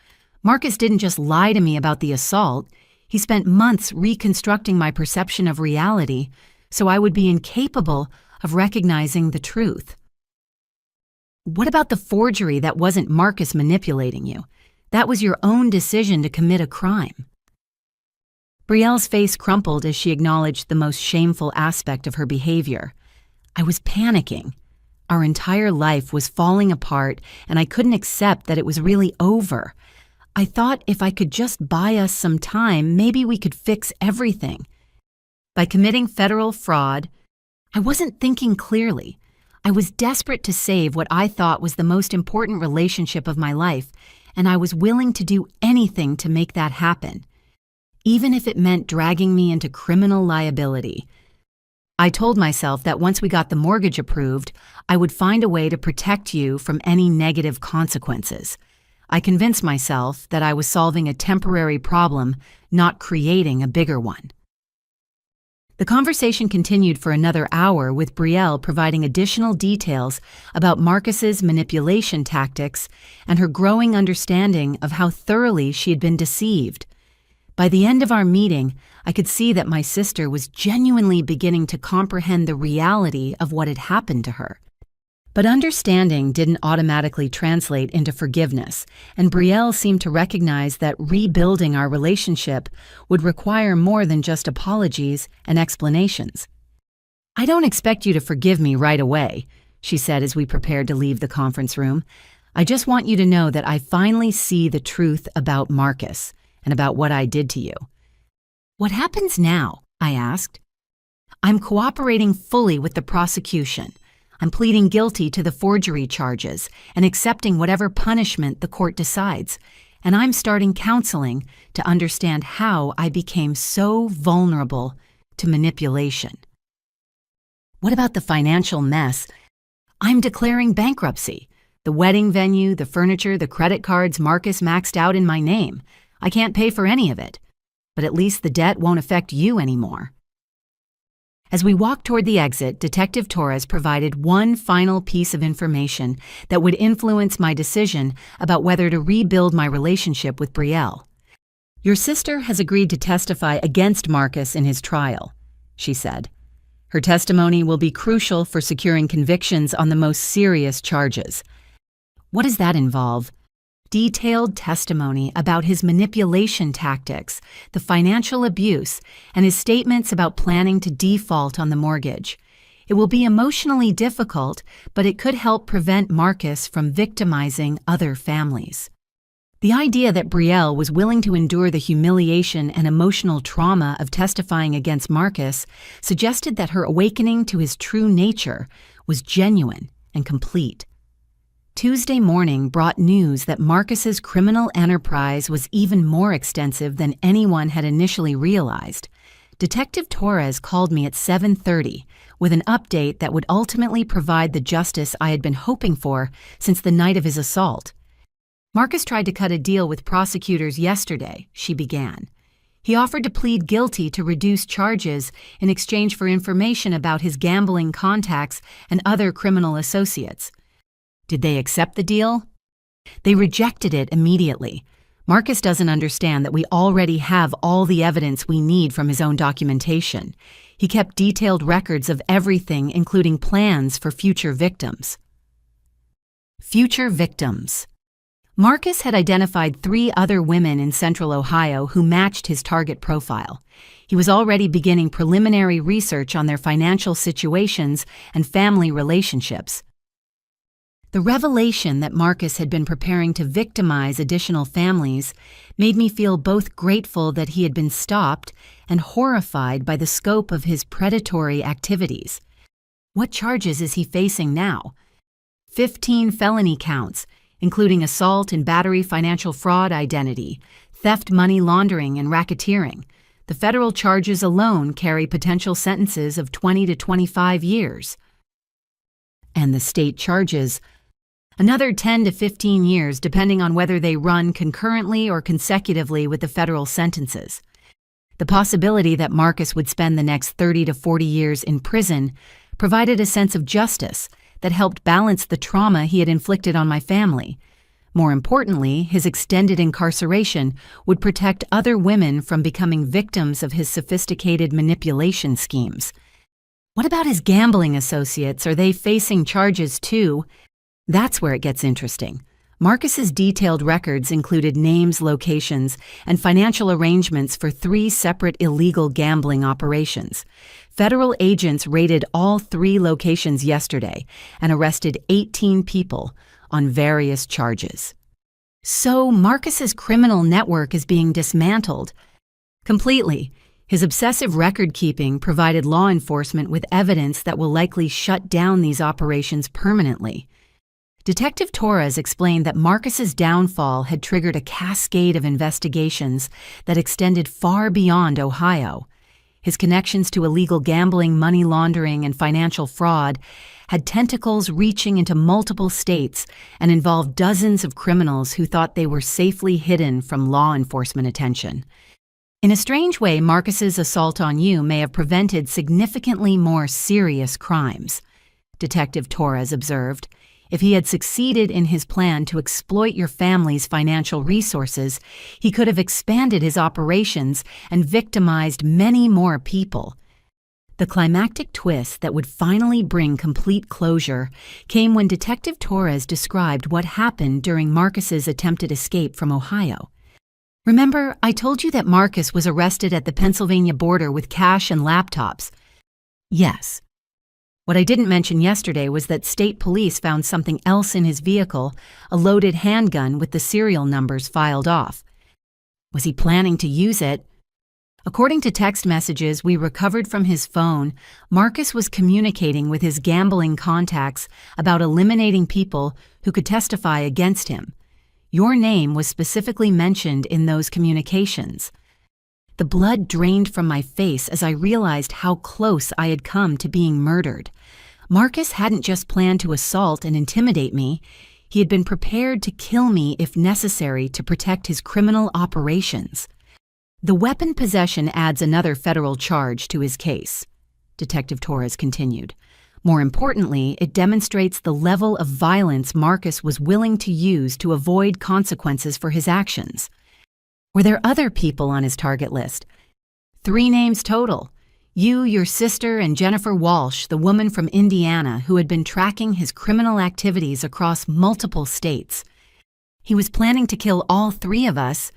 Speaker 1: Marcus didn't just lie to me about the assault. He spent months reconstructing my perception of reality so I would be incapable of recognizing the truth. What about the forgery that wasn't Marcus manipulating you? That was your own decision to commit a crime. Brielle's face crumpled as she acknowledged the most shameful aspect of her behavior. I was panicking. Our entire life was falling apart, and I couldn't accept that it was really over. I thought if I could just buy us some time, maybe we could fix everything. By committing federal fraud, I wasn't thinking clearly. I was desperate to save what I thought was the most important relationship of my life, and I was willing to do anything to make that happen, even if it meant dragging me into criminal liability. I told myself that once we got the mortgage approved, I would find a way to protect you from any negative consequences. I convinced myself that I was solving a temporary problem, not creating a bigger one. The conversation continued for another hour, with Brielle providing additional details about Marcus's manipulation tactics and her growing understanding of how thoroughly she had been deceived. By the end of our meeting, I could see that my sister was genuinely beginning to comprehend the reality of what had happened to her. But understanding didn't automatically translate into forgiveness, and Brielle seemed to recognize that rebuilding our relationship would require more than just apologies and explanations. I don't expect you to forgive me right away, she said as we prepared to leave the conference room. I just want you to know that I finally see the truth about Marcus and about what I did to you. What happens now? I asked. I'm cooperating fully with the prosecution. I'm pleading guilty to the forgery charges and accepting whatever punishment the court decides, and I'm starting counseling to understand how I became so vulnerable to manipulation. What about the financial mess? I'm declaring bankruptcy. The wedding venue, the furniture, the credit cards Marcus maxed out in my name. I can't pay for any of it, but at least the debt won't affect you anymore. As we walked toward the exit, Detective Torres provided one final piece of information that would influence my decision about whether to rebuild my relationship with Brielle. Your sister has agreed to testify against Marcus in his trial, she said. Her testimony will be crucial for securing convictions on the most serious charges. What does that involve? Detailed testimony about his manipulation tactics, the financial abuse, and his statements about planning to default on the mortgage. It will be emotionally difficult, but it could help prevent Marcus from victimizing other families. The idea that Brielle was willing to endure the humiliation and emotional trauma of testifying against Marcus suggested that her awakening to his true nature was genuine and complete. Tuesday morning brought news that Marcus's criminal enterprise was even more extensive than anyone had initially realized. Detective Torres called me at 7:30 with an update that would ultimately provide the justice I had been hoping for since the night of his assault. Marcus tried to cut a deal with prosecutors yesterday, she began. He offered to plead guilty to reduce charges in exchange for information about his gambling contacts and other criminal associates. Did they accept the deal? They rejected it immediately. Marcus doesn't understand that we already have all the evidence we need from his own documentation. He kept detailed records of everything, including plans for future victims. Future victims. Marcus had identified 3 other women in Central Ohio who matched his target profile. He was already beginning preliminary research on their financial situations and family relationships. The revelation that Marcus had been preparing to victimize additional families made me feel both grateful that he had been stopped and horrified by the scope of his predatory activities. What charges is he facing now? 15 felony counts, including assault and battery, financial fraud, identity, theft, money laundering, and racketeering. The federal charges alone carry potential sentences of 20 to 25 years. And the state charges, another 10 to 15 years depending on whether they run concurrently or consecutively with the federal sentences. The possibility that Marcus would spend the next 30 to 40 years in prison provided a sense of justice that helped balance the trauma he had inflicted on my family. More importantly, his extended incarceration would protect other women from becoming victims of his sophisticated manipulation schemes. What about his gambling associates? Are they facing charges too? That's where it gets interesting. Marcus's detailed records included names, locations, and financial arrangements for 3 separate illegal gambling operations. Federal agents raided all 3 locations yesterday and arrested 18 people on various charges. So Marcus's criminal network is being dismantled completely. His obsessive record-keeping provided law enforcement with evidence that will likely shut down these operations permanently. Detective Torres explained that Marcus's downfall had triggered a cascade of investigations that extended far beyond Ohio. His connections to illegal gambling, money laundering, and financial fraud had tentacles reaching into multiple states and involved dozens of criminals who thought they were safely hidden from law enforcement attention. In a strange way, Marcus's assault on you may have prevented significantly more serious crimes, Detective Torres observed. If he had succeeded in his plan to exploit your family's financial resources, he could have expanded his operations and victimized many more people. The climactic twist that would finally bring complete closure came when Detective Torres described what happened during Marcus's attempted escape from Ohio. Remember, I told you that Marcus was arrested at the Pennsylvania border with cash and laptops? Yes. What I didn't mention yesterday was that state police found something else in his vehicle, a loaded handgun with the serial numbers filed off. Was he planning to use it? According to text messages we recovered from his phone, Marcus was communicating with his gambling contacts about eliminating people who could testify against him. Your name was specifically mentioned in those communications. The blood drained from my face as I realized how close I had come to being murdered. Marcus hadn't just planned to assault and intimidate me. He had been prepared to kill me if necessary to protect his criminal operations. The weapon possession adds another federal charge to his case, Detective Torres continued. More importantly, it demonstrates the level of violence Marcus was willing to use to avoid consequences for his actions. Were there other people on his target list? 3 names total. You, your sister, and Jennifer Walsh, the woman from Indiana who had been tracking his criminal activities across multiple states. He was planning to kill all 3 of us.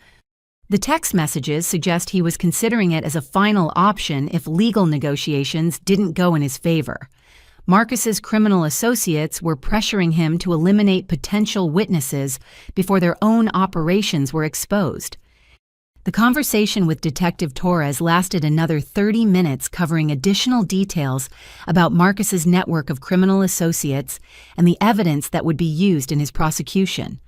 Speaker 1: The text messages suggest he was considering it as a final option if legal negotiations didn't go in his favor. Marcus's criminal associates were pressuring him to eliminate potential witnesses before their own operations were exposed. The conversation with Detective Torres lasted another 30 minutes, covering additional details about Marcus's network of criminal associates and the evidence that would be used in his prosecution.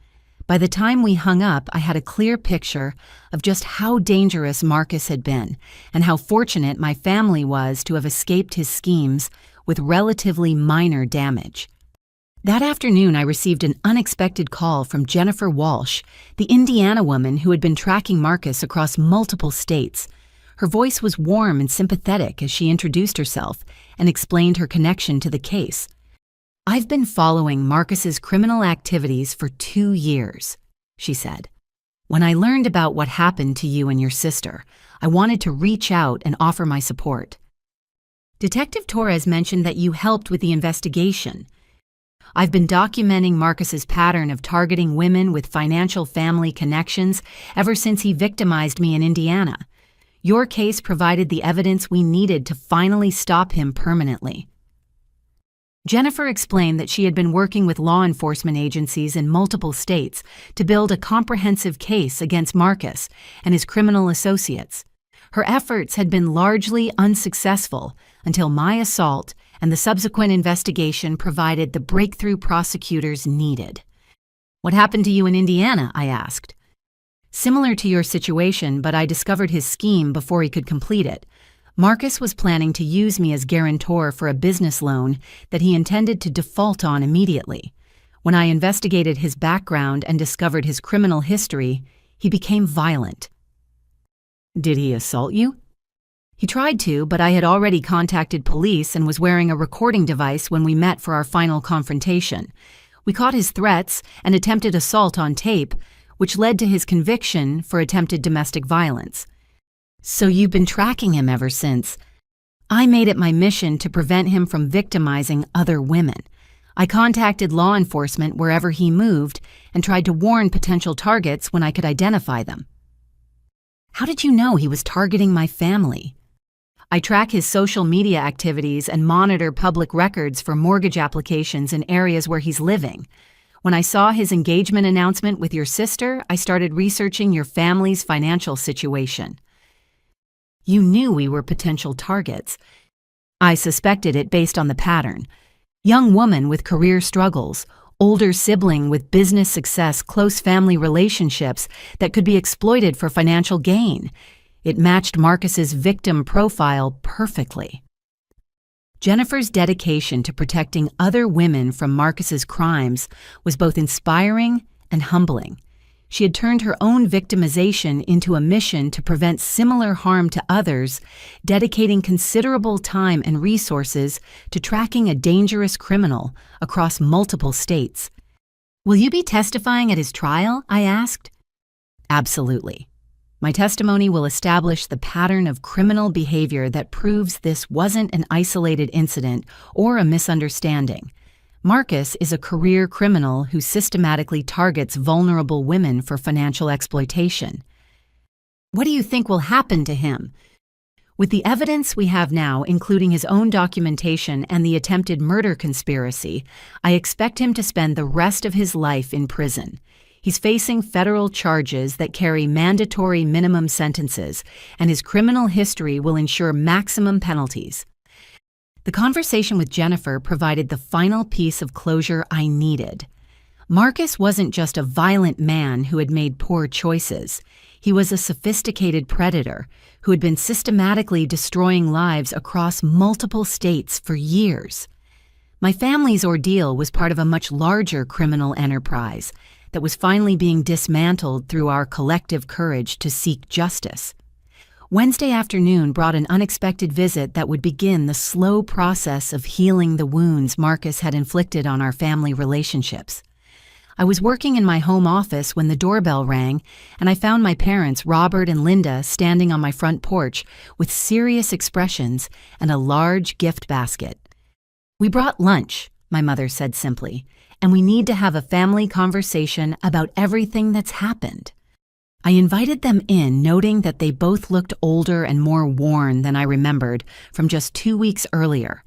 Speaker 1: By the time we hung up, I had a clear picture of just how dangerous Marcus had been and how fortunate my family was to have escaped his schemes with relatively minor damage. That afternoon, I received an unexpected call from Jennifer Walsh, the Indiana woman who had been tracking Marcus across multiple states. Her voice was warm and sympathetic as she introduced herself and explained her connection to the case. "I've been following Marcus's criminal activities for 2 years," she said. "When I learned about what happened to you and your sister, I wanted to reach out and offer my support." Detective Torres mentioned that you helped with the investigation. "I've been documenting Marcus's pattern of targeting women with financial family connections ever since he victimized me in Indiana. Your case provided the evidence we needed to finally stop him permanently." Jennifer explained that she had been working with law enforcement agencies in multiple states to build a comprehensive case against Marcus and his criminal associates. Her efforts had been largely unsuccessful until my assault and the subsequent investigation provided the breakthrough prosecutors needed. "What happened to you in Indiana?" I asked. "Similar to your situation, but I discovered his scheme before he could complete it. Marcus was planning to use me as guarantor for a business loan that he intended to default on immediately. When I investigated his background and discovered his criminal history, he became violent." "Did he assault you?" "He tried to, but I had already contacted police and was wearing a recording device when we met for our final confrontation. We caught his threats and attempted assault on tape, which led to his conviction for attempted domestic violence." "So you've been tracking him ever since?" "I made it my mission to prevent him from victimizing other women. I contacted law enforcement wherever he moved and tried to warn potential targets when I could identify them." "How did you know he was targeting my family?" "I track his social media activities and monitor public records for mortgage applications in areas where he's living. When I saw his engagement announcement with your sister, I started researching your family's financial situation." "You knew we were potential targets." "I suspected it based on the pattern. Young woman with career struggles, older sibling with business success, close family relationships that could be exploited for financial gain. It matched Marcus's victim profile perfectly." Jennifer's dedication to protecting other women from Marcus's crimes was both inspiring and humbling. She had turned her own victimization into a mission to prevent similar harm to others, dedicating considerable time and resources to tracking a dangerous criminal across multiple states. "Will you be testifying at his trial?" I asked. "Absolutely. My testimony will establish the pattern of criminal behavior that proves this wasn't an isolated incident or a misunderstanding. Marcus is a career criminal who systematically targets vulnerable women for financial exploitation." "What do you think will happen to him?" "With the evidence we have now, including his own documentation and the attempted murder conspiracy, I expect him to spend the rest of his life in prison. He's facing federal charges that carry mandatory minimum sentences, and his criminal history will ensure maximum penalties." The conversation with Jennifer provided the final piece of closure I needed. Marcus wasn't just a violent man who had made poor choices. He was a sophisticated predator who had been systematically destroying lives across multiple states for years. My family's ordeal was part of a much larger criminal enterprise that was finally being dismantled through our collective courage to seek justice. Wednesday afternoon brought an unexpected visit that would begin the slow process of healing the wounds Marcus had inflicted on our family relationships. I was working in my home office when the doorbell rang, and I found my parents, Robert and Linda, standing on my front porch with serious expressions and a large gift basket. "We brought lunch," my mother said simply, "and we need to have a family conversation about everything that's happened." I invited them in, noting that they both looked older and more worn than I remembered from just 2 weeks earlier.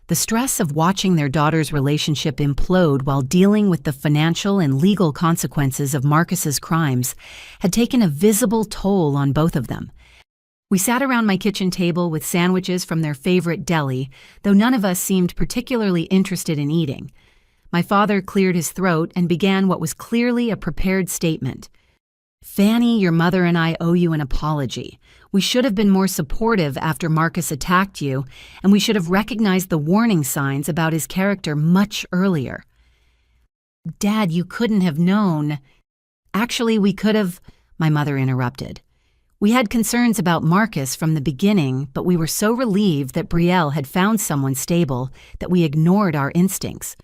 Speaker 1: The stress of watching their daughter's relationship implode while dealing with the financial and legal consequences of Marcus's crimes had taken a visible toll on both of them. We sat around my kitchen table with sandwiches from their favorite deli, though none of us seemed particularly interested in eating. My father cleared his throat and began what was clearly a prepared statement. "Fanny, your mother and I owe you an apology. We should have been more supportive after Marcus attacked you, and we should have recognized the warning signs about his character much earlier." "Dad, you couldn't have known." "Actually, we could have," my mother interrupted. "We had concerns about Marcus from the beginning, but we were so relieved that Brielle had found someone stable that we ignored our instincts."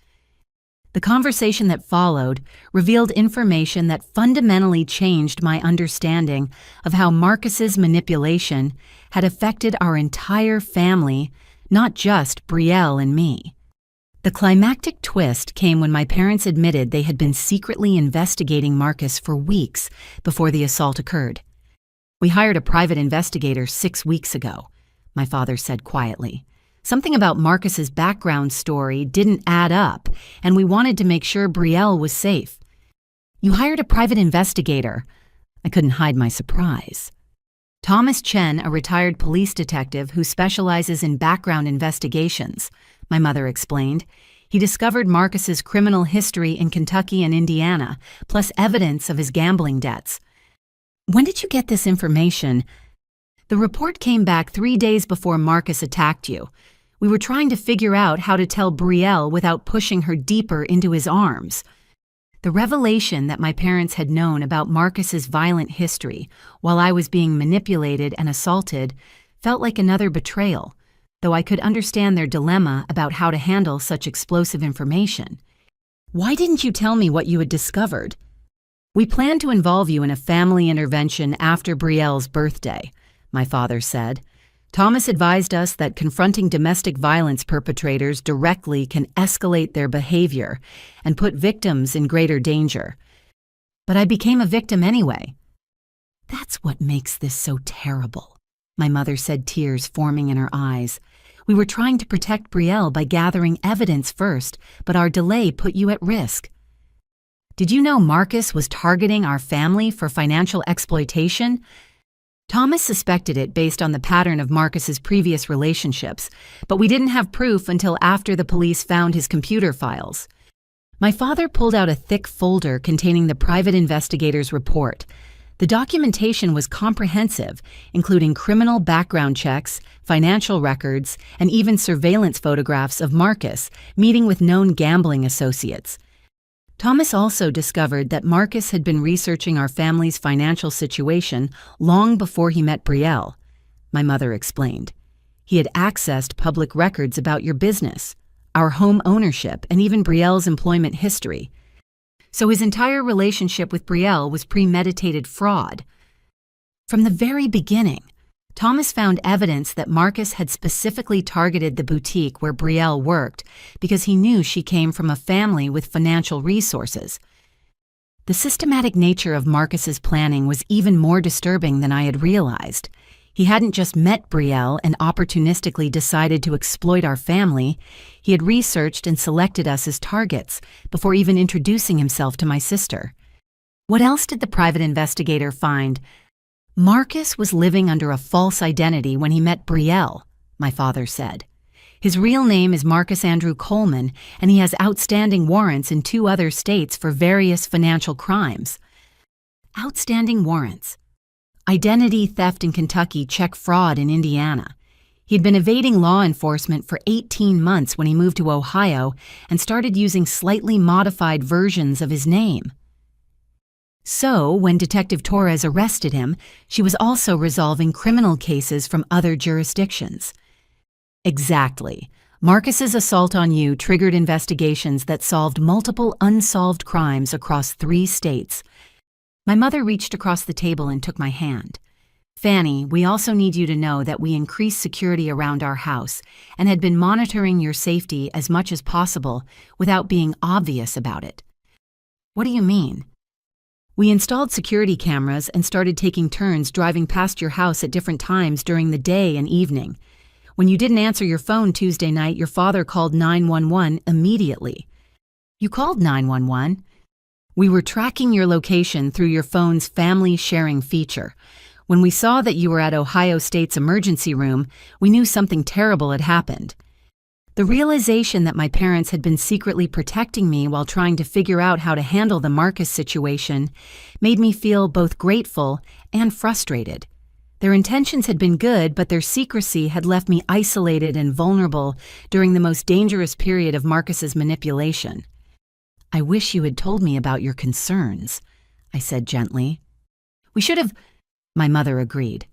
Speaker 1: The conversation that followed revealed information that fundamentally changed my understanding of how Marcus's manipulation had affected our entire family, not just Brielle and me. The climactic twist came when my parents admitted they had been secretly investigating Marcus for weeks before the assault occurred. "We hired a private investigator 6 weeks ago," my father said quietly. "Something about Marcus's background story didn't add up, and we wanted to make sure Brielle was safe." "You hired a private investigator?" I couldn't hide my surprise. "Thomas Chen, a retired police detective who specializes in background investigations," my mother explained. "He discovered Marcus's criminal history in Kentucky and Indiana, plus evidence of his gambling debts." "When did you get this information?" "The report came back 3 days before Marcus attacked you. We were trying to figure out how to tell Brielle without pushing her deeper into his arms." The revelation that my parents had known about Marcus's violent history while I was being manipulated and assaulted felt like another betrayal, though I could understand their dilemma about how to handle such explosive information. "Why didn't you tell me what you had discovered?" "We planned to involve you in a family intervention after Brielle's birthday," my father said. "Thomas advised us that confronting domestic violence perpetrators directly can escalate their behavior and put victims in greater danger. But I became a victim anyway." "That's what makes this so terrible," my mother said, tears forming in her eyes. "We were trying to protect Brielle by gathering evidence first, but our delay put you at risk." "Did you know Marcus was targeting our family for financial exploitation?" "Thomas suspected it based on the pattern of Marcus's previous relationships, but we didn't have proof until after the police found his computer files." My father pulled out a thick folder containing the private investigator's report. The documentation was comprehensive, including criminal background checks, financial records, and even surveillance photographs of Marcus meeting with known gambling associates. Thomas also discovered that Marcus had been researching our family's financial situation long before he met Brielle, my mother explained. "He had accessed public records about your business, our home ownership, and even Brielle's employment history. So his entire relationship with Brielle was premeditated fraud. From the very beginning, Thomas found evidence that Marcus had specifically targeted the boutique where Brielle worked because he knew she came from a family with financial resources. The systematic nature of Marcus's planning was even more disturbing than I had realized. He hadn't just met Brielle and opportunistically decided to exploit our family. He had researched and selected us as targets before even introducing himself to my sister. What else did the private investigator find? Marcus was living under a false identity when he met Brielle, my father said. His real name is Marcus Andrew Coleman, and he has outstanding warrants in 2 other states for various financial crimes. Outstanding warrants. Identity theft in Kentucky, check fraud in Indiana. He'd been evading law enforcement for 18 months when he moved to Ohio and started using slightly modified versions of his name. So, when Detective Torres arrested him, she was also resolving criminal cases from other jurisdictions. Exactly. Marcus's assault on you triggered investigations that solved multiple unsolved crimes across 3 states. My mother reached across the table and took my hand. "Fanny, we also need you to know that we increased security around our house and had been monitoring your safety as much as possible without being obvious about it." "What do you mean?" "We installed security cameras and started taking turns driving past your house at different times during the day and evening. When you didn't answer your phone Tuesday night, your father called 911 immediately. You called 911? We were tracking your location through your phone's family sharing feature. When we saw that you were at Ohio State's emergency room, we knew something terrible had happened. The realization that my parents had been secretly protecting me while trying to figure out how to handle the Marcus situation made me feel both grateful and frustrated. Their intentions had been good, but their secrecy had left me isolated and vulnerable during the most dangerous period of Marcus's manipulation. I wish you had told me about your concerns, I said gently. We should have, my mother agreed.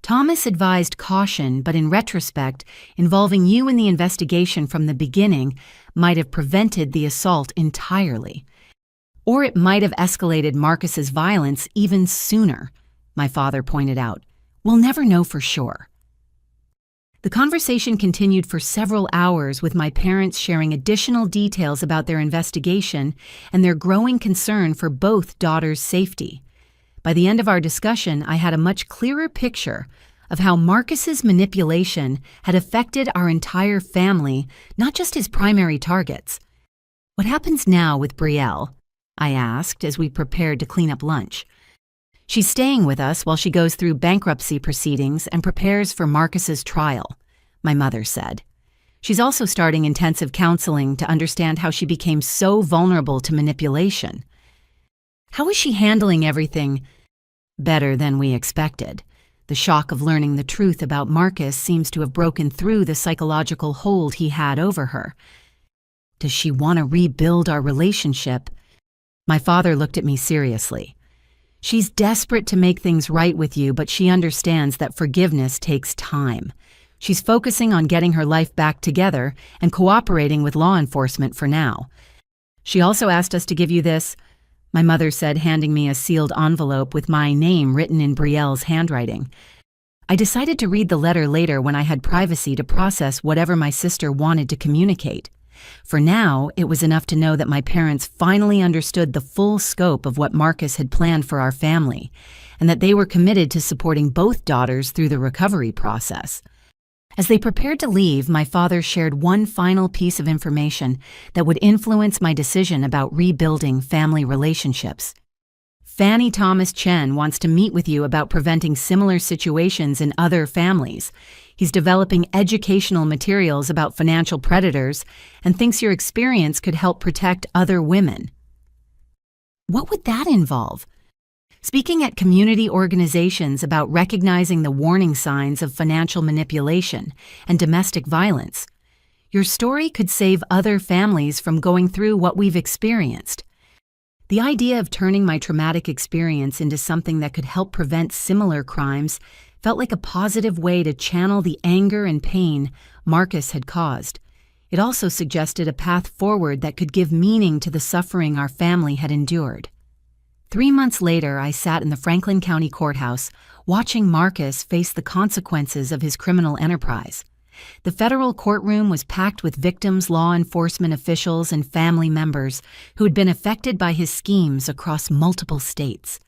Speaker 1: Thomas advised caution, but in retrospect, involving you in the investigation from the beginning might have prevented the assault entirely. Or it might have escalated Marcus's violence even sooner, my father pointed out. We'll never know for sure. The conversation continued for several hours, with my parents sharing additional details about their investigation and their growing concern for both daughters' safety. By the end of our discussion, I had a much clearer picture of how Marcus's manipulation had affected our entire family, not just his primary targets. What happens now with Brielle? I asked as we prepared to clean up lunch. She's staying with us while she goes through bankruptcy proceedings and prepares for Marcus's trial, my mother said. She's also starting intensive counseling to understand how she became so vulnerable to manipulation. How is she handling everything? Better than we expected. The shock of learning the truth about Marcus seems to have broken through the psychological hold he had over her. Does she want to rebuild our relationship? My father looked at me seriously. She's desperate to make things right with you, but she understands that forgiveness takes time. She's focusing on getting her life back together and cooperating with law enforcement for now. She also asked us to give you this, my mother said, handing me a sealed envelope with my name written in Brielle's handwriting. I decided to read the letter later when I had privacy to process whatever my sister wanted to communicate. For now, it was enough to know that my parents finally understood the full scope of what Marcus had planned for our family, and that they were committed to supporting both daughters through the recovery process. As they prepared to leave, my father shared one final piece of information that would influence my decision about rebuilding family relationships. Fanny Thomas Chen wants to meet with you about preventing similar situations in other families. He's developing educational materials about financial predators and thinks your experience could help protect other women. What would that involve? Speaking at community organizations about recognizing the warning signs of financial manipulation and domestic violence. Your story could save other families from going through what we've experienced. The idea of turning my traumatic experience into something that could help prevent similar crimes felt like a positive way to channel the anger and pain Marcus had caused. It also suggested a path forward that could give meaning to the suffering our family had endured. 3 months later, I sat in the Franklin County Courthouse, watching Marcus face the consequences of his criminal enterprise. The federal courtroom was packed with victims, law enforcement officials, and family members who had been affected by his schemes across multiple states.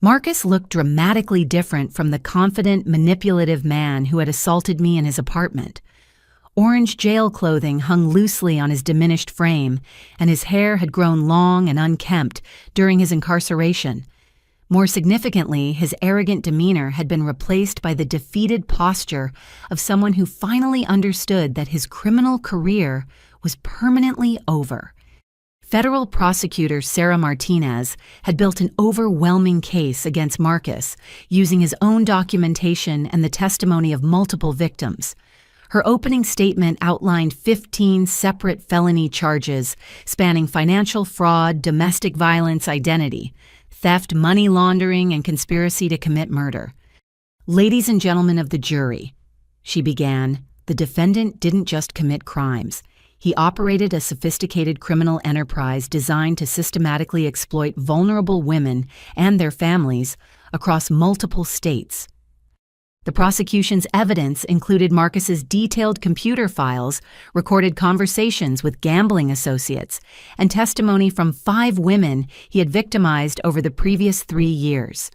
Speaker 1: Marcus looked dramatically different from the confident, manipulative man who had assaulted me in his apartment. Orange jail clothing hung loosely on his diminished frame, and his hair had grown long and unkempt during his incarceration. More significantly, his arrogant demeanor had been replaced by the defeated posture of someone who finally understood that his criminal career was permanently over. Federal prosecutor Sarah Martinez had built an overwhelming case against Marcus, using his own documentation and the testimony of multiple victims. Her opening statement outlined 15 separate felony charges spanning financial fraud, domestic violence, identity, theft, money laundering, and conspiracy to commit murder. Ladies and gentlemen of the jury, she began, the defendant didn't just commit crimes. He operated a sophisticated criminal enterprise designed to systematically exploit vulnerable women and their families across multiple states. The prosecution's evidence included Marcus's detailed computer files, recorded conversations with gambling associates, and testimony from 5 women he had victimized over the previous 3 years.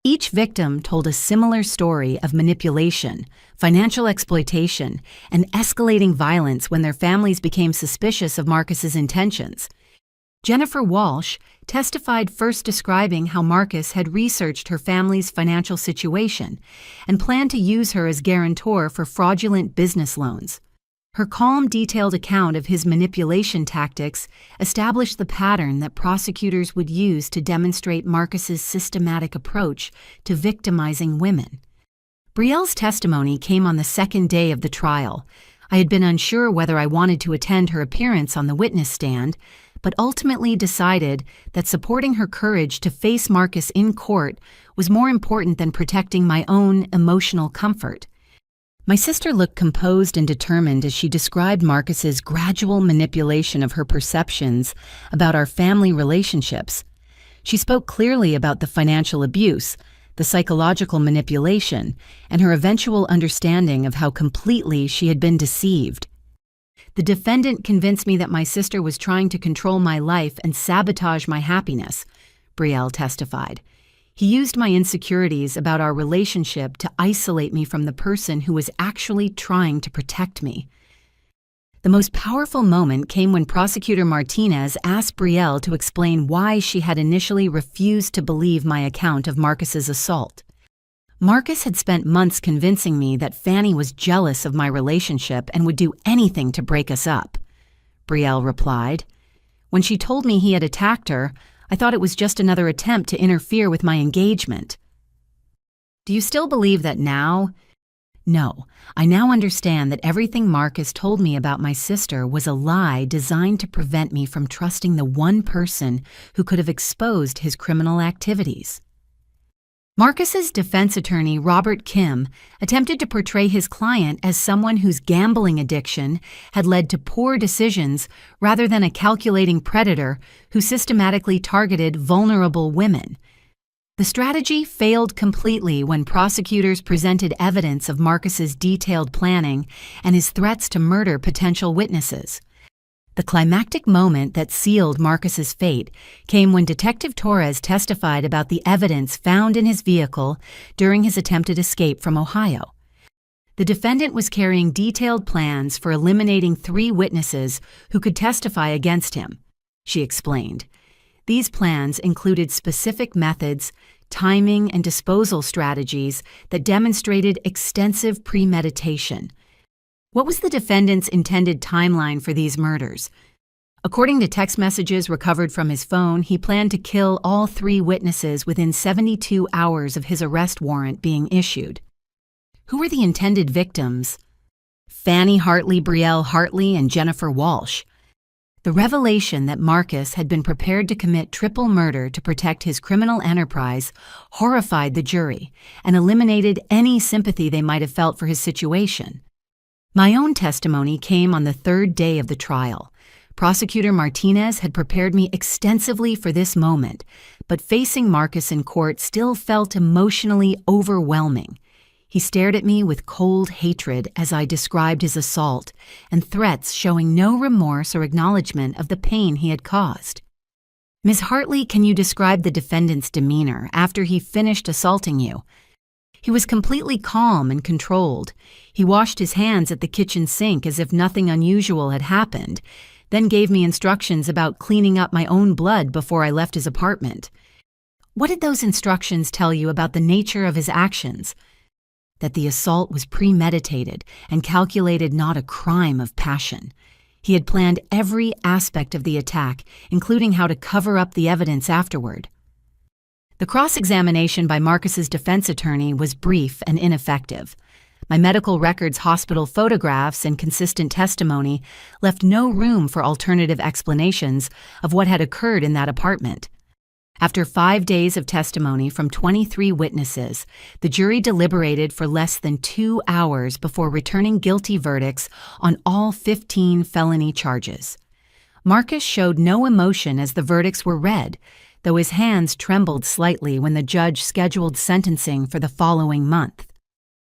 Speaker 1: Each victim told a similar story of manipulation, financial exploitation, and escalating violence when their families became suspicious of Marcus's intentions. Jennifer Walsh testified, first describing how Marcus had researched her family's financial situation and planned to use her as guarantor for fraudulent business loans. Her calm, detailed account of his manipulation tactics established the pattern that prosecutors would use to demonstrate Marcus's systematic approach to victimizing women. Brielle's testimony came on the second day of the trial. I had been unsure whether I wanted to attend her appearance on the witness stand, but ultimately decided that supporting her courage to face Marcus in court was more important than protecting my own emotional comfort. My sister looked composed and determined as she described Marcus's gradual manipulation of her perceptions about our family relationships. She spoke clearly about the financial abuse, the psychological manipulation, and her eventual understanding of how completely she had been deceived. The defendant convinced me that my sister was trying to control my life and sabotage my happiness, Brielle testified. He used my insecurities about our relationship to isolate me from the person who was actually trying to protect me. The most powerful moment came when Prosecutor Martinez asked Brielle to explain why she had initially refused to believe my account of Marcus's assault. Marcus had spent months convincing me that Fanny was jealous of my relationship and would do anything to break us up, Brielle replied. When she told me he had attacked her, I thought it was just another attempt to interfere with my engagement. Do you still believe that now? No, I now understand that everything Marcus told me about my sister was a lie designed to prevent me from trusting the one person who could have exposed his criminal activities. Marcus's defense attorney, Robert Kim, attempted to portray his client as someone whose gambling addiction had led to poor decisions rather than a calculating predator who systematically targeted vulnerable women. The strategy failed completely when prosecutors presented evidence of Marcus's detailed planning and his threats to murder potential witnesses. The climactic moment that sealed Marcus's fate came when Detective Torres testified about the evidence found in his vehicle during his attempted escape from Ohio. The defendant was carrying detailed plans for eliminating 3 witnesses who could testify against him, she explained. These plans included specific methods, timing, and disposal strategies that demonstrated extensive premeditation. What was the defendant's intended timeline for these murders? According to text messages recovered from his phone, he planned to kill all 3 witnesses within 72 hours of his arrest warrant being issued. Who were the intended victims? Fanny Hartley, Brielle Hartley, and Jennifer Walsh. The revelation that Marcus had been prepared to commit triple murder to protect his criminal enterprise horrified the jury and eliminated any sympathy they might have felt for his situation. My own testimony came on the 3rd day of the trial. Prosecutor Martinez had prepared me extensively for this moment, but facing Marcus in court still felt emotionally overwhelming. He stared at me with cold hatred as I described his assault and threats, showing no remorse or acknowledgement of the pain he had caused. Ms. Hartley, can you describe the defendant's demeanor after he finished assaulting you? He was completely calm and controlled. He washed his hands at the kitchen sink as if nothing unusual had happened, then gave me instructions about cleaning up my own blood before I left his apartment. What did those instructions tell you about the nature of his actions? That the assault was premeditated and calculated, not a crime of passion. He had planned every aspect of the attack, including how to cover up the evidence afterward. The cross-examination by Marcus's defense attorney was brief and ineffective. My medical records, hospital photographs, and consistent testimony left no room for alternative explanations of what had occurred in that apartment. After 5 days of testimony from 23 witnesses, the jury deliberated for less than 2 hours before returning guilty verdicts on all 15 felony charges. Marcus showed no emotion as the verdicts were read, though his hands trembled slightly when the judge scheduled sentencing for the following month.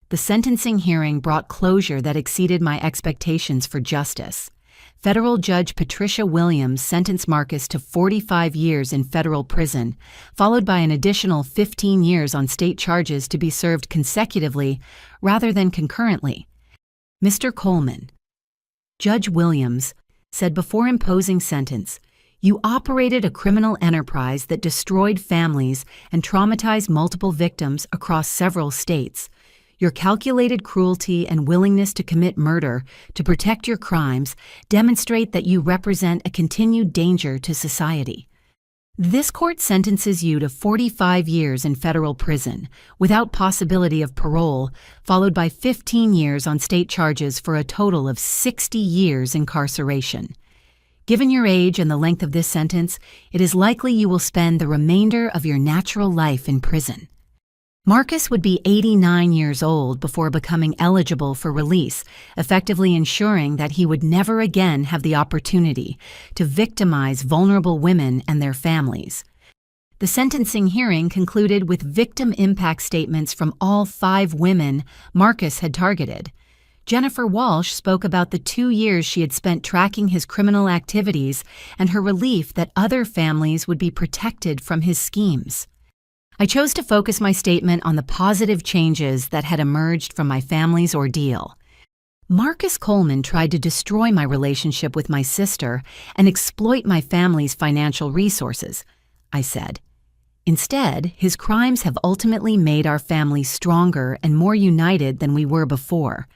Speaker 1: The sentencing hearing brought closure that exceeded my expectations for justice. Federal Judge Patricia Williams sentenced Marcus to 45 years in federal prison, followed by an additional 15 years on state charges to be served consecutively rather than concurrently. Mr. Coleman, Judge Williams, said before imposing sentence, "You operated a criminal enterprise that destroyed families and traumatized multiple victims across several states. Your calculated cruelty and willingness to commit murder to protect your crimes demonstrate that you represent a continued danger to society. This court sentences you to 45 years in federal prison, without possibility of parole, followed by 15 years on state charges for a total of 60 years incarceration. Given your age and the length of this sentence, it is likely you will spend the remainder of your natural life in prison." Marcus would be 89 years old before becoming eligible for release, effectively ensuring that he would never again have the opportunity to victimize vulnerable women and their families. The sentencing hearing concluded with victim impact statements from all 5 women Marcus had targeted. Jennifer Walsh spoke about the 2 years she had spent tracking his criminal activities and her relief that other families would be protected from his schemes. I chose to focus my statement on the positive changes that had emerged from my family's ordeal. Marcus Coleman tried to destroy my relationship with my sister and exploit my family's financial resources, I said. Instead, his crimes have ultimately made our family stronger and more united than we were before.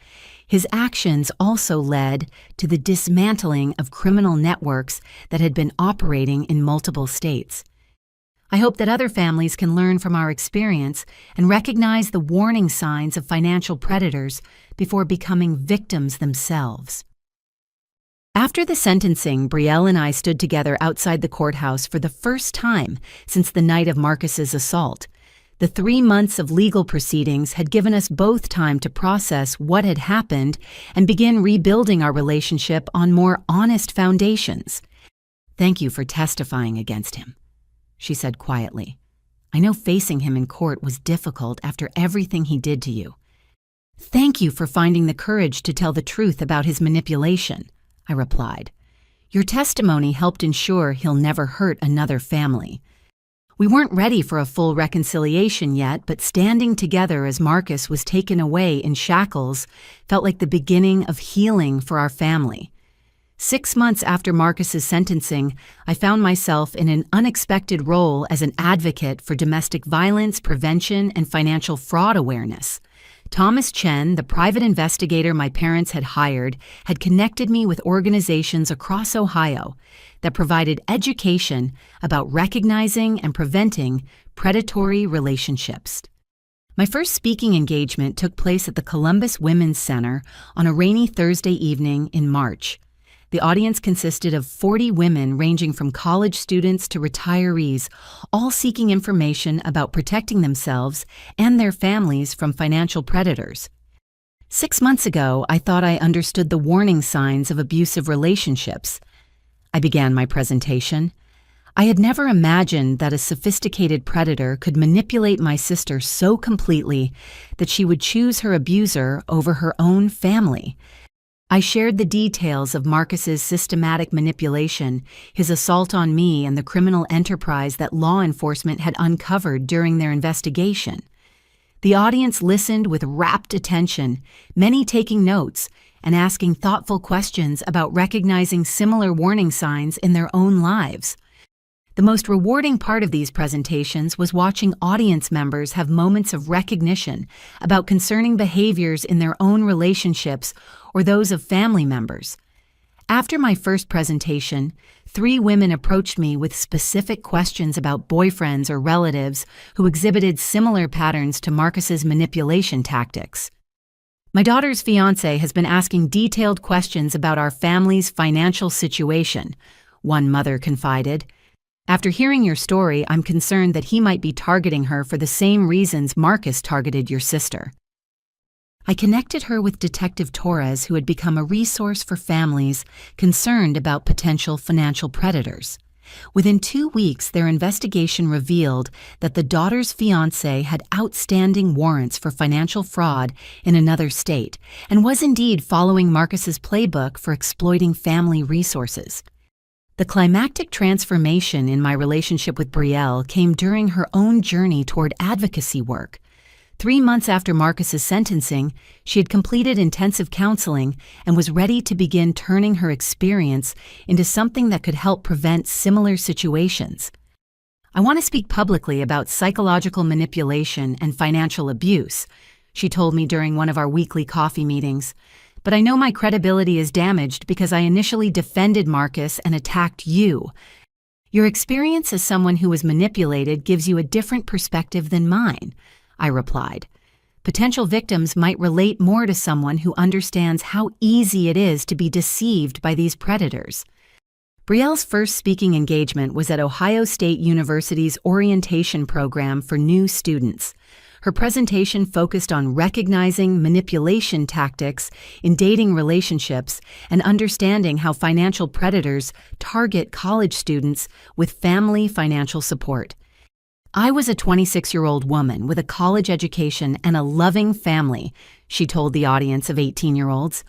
Speaker 1: His actions also led to the dismantling of criminal networks that had been operating in multiple states. I hope that other families can learn from our experience and recognize the warning signs of financial predators before becoming victims themselves. After the sentencing, Brielle and I stood together outside the courthouse for the first time since the night of Marcus's assault. The 3 months of legal proceedings had given us both time to process what had happened and begin rebuilding our relationship on more honest foundations. "Thank you for testifying against him," she said quietly. "I know facing him in court was difficult after everything he did to you." "Thank you for finding the courage to tell the truth about his manipulation," I replied. "Your testimony helped ensure he'll never hurt another family." We weren't ready for a full reconciliation yet, but standing together as Marcus was taken away in shackles felt like the beginning of healing for our family. 6 months after Marcus's sentencing, I found myself in an unexpected role as an advocate for domestic violence prevention and financial fraud awareness. Thomas Chen, the private investigator my parents had hired, had connected me with organizations across Ohio that provided education about recognizing and preventing predatory relationships. My first speaking engagement took place at the Columbus Women's Center on a rainy Thursday evening in March. The audience consisted of 40 women ranging from college students to retirees, all seeking information about protecting themselves and their families from financial predators. 6 months ago, I thought I understood the warning signs of abusive relationships. I began my presentation. I had never imagined that a sophisticated predator could manipulate my sister so completely that she would choose her abuser over her own family. I shared the details of Marcus's systematic manipulation, his assault on me, and the criminal enterprise that law enforcement had uncovered during their investigation. The audience listened with rapt attention, many taking notes and asking thoughtful questions about recognizing similar warning signs in their own lives. The most rewarding part of these presentations was watching audience members have moments of recognition about concerning behaviors in their own relationships or those of family members. After my first presentation, 3 women approached me with specific questions about boyfriends or relatives who exhibited similar patterns to Marcus's manipulation tactics. "My daughter's fiancé has been asking detailed questions about our family's financial situation," one mother confided. "After hearing your story, I'm concerned that he might be targeting her for the same reasons Marcus targeted your sister." I connected her with Detective Torres, who had become a resource for families concerned about potential financial predators. Within 2 weeks, their investigation revealed that the daughter's fiancé had outstanding warrants for financial fraud in another state and was indeed following Marcus's playbook for exploiting family resources. The climactic transformation in my relationship with Brielle came during her own journey toward advocacy work. 3 months after Marcus's sentencing, she had completed intensive counseling and was ready to begin turning her experience into something that could help prevent similar situations. "I want to speak publicly about psychological manipulation and financial abuse," she told me during one of our weekly coffee meetings. "But I know my credibility is damaged because I initially defended Marcus and attacked you. Your experience as someone who was manipulated gives you a different perspective than mine," I replied. "Potential victims might relate more to someone who understands how easy it is to be deceived by these predators." Brielle's first speaking engagement was at Ohio State University's orientation program for new students. Her presentation focused on recognizing manipulation tactics in dating relationships and understanding how financial predators target college students with family financial support. "I was a 26-year-old woman with a college education and a loving family," she told the audience of 18-year-olds.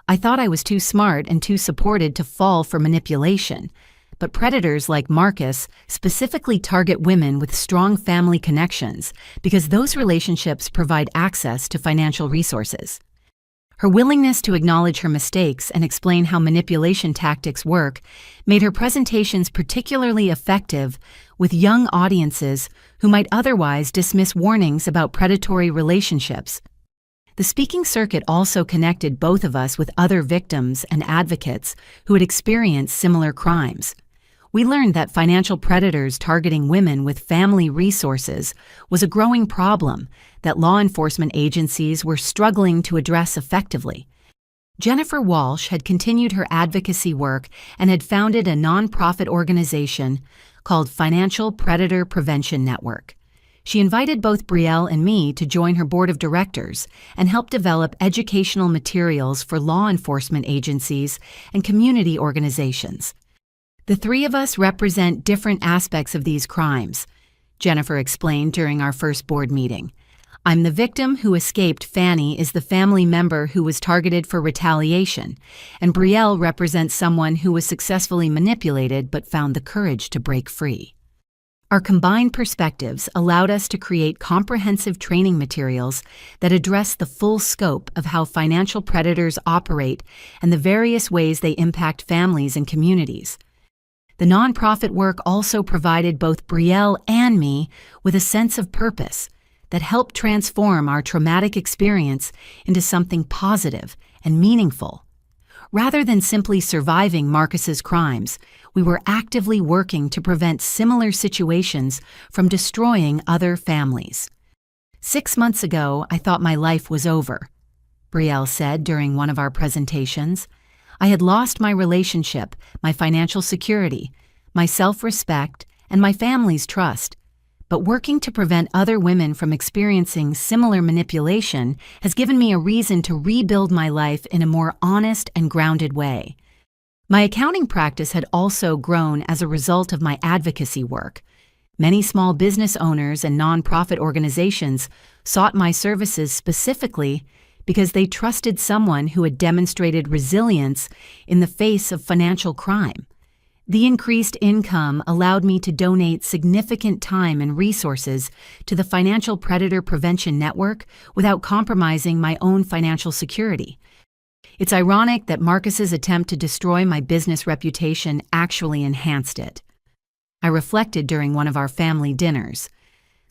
Speaker 1: "I thought I was too smart and too supported to fall for manipulation. But predators like Marcus specifically target women with strong family connections because those relationships provide access to financial resources." Her willingness to acknowledge her mistakes and explain how manipulation tactics work made her presentations particularly effective with young audiences who might otherwise dismiss warnings about predatory relationships. The speaking circuit also connected both of us with other victims and advocates who had experienced similar crimes. We learned that financial predators targeting women with family resources was a growing problem that law enforcement agencies were struggling to address effectively. Jennifer Walsh had continued her advocacy work and had founded a nonprofit organization called Financial Predator Prevention Network. She invited both Brielle and me to join her board of directors and help develop educational materials for law enforcement agencies and community organizations. "The three of us represent different aspects of these crimes," Jennifer explained during our first board meeting. "I'm the victim who escaped. Fanny is the family member who was targeted for retaliation, and Brielle represents someone who was successfully manipulated but found the courage to break free." Our combined perspectives allowed us to create comprehensive training materials that address the full scope of how financial predators operate and the various ways they impact families and communities. The nonprofit work also provided both Brielle and me with a sense of purpose that helped transform our traumatic experience into something positive and meaningful. Rather than simply surviving Marcus's crimes, we were actively working to prevent similar situations from destroying other families. "6 months ago, I thought my life was over," Brielle said during one of our presentations. "I had lost my relationship, my financial security, my self-respect, and my family's trust. But working to prevent other women from experiencing similar manipulation has given me a reason to rebuild my life in a more honest and grounded way." My accounting practice had also grown as a result of my advocacy work. Many small business owners and nonprofit organizations sought my services specifically because they trusted someone who had demonstrated resilience in the face of financial crime. The increased income allowed me to donate significant time and resources to the Financial Predator Prevention Network without compromising my own financial security. It's ironic that Marcus's attempt to destroy my business reputation actually enhanced it. I reflected during one of our family dinners.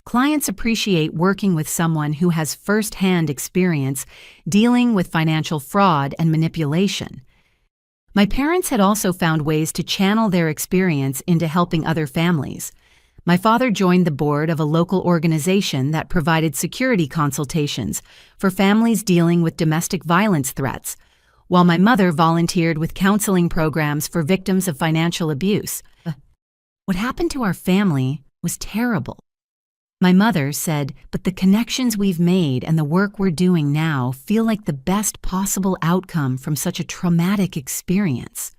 Speaker 1: Clients appreciate working with someone who has first-hand experience dealing with financial fraud and manipulation. My parents had also found ways to channel their experience into helping other families. My father joined the board of a local organization that provided security consultations for families dealing with domestic violence threats, while my mother volunteered with counseling programs for victims of financial abuse. What happened to our family was terrible. My mother said, "But the connections we've made and the work we're doing now feel like the best possible outcome from such a traumatic experience."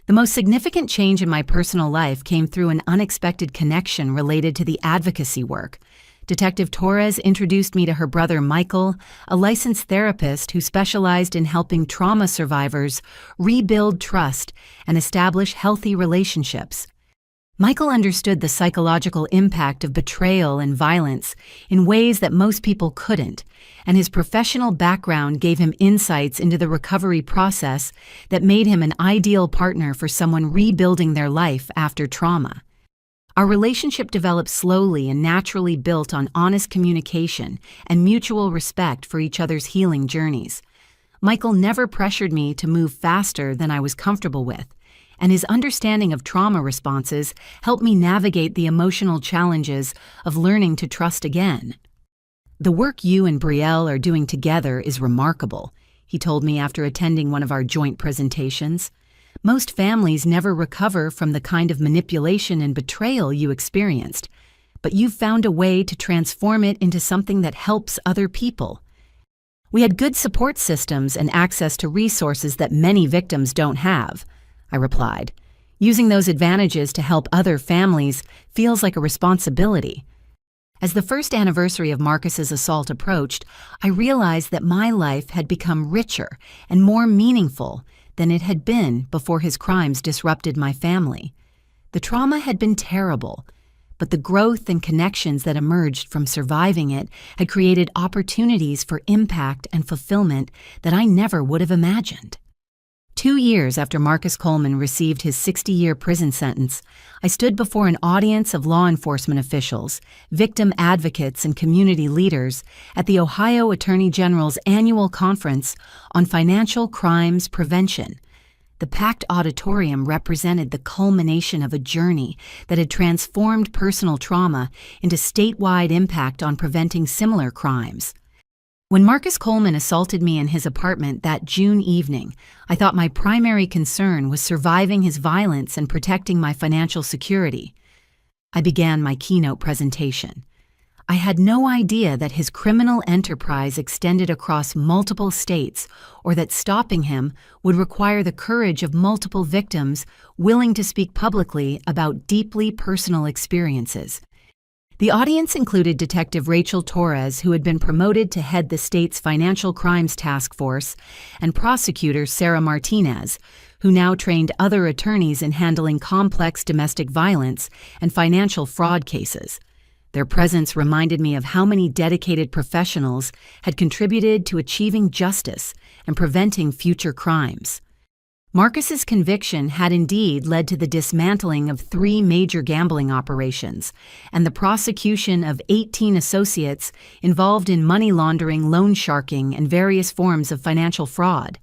Speaker 1: The most significant change in my personal life came through an unexpected connection related to the advocacy work. Detective Torres introduced me to her brother Michael, a licensed therapist who specialized in helping trauma survivors rebuild trust and establish healthy relationships. Michael understood the psychological impact of betrayal and violence in ways that most people couldn't, and his professional background gave him insights into the recovery process that made him an ideal partner for someone rebuilding their life after trauma. Our relationship developed slowly and naturally built on honest communication and mutual respect for each other's healing journeys. Michael never pressured me to move faster than I was comfortable with, and his understanding of trauma responses helped me navigate the emotional challenges of learning to trust again. "The work you and Brielle are doing together is remarkable," he told me after attending one of our joint presentations. "Most families never recover from the kind of manipulation and betrayal you experienced, but you've found a way to transform it into something that helps other people." "We had good support systems and access to resources that many victims don't have," I replied. "Using those advantages to help other families feels like a responsibility." As the first anniversary of Marcus's assault approached, I realized that my life had become richer and more meaningful than it had been before his crimes disrupted my family. The trauma had been terrible, but the growth and connections that emerged from surviving it had created opportunities for impact and fulfillment that I never would have imagined. 2 years after Marcus Coleman received his 60-year prison sentence, I stood before an audience of law enforcement officials, victim advocates, and community leaders at the Ohio Attorney General's annual conference on financial crimes prevention. The packed auditorium represented the culmination of a journey that had transformed personal trauma into statewide impact on preventing similar crimes. When Marcus Coleman assaulted me in his apartment that June evening, I thought my primary concern was surviving his violence and protecting my financial security. I began my keynote presentation. I had no idea that his criminal enterprise extended across multiple states, or that stopping him would require the courage of multiple victims willing to speak publicly about deeply personal experiences. The audience included Detective Rachel Torres, who had been promoted to head the state's Financial Crimes Task Force, and prosecutor Sarah Martinez, who now trained other attorneys in handling complex domestic violence and financial fraud cases. Their presence reminded me of how many dedicated professionals had contributed to achieving justice and preventing future crimes. Marcus's conviction had indeed led to the dismantling of 3 major gambling operations and the prosecution of 18 associates involved in money laundering, loan sharking, and various forms of financial fraud.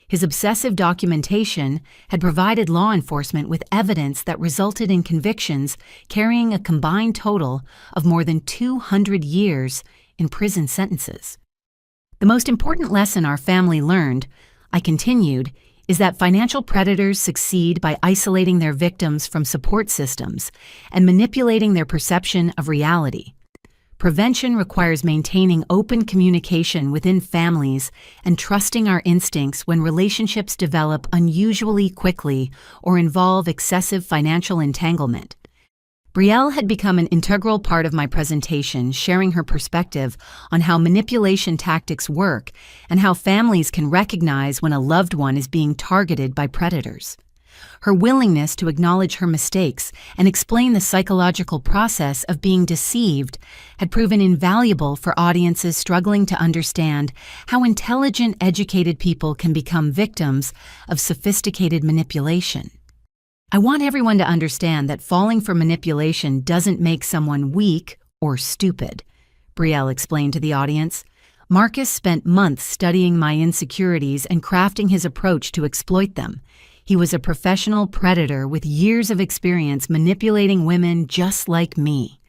Speaker 1: His obsessive documentation had provided law enforcement with evidence that resulted in convictions carrying a combined total of more than 200 years in prison sentences. "The most important lesson our family learned," I continued, "is that financial predators succeed by isolating their victims from support systems and manipulating their perception of reality. Prevention requires maintaining open communication within families and trusting our instincts when relationships develop unusually quickly or involve excessive financial entanglement." Brielle had become an integral part of my presentation, sharing her perspective on how manipulation tactics work and how families can recognize when a loved one is being targeted by predators. Her willingness to acknowledge her mistakes and explain the psychological process of being deceived had proven invaluable for audiences struggling to understand how intelligent, educated people can become victims of sophisticated manipulation. "I want everyone to understand that falling for manipulation doesn't make someone weak or stupid," Brielle explained to the audience. "Marcus spent months studying my insecurities and crafting his approach to exploit them. He was a professional predator with years of experience manipulating women just like me."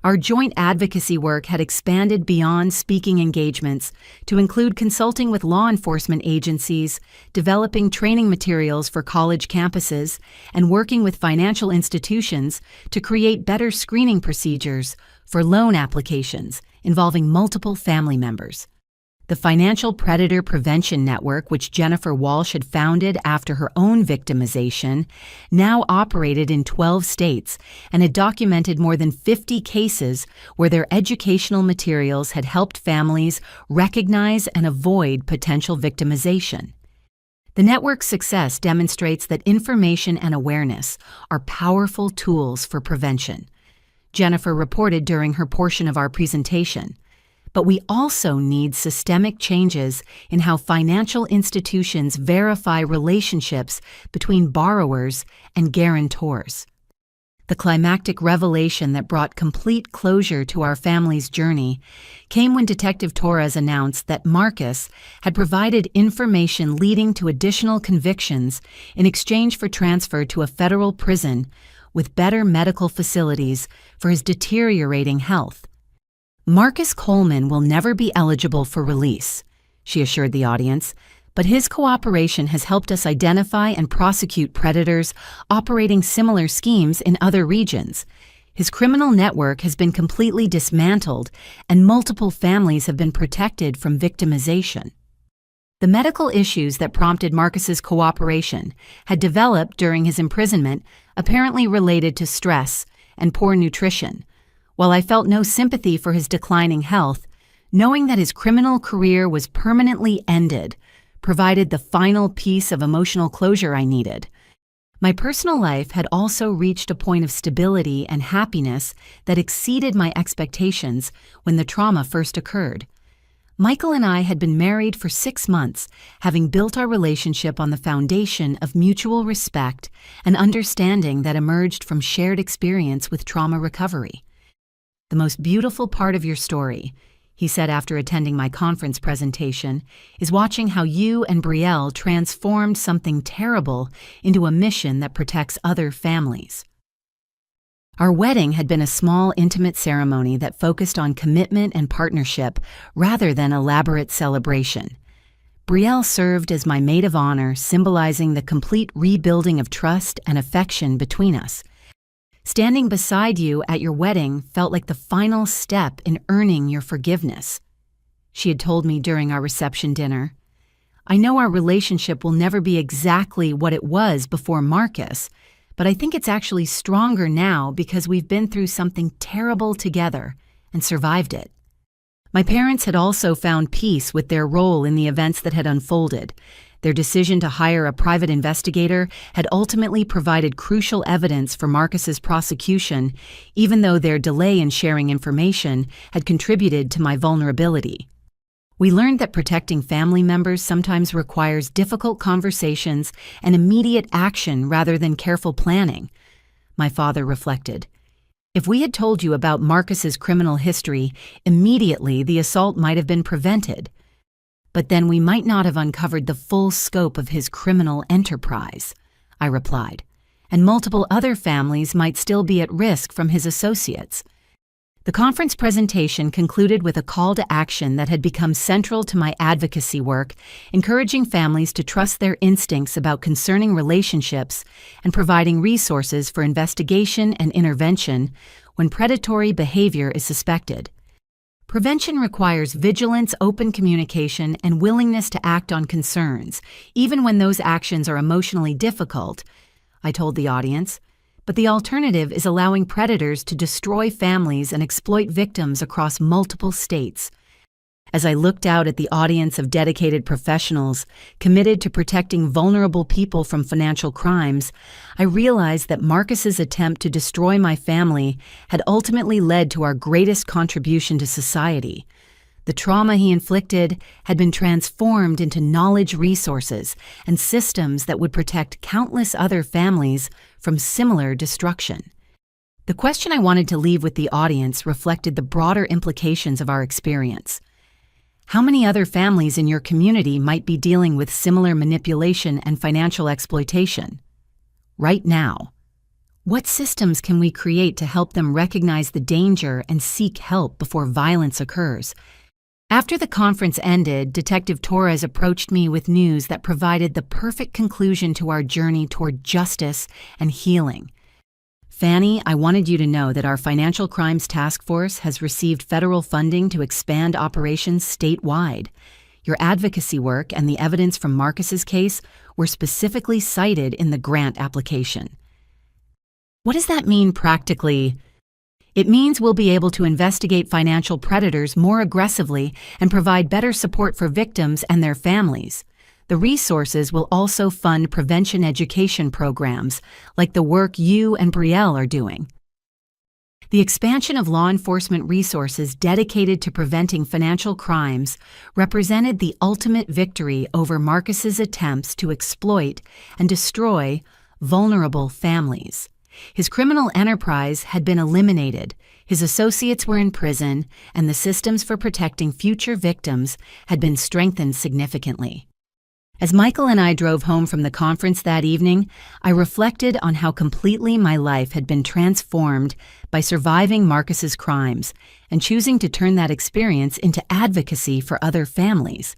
Speaker 1: Our joint advocacy work had expanded beyond speaking engagements to include consulting with law enforcement agencies, developing training materials for college campuses, and working with financial institutions to create better screening procedures for loan applications involving multiple family members. The Financial Predator Prevention Network, which Jennifer Walsh had founded after her own victimization, now operated in 12 states and had documented more than 50 cases where their educational materials had helped families recognize and avoid potential victimization. The network's success demonstrates that information and awareness are powerful tools for prevention, Jennifer reported during her portion of our presentation. But we also need systemic changes in how financial institutions verify relationships between borrowers and guarantors. The climactic revelation that brought complete closure to our family's journey came when Detective Torres announced that Marcus had provided information leading to additional convictions in exchange for transfer to a federal prison with better medical facilities for his deteriorating health. Marcus Coleman will never be eligible for release, she assured the audience, but his cooperation has helped us identify and prosecute predators operating similar schemes in other regions. His criminal network has been completely dismantled, and multiple families have been protected from victimization. The medical issues that prompted Marcus's cooperation had developed during his imprisonment, apparently related to stress and poor nutrition. While I felt no sympathy for his declining health, knowing that his criminal career was permanently ended provided the final piece of emotional closure I needed. My personal life had also reached a point of stability and happiness that exceeded my expectations when the trauma first occurred. Michael and I had been married for 6 months, having built our relationship on the foundation of mutual respect and understanding that emerged from shared experience with trauma recovery. "The most beautiful part of your story," he said after attending my conference presentation, "is watching how you and Brielle transformed something terrible into a mission that protects other families." Our wedding had been a small, intimate ceremony that focused on commitment and partnership rather than elaborate celebration. Brielle served as my maid of honor, symbolizing the complete rebuilding of trust and affection between us. "Standing beside you at your wedding felt like the final step in earning your forgiveness," she had told me during our reception dinner. "I know our relationship will never be exactly what it was before Marcus, but I think it's actually stronger now because we've been through something terrible together and survived it." My parents had also found peace with their role in the events that had unfolded. Their decision to hire a private investigator had ultimately provided crucial evidence for Marcus's prosecution, even though their delay in sharing information had contributed to my vulnerability. We learned that protecting family members sometimes requires difficult conversations and immediate action rather than careful planning, my father reflected. "If we had told you about Marcus's criminal history, immediately the assault might have been prevented. But then we might not have uncovered the full scope of his criminal enterprise," I replied, "and multiple other families might still be at risk from his associates." The conference presentation concluded with a call to action that had become central to my advocacy work, encouraging families to trust their instincts about concerning relationships and providing resources for investigation and intervention when predatory behavior is suspected. Prevention requires vigilance, open communication, and willingness to act on concerns, even when those actions are emotionally difficult, I told the audience. But the alternative is allowing predators to destroy families and exploit victims across multiple states. As I looked out at the audience of dedicated professionals committed to protecting vulnerable people from financial crimes, I realized that Marcus's attempt to destroy my family had ultimately led to our greatest contribution to society. The trauma he inflicted had been transformed into knowledge resources and systems that would protect countless other families from similar destruction. The question I wanted to leave with the audience reflected the broader implications of our experience. How many other families in your community might be dealing with similar manipulation and financial exploitation? Right now, what systems can we create to help them recognize the danger and seek help before violence occurs? After the conference ended, Detective Torres approached me with news that provided the perfect conclusion to our journey toward justice and healing. "Fanny, I wanted you to know that our Financial Crimes Task Force has received federal funding to expand operations statewide. Your advocacy work and the evidence from Marcus's case were specifically cited in the grant application. What does that mean practically? It means we'll be able to investigate financial predators more aggressively and provide better support for victims and their families. The resources will also fund prevention education programs, like the work you and Brielle are doing. The expansion of law enforcement resources dedicated to preventing financial crimes represented the ultimate victory over Marcus's attempts to exploit and destroy vulnerable families. His criminal enterprise had been eliminated, his associates were in prison, and the systems for protecting future victims had been strengthened significantly. As Michael and I drove home from the conference that evening, I reflected on how completely my life had been transformed by surviving Marcus's crimes and choosing to turn that experience into advocacy for other families.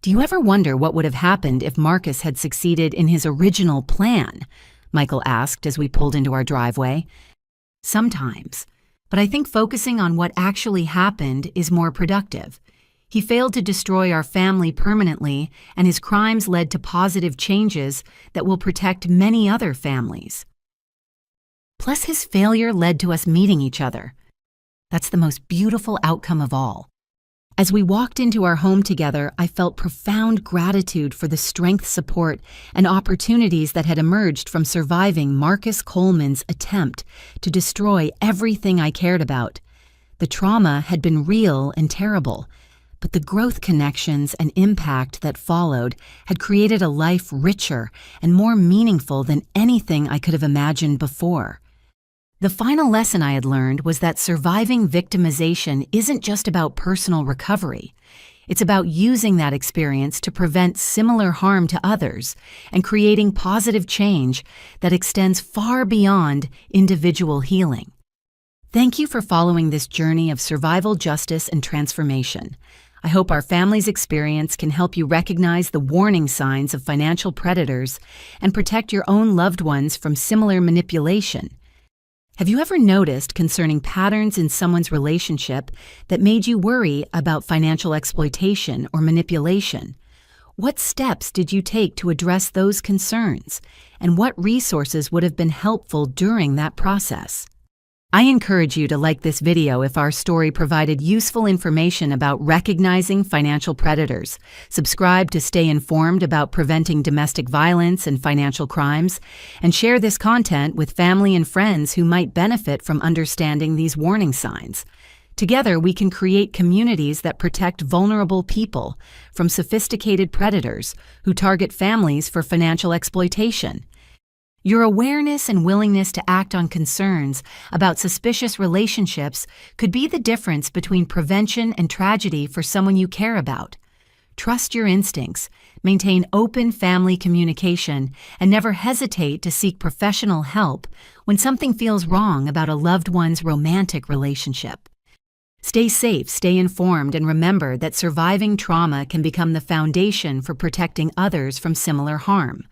Speaker 1: Do you ever wonder what would have happened if Marcus had succeeded in his original plan? Michael asked as we pulled into our driveway. Sometimes, but I think focusing on what actually happened is more productive. He failed to destroy our family permanently, and his crimes led to positive changes that will protect many other families. Plus, his failure led to us meeting each other. That's the most beautiful outcome of all. As we walked into our home together, I felt profound gratitude for the strength, support, and opportunities that had emerged from surviving Marcus Coleman's attempt to destroy everything I cared about. The trauma had been real and terrible, but the growth connections and impact that followed had created a life richer and more meaningful than anything I could have imagined before. The final lesson I had learned was that surviving victimization isn't just about personal recovery. It's about using that experience to prevent similar harm to others and creating positive change that extends far beyond individual healing. Thank you for following this journey of survival, justice, and transformation. I hope our family's experience can help you recognize the warning signs of financial predators and protect your own loved ones from similar manipulation. Have you ever noticed concerning patterns in someone's relationship that made you worry about financial exploitation or manipulation? What steps did you take to address those concerns, and what resources would have been helpful during that process? I encourage you to like this video if our story provided useful information about recognizing financial predators, subscribe to stay informed about preventing domestic violence and financial crimes, and share this content with family and friends who might benefit from understanding these warning signs. Together, we can create communities that protect vulnerable people from sophisticated predators who target families for financial exploitation. Your awareness and willingness to act on concerns about suspicious relationships could be the difference between prevention and tragedy for someone you care about. Trust your instincts, maintain open family communication, and never hesitate to seek professional help when something feels wrong about a loved one's romantic relationship. Stay safe, stay informed, and remember that surviving trauma can become the foundation for protecting others from similar harm.